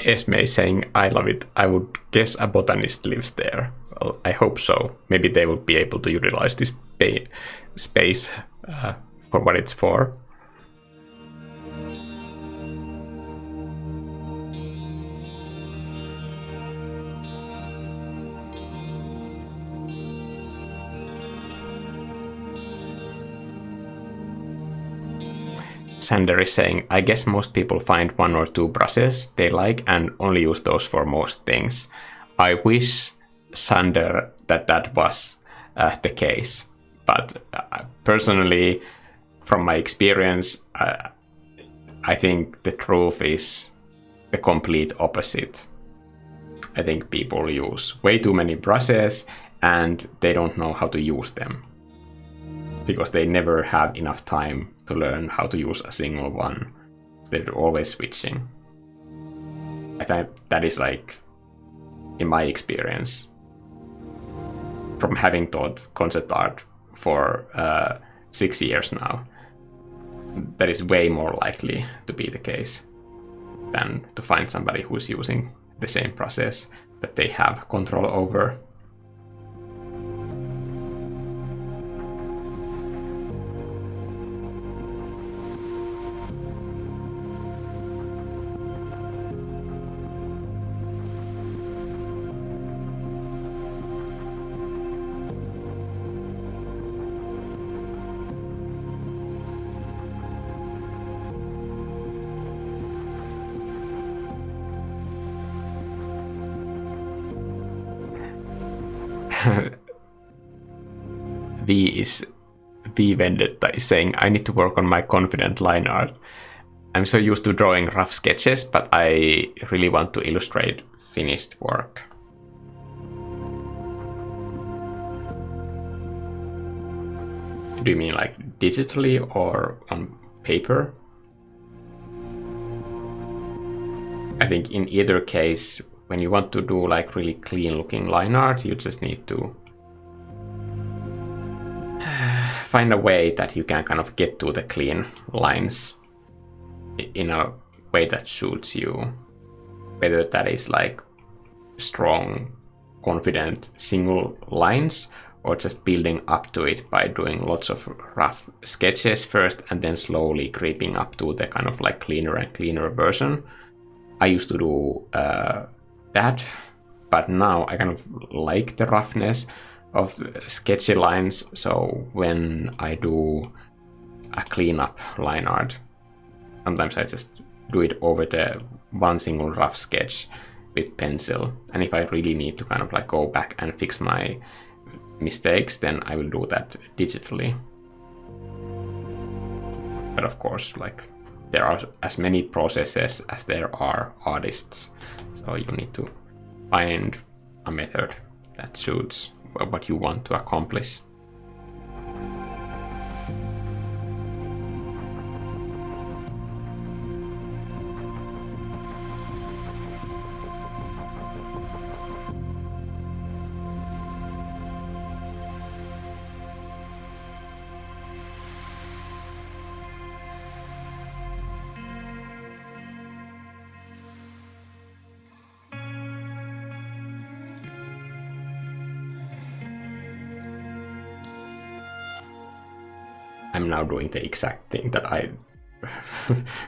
Esme is saying, I love it. I would guess a botanist lives there. Well, I hope so. Maybe they will be able to utilize this space for what it's for. Sander is saying, I guess most people find 1 or 2 brushes they like and only use those for most things. I wish, Sander, that was the case. But personally, from my experience, I think the truth is the complete opposite. I think people use way too many brushes and they don't know how to use them, because they never have enough time to learn how to use a single one. They're always switching. I think that is, like, in my experience, from having taught concept art for 6 years now, that is way more likely to be the case than to find somebody who's using the same process that they have control over. V is V-Vendetta is saying, I need to work on my confident line art. I'm so used to drawing rough sketches, but I really want to illustrate finished work. Do you mean like digitally or on paper? I think in either case, when you want to do like really clean looking line art, you just need to find a way that you can kind of get to the clean lines in a way that suits you. Whether that is like strong, confident single lines, or just building up to it by doing lots of rough sketches first and then slowly creeping up to the kind of like cleaner and cleaner version. I used to do that, but now I kind of like the roughness of the sketchy lines, so when I do a cleanup line art, sometimes I just do it over the one single rough sketch with pencil, and if I really need to kind of like go back and fix my mistakes, then I will do that digitally. But of course, like, there are as many processes as there are artists, so you need to find a method that suits what you want to accomplish. I'm now doing the exact thing that I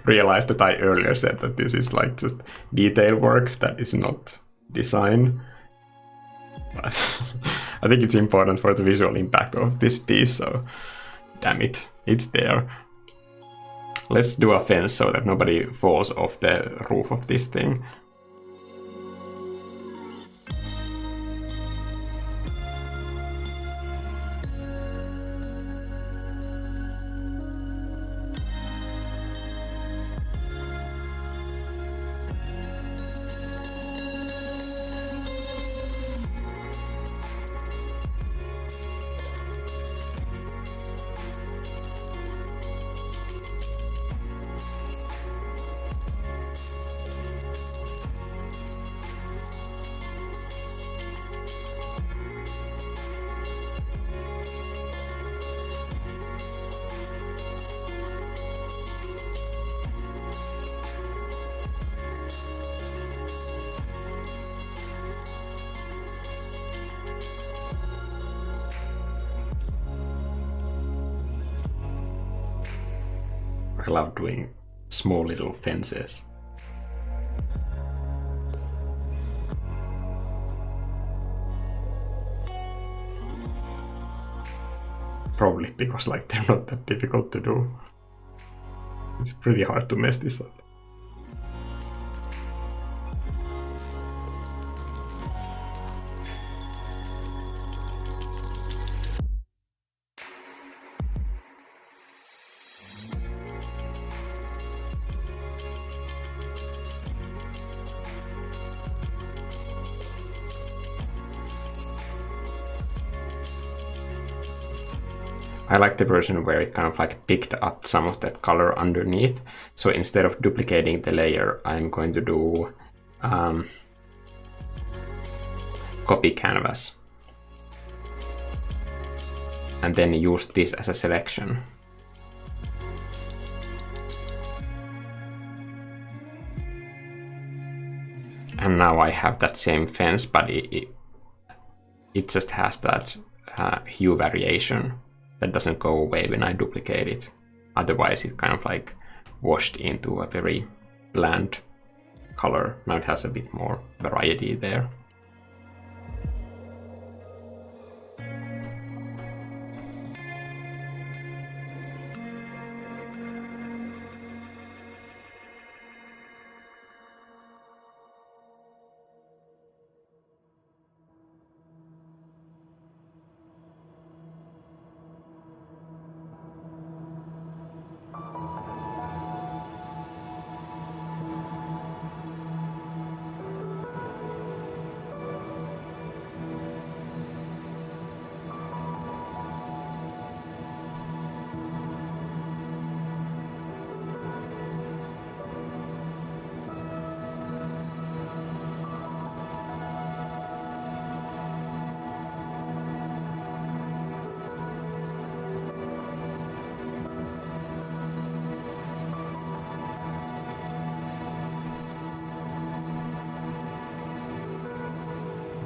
realized that I earlier said, that this is like just detail work that is not design. But I think it's important for the visual impact of this piece, so damn it, it's there. Let's do a fence so that nobody falls off the roof of this thing. I love doing small little fences. Probably because like they're not that difficult to do. It's pretty hard to mess this up. I like the version where it kind of like picked up some of that color underneath. So instead of duplicating the layer, I'm going to do copy canvas. And then use this as a selection. And now I have that same fence, but it just has that hue variation that doesn't go away when I duplicate it. Otherwise it kind of like washed into a very bland color. Now it has a bit more variety there.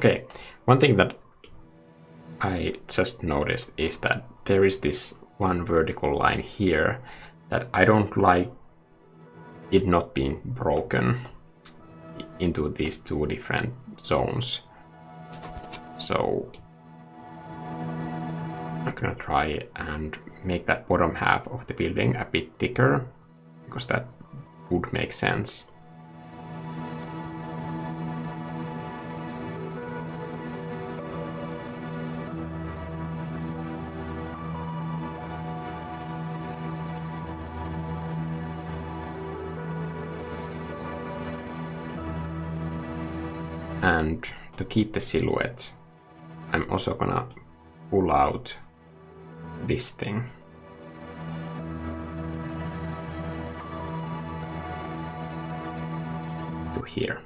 Okay, one thing that I just noticed is that there is this one vertical line here that I don't like it not being broken into these two different zones. So I'm gonna try and make that bottom half of the building a bit thicker, because that would make sense. And to keep the silhouette, I'm also gonna pull out this thing. To here.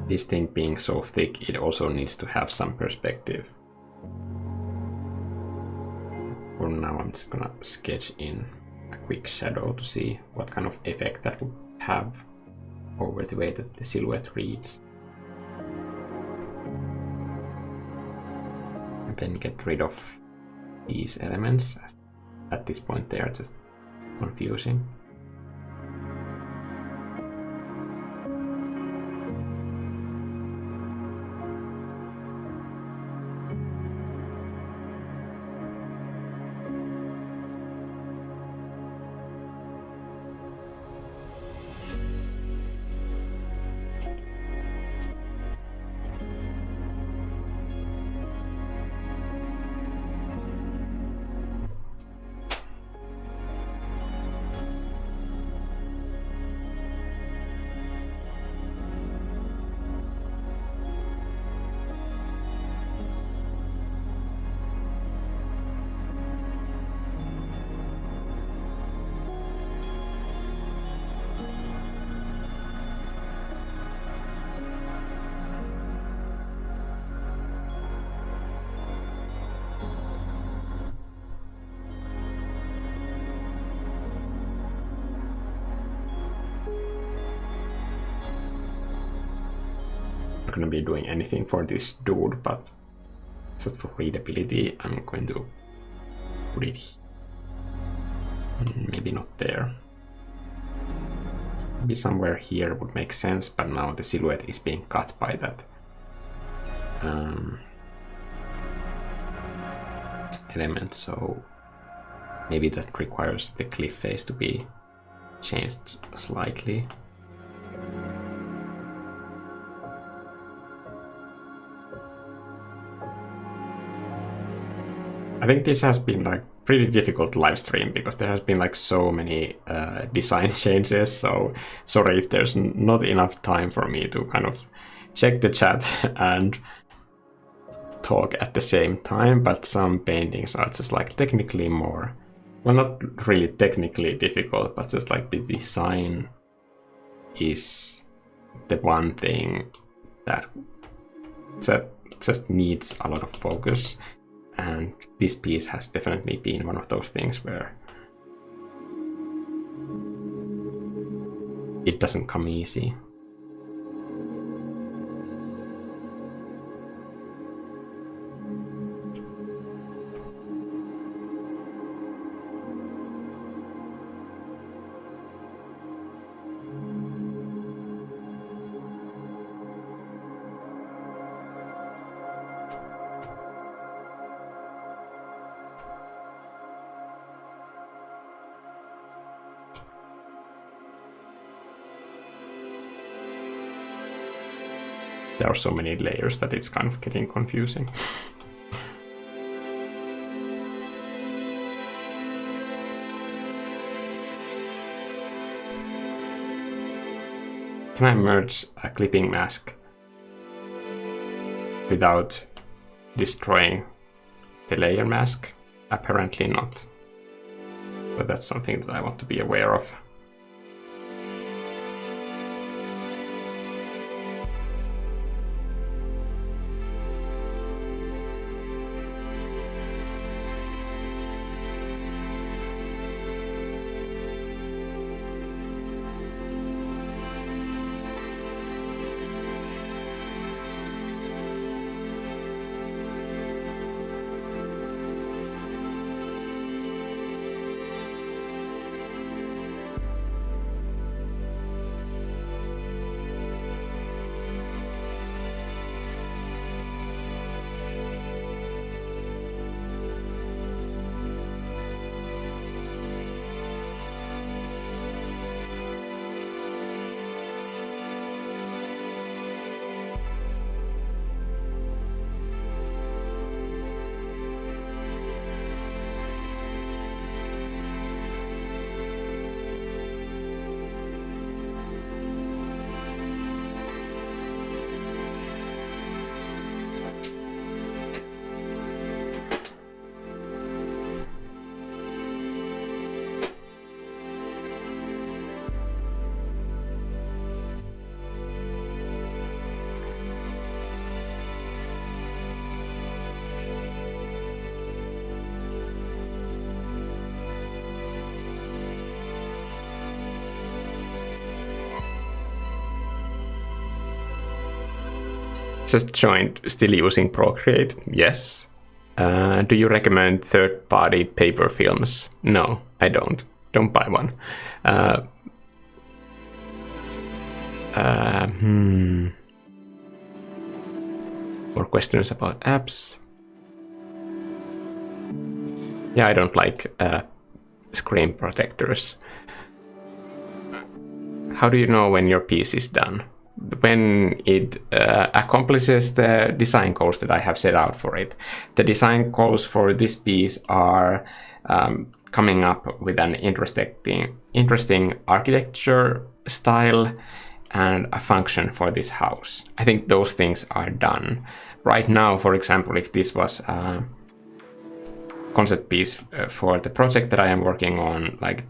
This thing being so thick, it also needs to have some perspective. For now, I'm just gonna sketch in a quick shadow to see what kind of effect that would have over the way that the silhouette reads. And then get rid of these elements. At this point, they are just confusing. Not going to be doing anything for this dude, but just for readability, I'm going to put it maybe not there. Maybe somewhere here would make sense, but now the silhouette is being cut by that element, so maybe that requires the cliff face to be changed slightly. think this has been like pretty difficult live stream because there has been like so many design changes. So sorry if there's not enough time for me to kind of check the chat and talk at the same time. But some paintings are just like technically more, well, not really technically difficult, but just like the design is the one thing that just needs a lot of focus. And this piece has definitely been one of those things where it doesn't come easy. There are so many layers that it's kind of getting confusing. Can I merge a clipping mask without destroying the layer mask? Apparently not. But that's something that I want to be aware of. Just joined, still using Procreate, yes. Do you recommend third-party paper films? No, I don't. Don't buy one. More questions about apps. Yeah, I don't like screen protectors. How do you know when your piece is done? When it accomplishes the design goals that I have set out for it. The design goals for this piece are coming up with an interesting architecture style and a function for this house. I think those things are done. Right now, for example, if this was a concept piece for the project that I am working on, like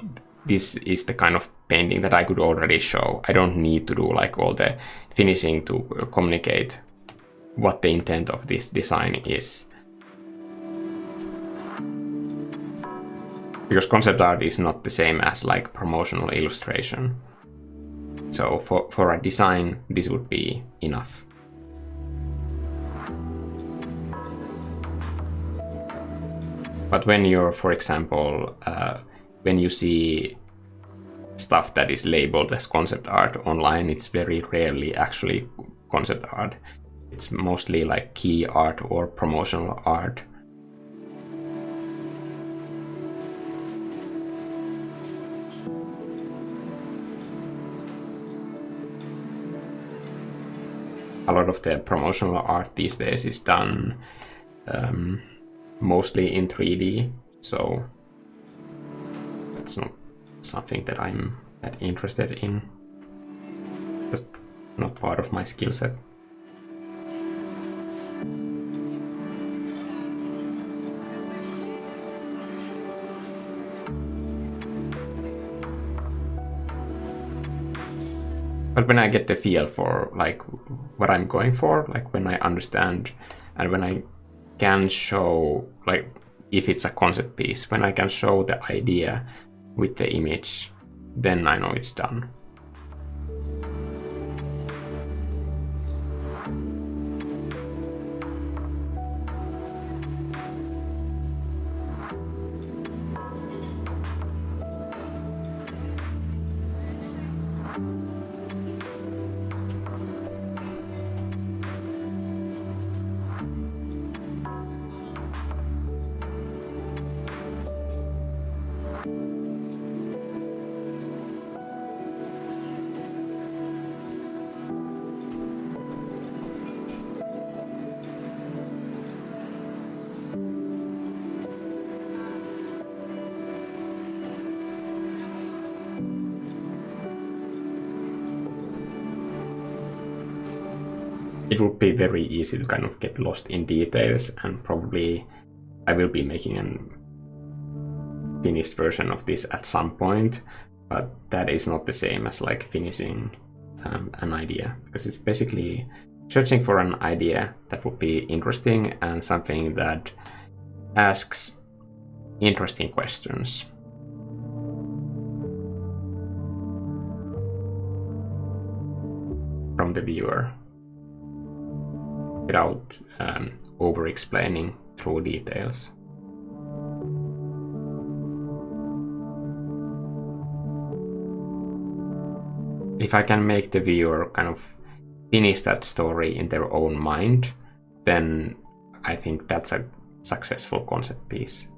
this is the kind of painting that I could already show. I don't need to do like all the finishing to communicate what the intent of this design is. Because concept art is not the same as like promotional illustration. So for a design, this would be enough. But when you're, for example, when you see stuff that is labeled as concept art online, it's very rarely actually concept art. It's mostly like key art or promotional art. A lot of the promotional art these days is done mostly in 3D, so that's not something that I'm that interested in. Just not part of my skill set. But when I get the feel for like what I'm going for, like when I understand and when I can show, like if it's a concept piece, when I can show the idea with the image, then I know it's done. It would be very easy to kind of get lost in details, and probably I will be making a finished version of this at some point, but that is not the same as like finishing an idea, because it's basically searching for an idea that would be interesting and something that asks interesting questions. From the viewer, without over-explaining through details. If I can make the viewer kind of finish that story in their own mind, then I think that's a successful concept piece.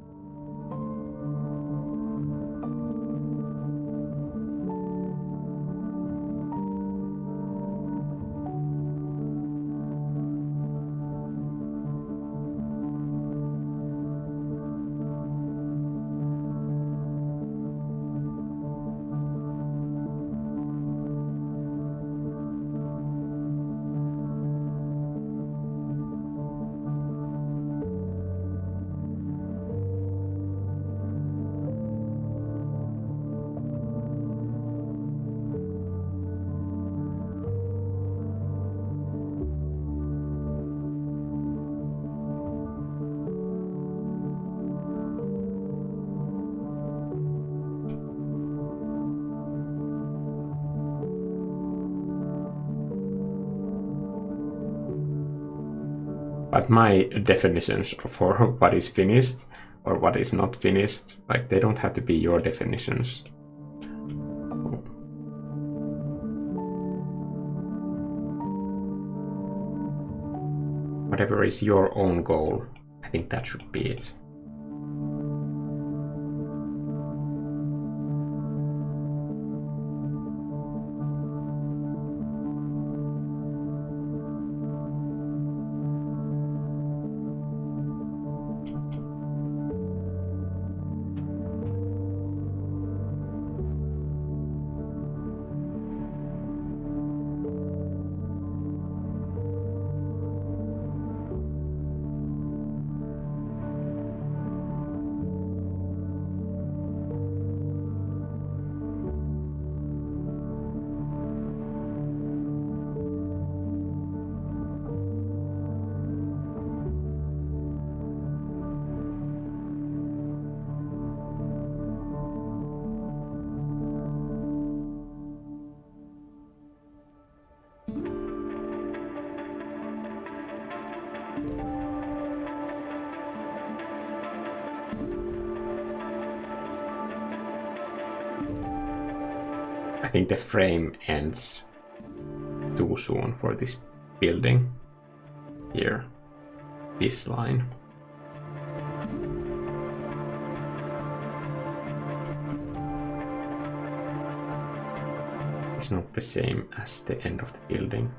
But my definitions for what is finished or what is not finished, like they don't have to be your definitions. Whatever is your own goal, I think that should be it. I think the frame ends too soon for this building here, this line. It's not the same as the end of the building.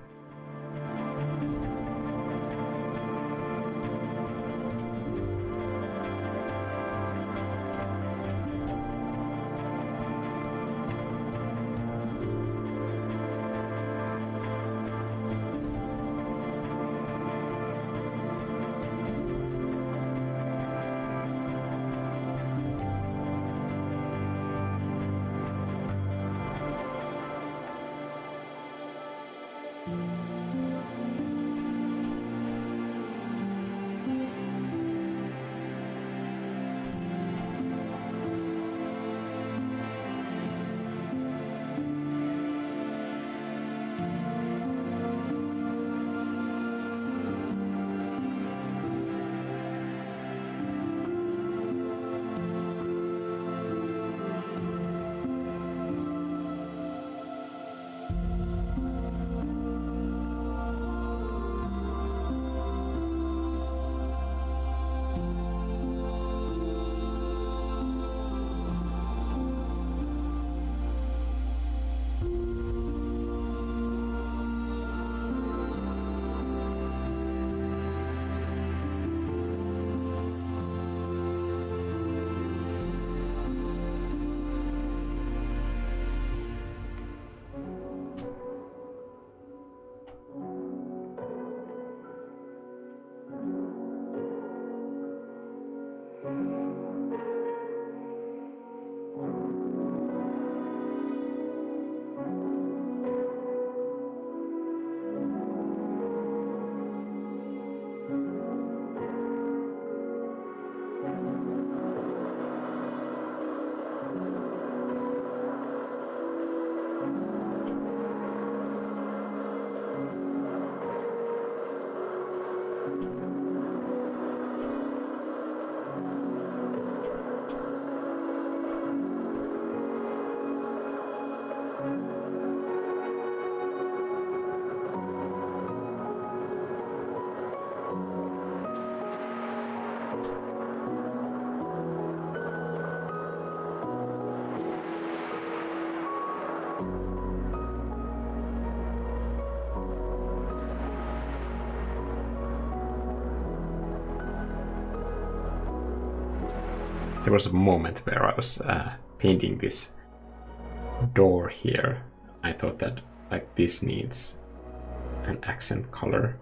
There was a moment where I was painting this door here. I thought that like this needs an accent color.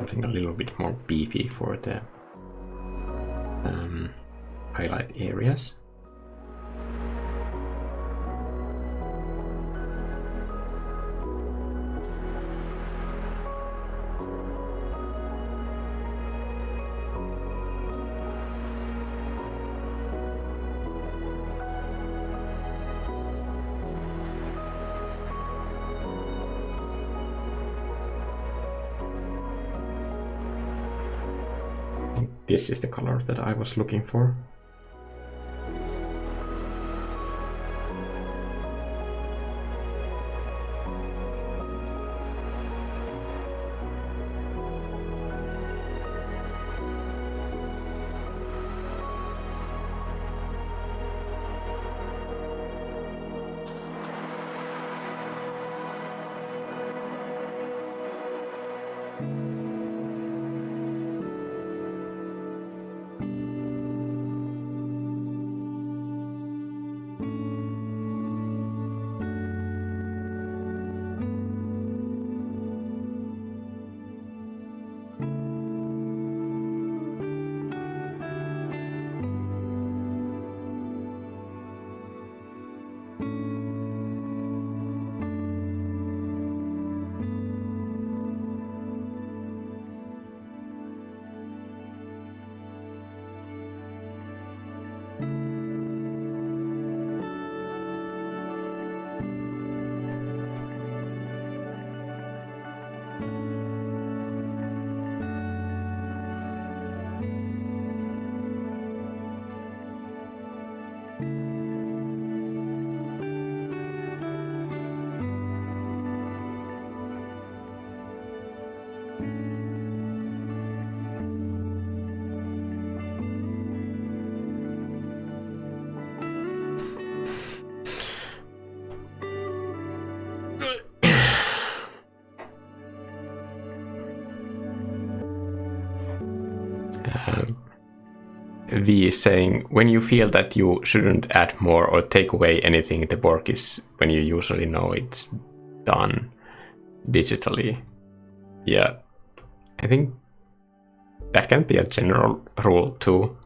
Something a little bit more beefy for the highlight areas. This is the color that I was looking for. V is saying, when you feel that you shouldn't add more or take away anything, the work is when you usually know it's done digitally. Yeah, I think that can be a general rule too.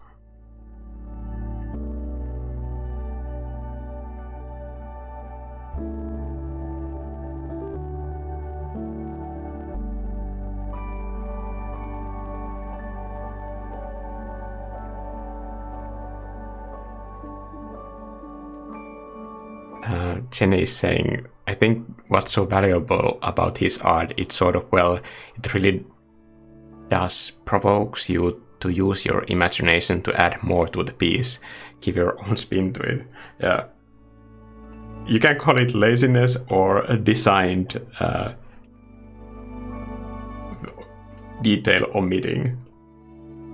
Jenny is saying, I think what's so valuable about his art, it's sort of, well, it really does provokes you to use your imagination to add more to the piece, give your own spin to it. Yeah. You can call it laziness or a designed detail omitting.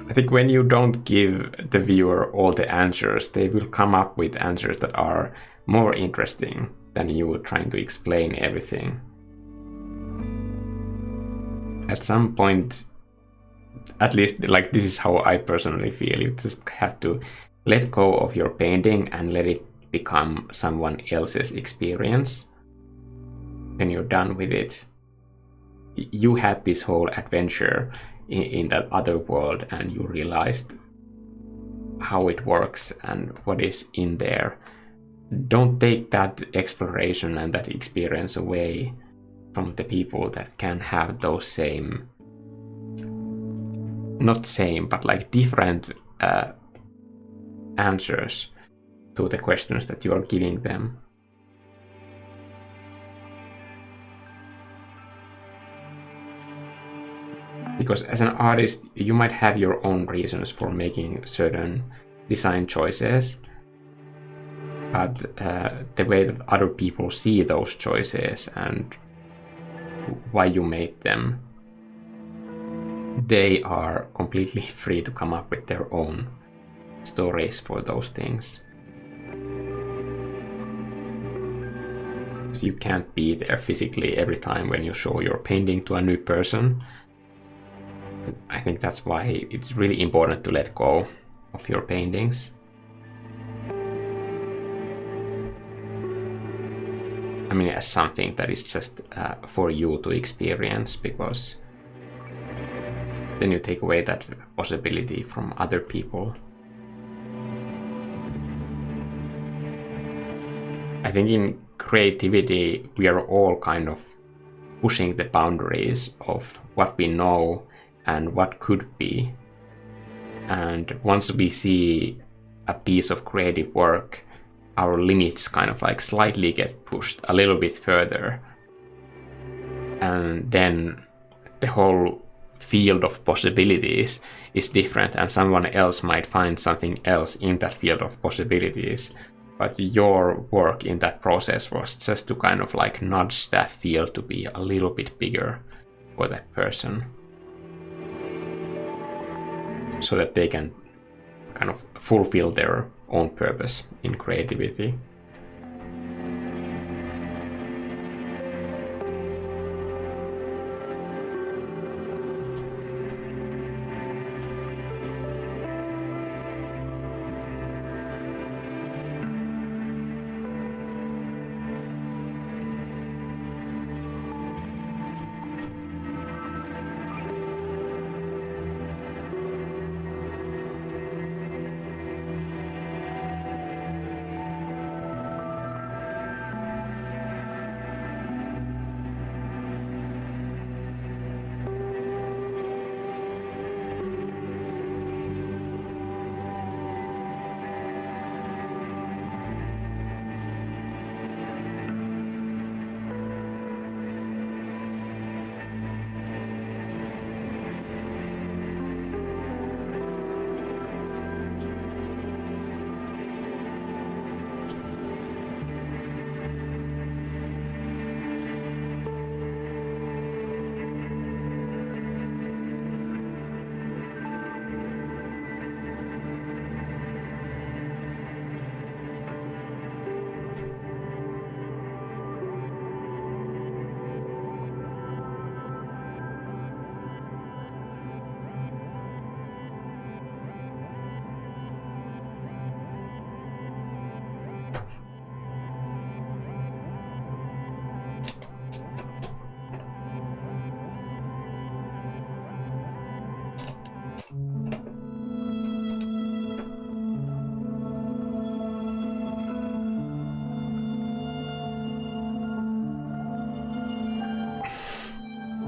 I think when you don't give the viewer all the answers, they will come up with answers that are more interesting than you trying to explain everything. At some point, at least like this is how I personally feel, you just have to let go of your painting and let it become someone else's experience. When you're done with it, you had this whole adventure. in that other world and you realized how it works and what is in there, don't take that exploration and that experience away from the people that can have those same, not same, but like different answers to the questions that you are giving them. Because as an artist, you might have your own reasons for making certain design choices, but the way that other people see those choices and why you made them, they are completely free to come up with their own stories for those things. So you can't be there physically every time when you show your painting to a new person. I think that's why it's really important to let go of your paintings. I mean, as something that is just for you to experience, because then you take away that possibility from other people. I think in creativity, we are all kind of pushing the boundaries of what we know and what could be. And once we see a piece of creative work, our limits kind of like slightly get pushed a little bit further. And then the whole field of possibilities is different, and someone else might find something else in that field of possibilities. But your work in that process was just to kind of like nudge that field to be a little bit bigger for that person, so that they can kind of fulfill their own purpose in creativity.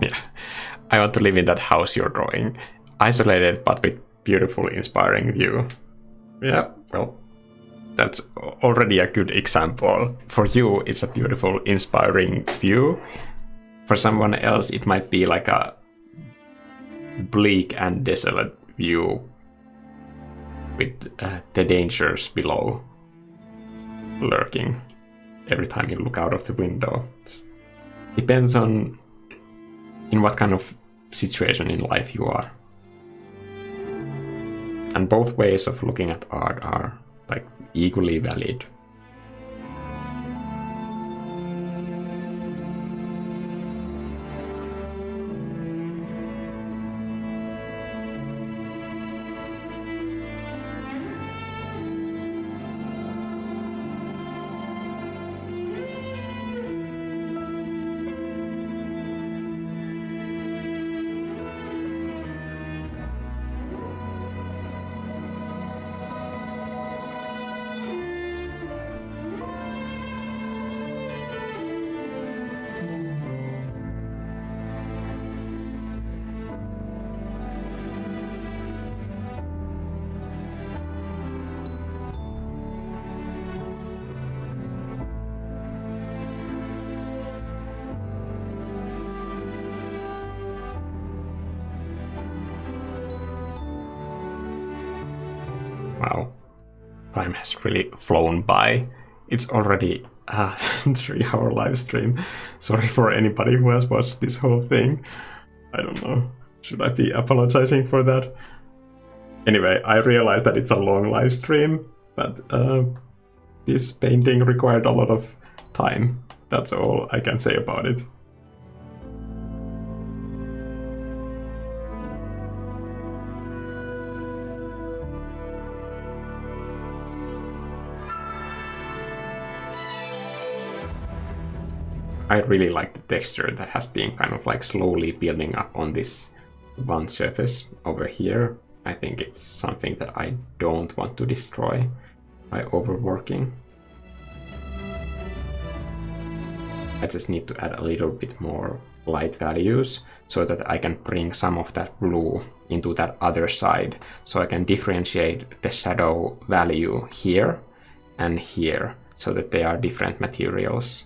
Yeah, I want to live in that house you're drawing. Isolated, but with beautiful, inspiring view. Yeah, well, that's already a good example. For you, it's a beautiful, inspiring view. For someone else, it might be like a bleak and desolate view with the dangers below lurking every time you look out of the window. It depends on in what kind of situation in life you are. And both ways of looking at art are like equally valid. Wow, time has really flown by. It's already a 3-hour live stream. Sorry for anybody who has watched this whole thing. I don't know. Should I be apologizing for that? Anyway, I realized that it's a long live stream, but this painting required a lot of time. That's all I can say about it. I really like the texture that has been kind of like slowly building up on this one surface over here. I think it's something that I don't want to destroy by overworking. I just need to add a little bit more light values so that I can bring some of that blue into that other side, so I can differentiate the shadow value here and here so that they are different materials.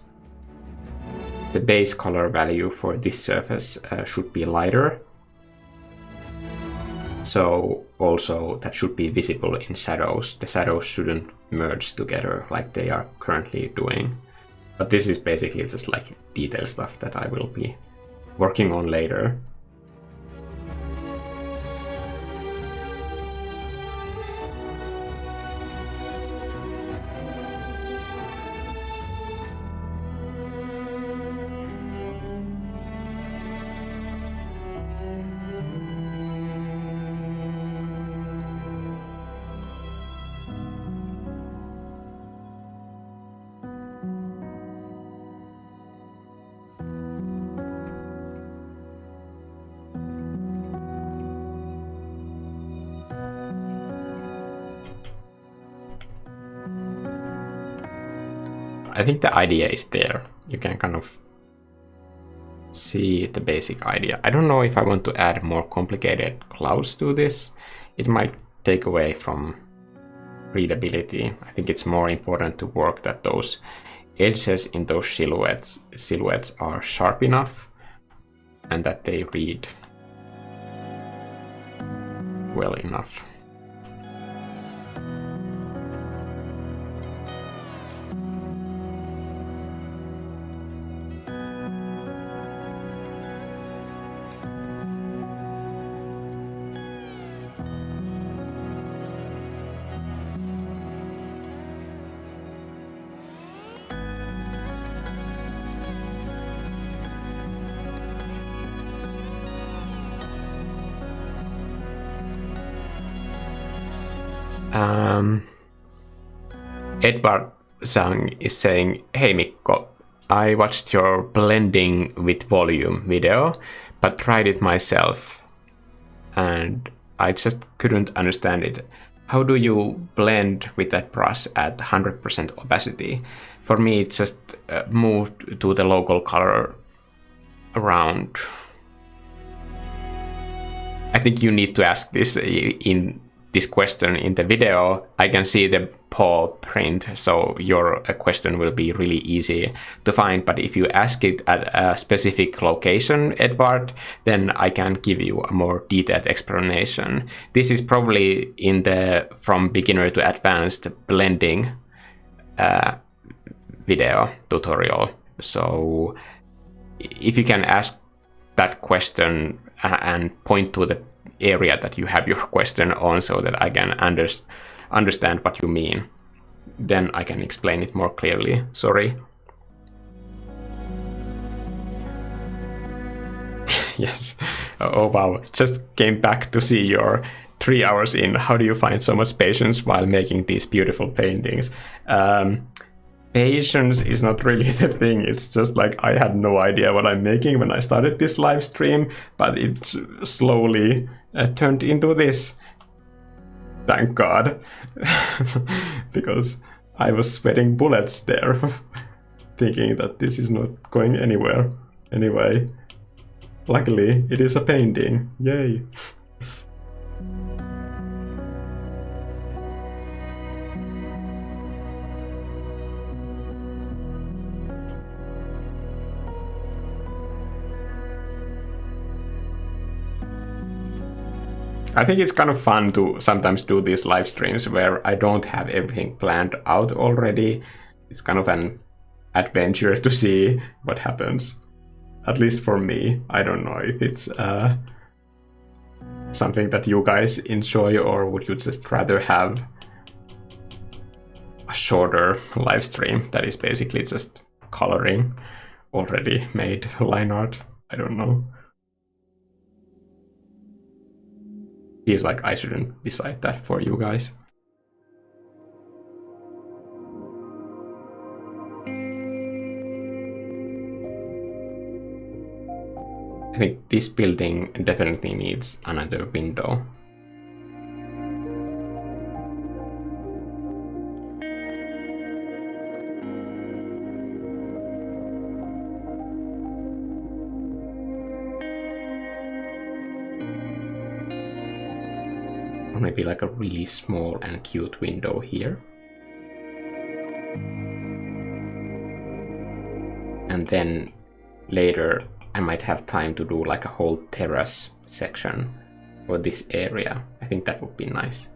The base color value for this surface should be lighter, so also that should be visible in shadows. The shadows shouldn't merge together like they are currently doing. But this is basically just like detail stuff that I will be working on later. I think the idea is there. You can kind of see the basic idea. I don't know if I want to add more complicated clouds to this. It might take away from readability. I think it's more important to work that those edges in those silhouettes are sharp enough and that they read well enough. Edvard Zhang is saying, "Hey Mikko, I watched your blending with volume video, but tried it myself, and I just couldn't understand it. How do you blend with that brush at 100% opacity? For me, it just moved to the local color around." I think you need to ask this in this question in the video. I can see the paw print, so your question will be really easy to find. But if you ask it at a specific location, Edward, then I can give you a more detailed explanation. This is probably in the from beginner to advanced blending video tutorial. So if you can ask that question and point to the area that you have your question on so that I can understand what you mean, then I can explain it more clearly. Sorry. Yes. Oh wow, just came back to see your 3 hours in. How do you find so much patience while making these beautiful paintings? Patience is not really the thing. It's just like I had no idea what I'm making when I started this live stream, but it slowly turned into this. Thank God. Because I was sweating bullets there, thinking that this is not going anywhere. Anyway, luckily it is a painting. Yay. I think it's kind of fun to sometimes do these live streams where I don't have everything planned out already. It's kind of an adventure to see what happens. At least for me. I don't know if it's something that you guys enjoy, or would you just rather have a shorter live stream that is basically just coloring already made line art? I don't know. Feels like I shouldn't decide that for you guys. I think this building definitely needs another window. Or maybe like a really small and cute window here. And then later I might have time to do like a whole terrace section for this area. I think that would be nice.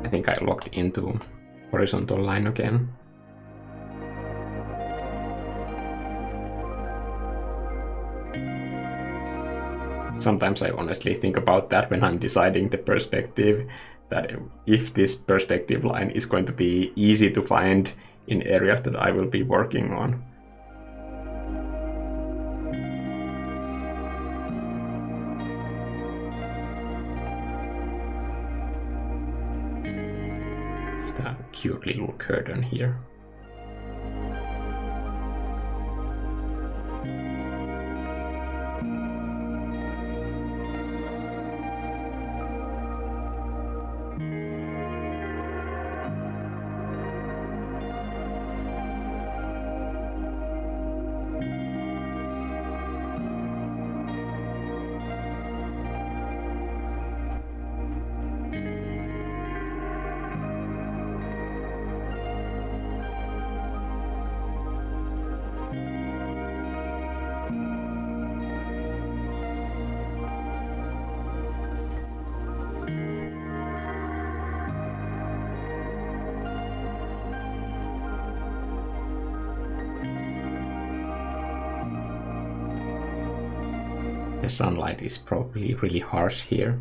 I think I logged into horizontal line again. Sometimes I honestly think about that when I'm deciding the perspective, that if this perspective line is going to be easy to find in areas that I will be working on. A cute little curtain here. The sunlight is probably really harsh here.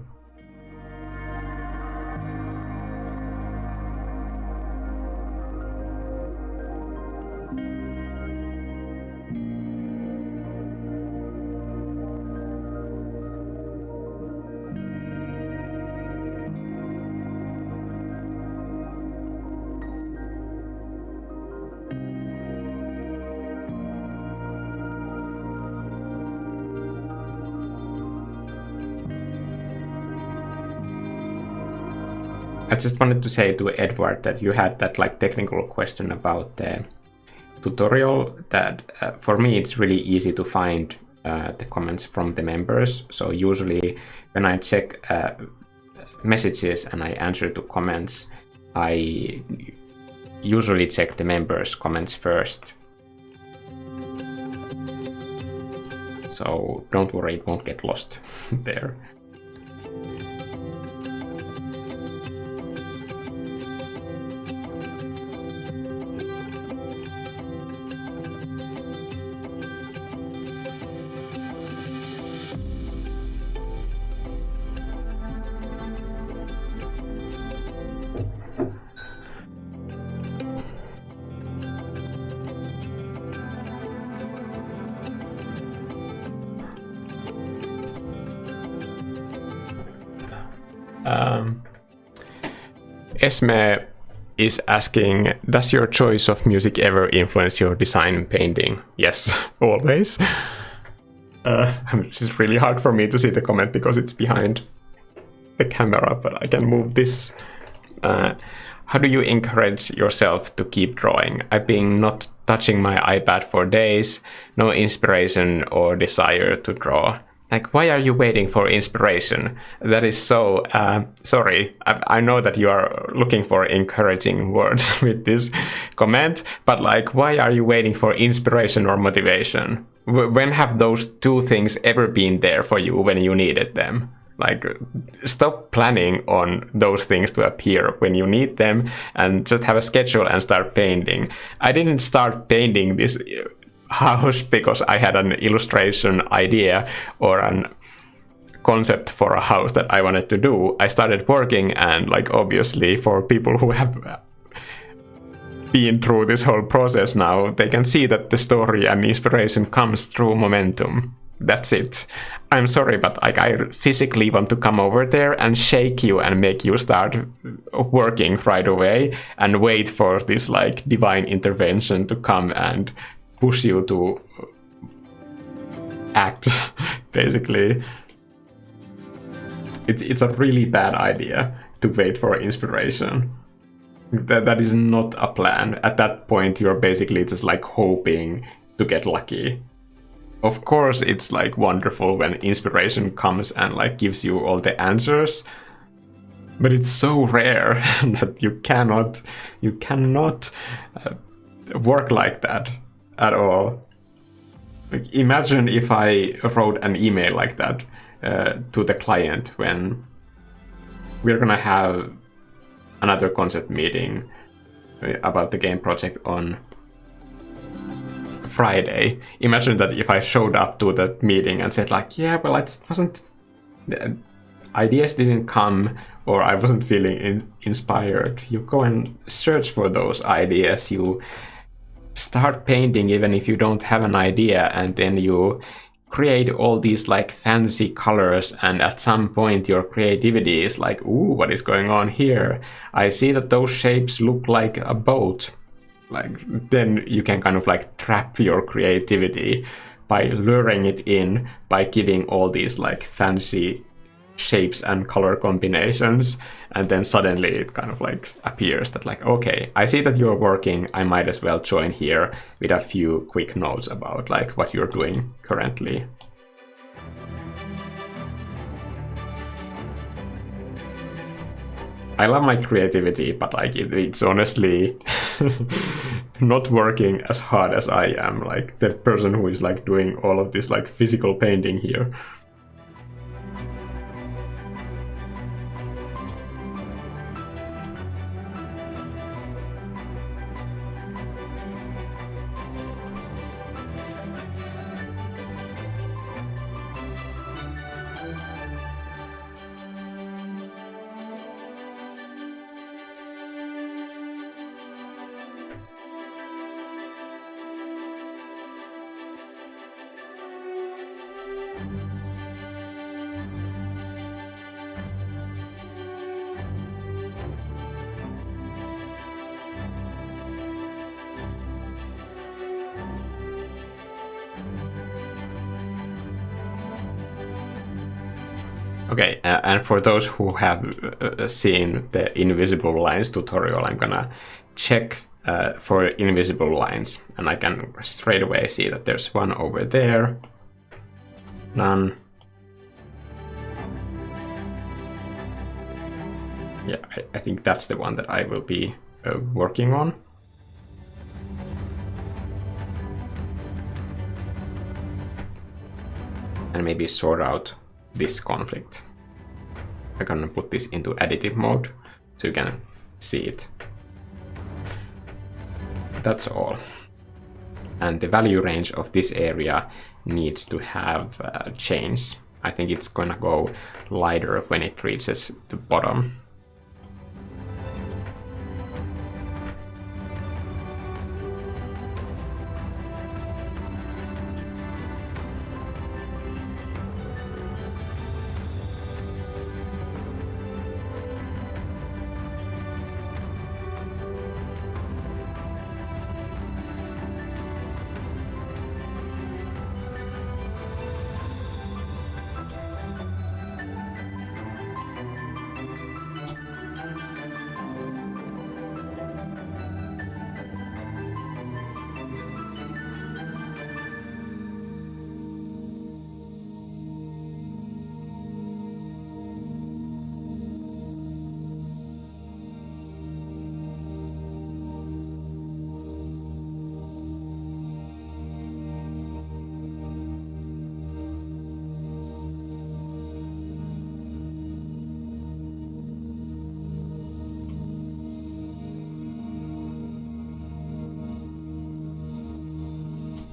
I just wanted to say to Edward that you had that like technical question about the tutorial, that for me it's really easy to find the comments from the members. So usually when I check messages and I answer to comments, I usually check the members' comments first. So don't worry, it won't get lost there. Esme is asking, does your choice of music ever influence your design and painting? Yes, always. It's really hard for me to see the comment because it's behind the camera, but I can move this. How do you encourage yourself to keep drawing? I've been not touching my iPad for days, no inspiration or desire to draw. Like, why are you waiting for inspiration? That is so, sorry, I know that you are looking for encouraging words with this comment, but like, why are you waiting for inspiration or motivation? When have those two things ever been there for you when you needed them? Like, stop planning on those things to appear when you need them and just have a schedule and start painting. I didn't start painting this house because I had an illustration idea or an concept for a house that I wanted to do. I started working, and like, obviously for people who have been through this whole process now, they can see that the story and inspiration comes through momentum. That's it. I'm sorry, but like, I physically want to come over there and shake you and make you start working right away and wait for this like divine intervention to come and push you to act, basically. It's a really bad idea to wait for inspiration. That is not a plan. At that point, you're basically just like hoping to get lucky. Of course, it's like wonderful when inspiration comes and like gives you all the answers, but it's so rare that you cannot work like that at all. Like, imagine if I wrote an email like that to the client when we're gonna have another concept meeting about the game project on Friday. Imagine that if I showed up to that meeting and said like, yeah, well, I just wasn't, the ideas didn't come, or I wasn't feeling inspired. You go and search for those ideas. You start painting even if you don't have an idea, and then you create all these like fancy colors, and at some point your creativity is like, ooh, what is going on here? I see that those shapes look like a boat. Like, then you can kind of like trap your creativity by luring it in, by giving all these like fancy shapes and color combinations, and then suddenly it kind of like appears that like, okay, I see that you're working, I might as well join here with a few quick notes about like what you're doing currently. I love my creativity, but like it's honestly not working as hard as I am, like the person who is like doing all of this like physical painting here. Okay, and for those who have seen the invisible lines tutorial, I'm gonna check for invisible lines, and I can straight away see that there's one over there. None. Yeah, I think that's the one that I will be working on. And maybe sort out this conflict. I'm gonna put this into additive mode so you can see it. That's all. And the value range of this area needs to have change. I think it's gonna go lighter when it reaches the bottom.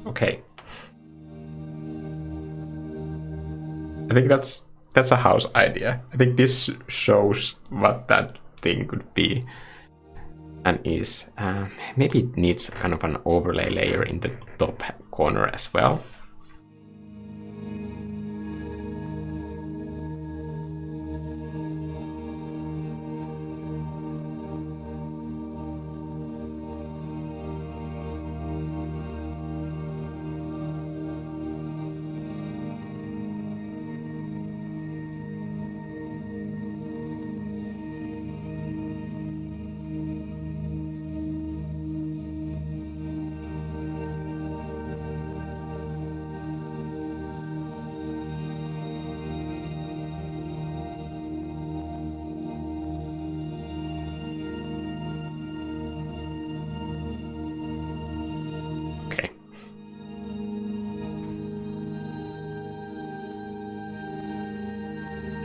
Okay. I think that's a house idea. I think this shows what that thing could be and is. Maybe it needs kind of an overlay layer in the top corner as well.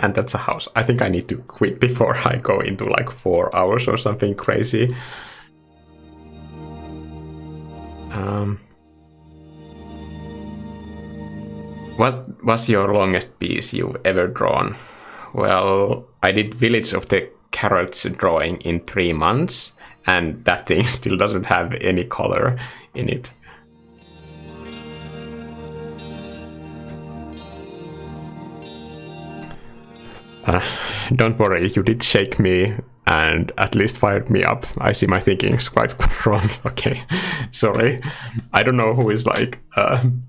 And that's a house. I think I need to quit before I go into like 4 hours or something crazy. What was your longest piece you've ever drawn? Well, I did Village of the Carrots drawing in 3 months, and that thing still doesn't have any color in it. Don't worry, you did shake me and at least fired me up. I see my thinking is quite wrong. Okay, sorry. I don't know who is like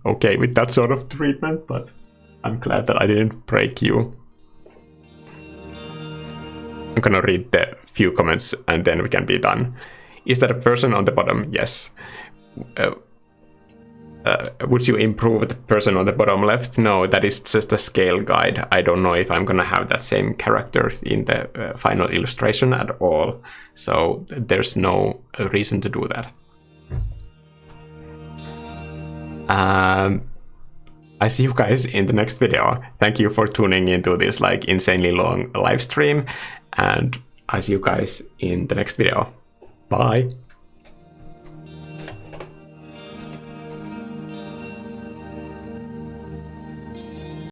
okay with that sort of treatment, but I'm glad that I didn't break you. I'm gonna read the few comments and then we can be done. Is that a person on the bottom? Yes. Would you improve the person on the bottom left? No, that is just a scale guide. I don't know if I'm gonna have that same character in the final illustration at all. So there's no reason to do that. I see you guys in the next video. Thank you for tuning into this like insanely long live stream, and I see you guys in the next video. Bye.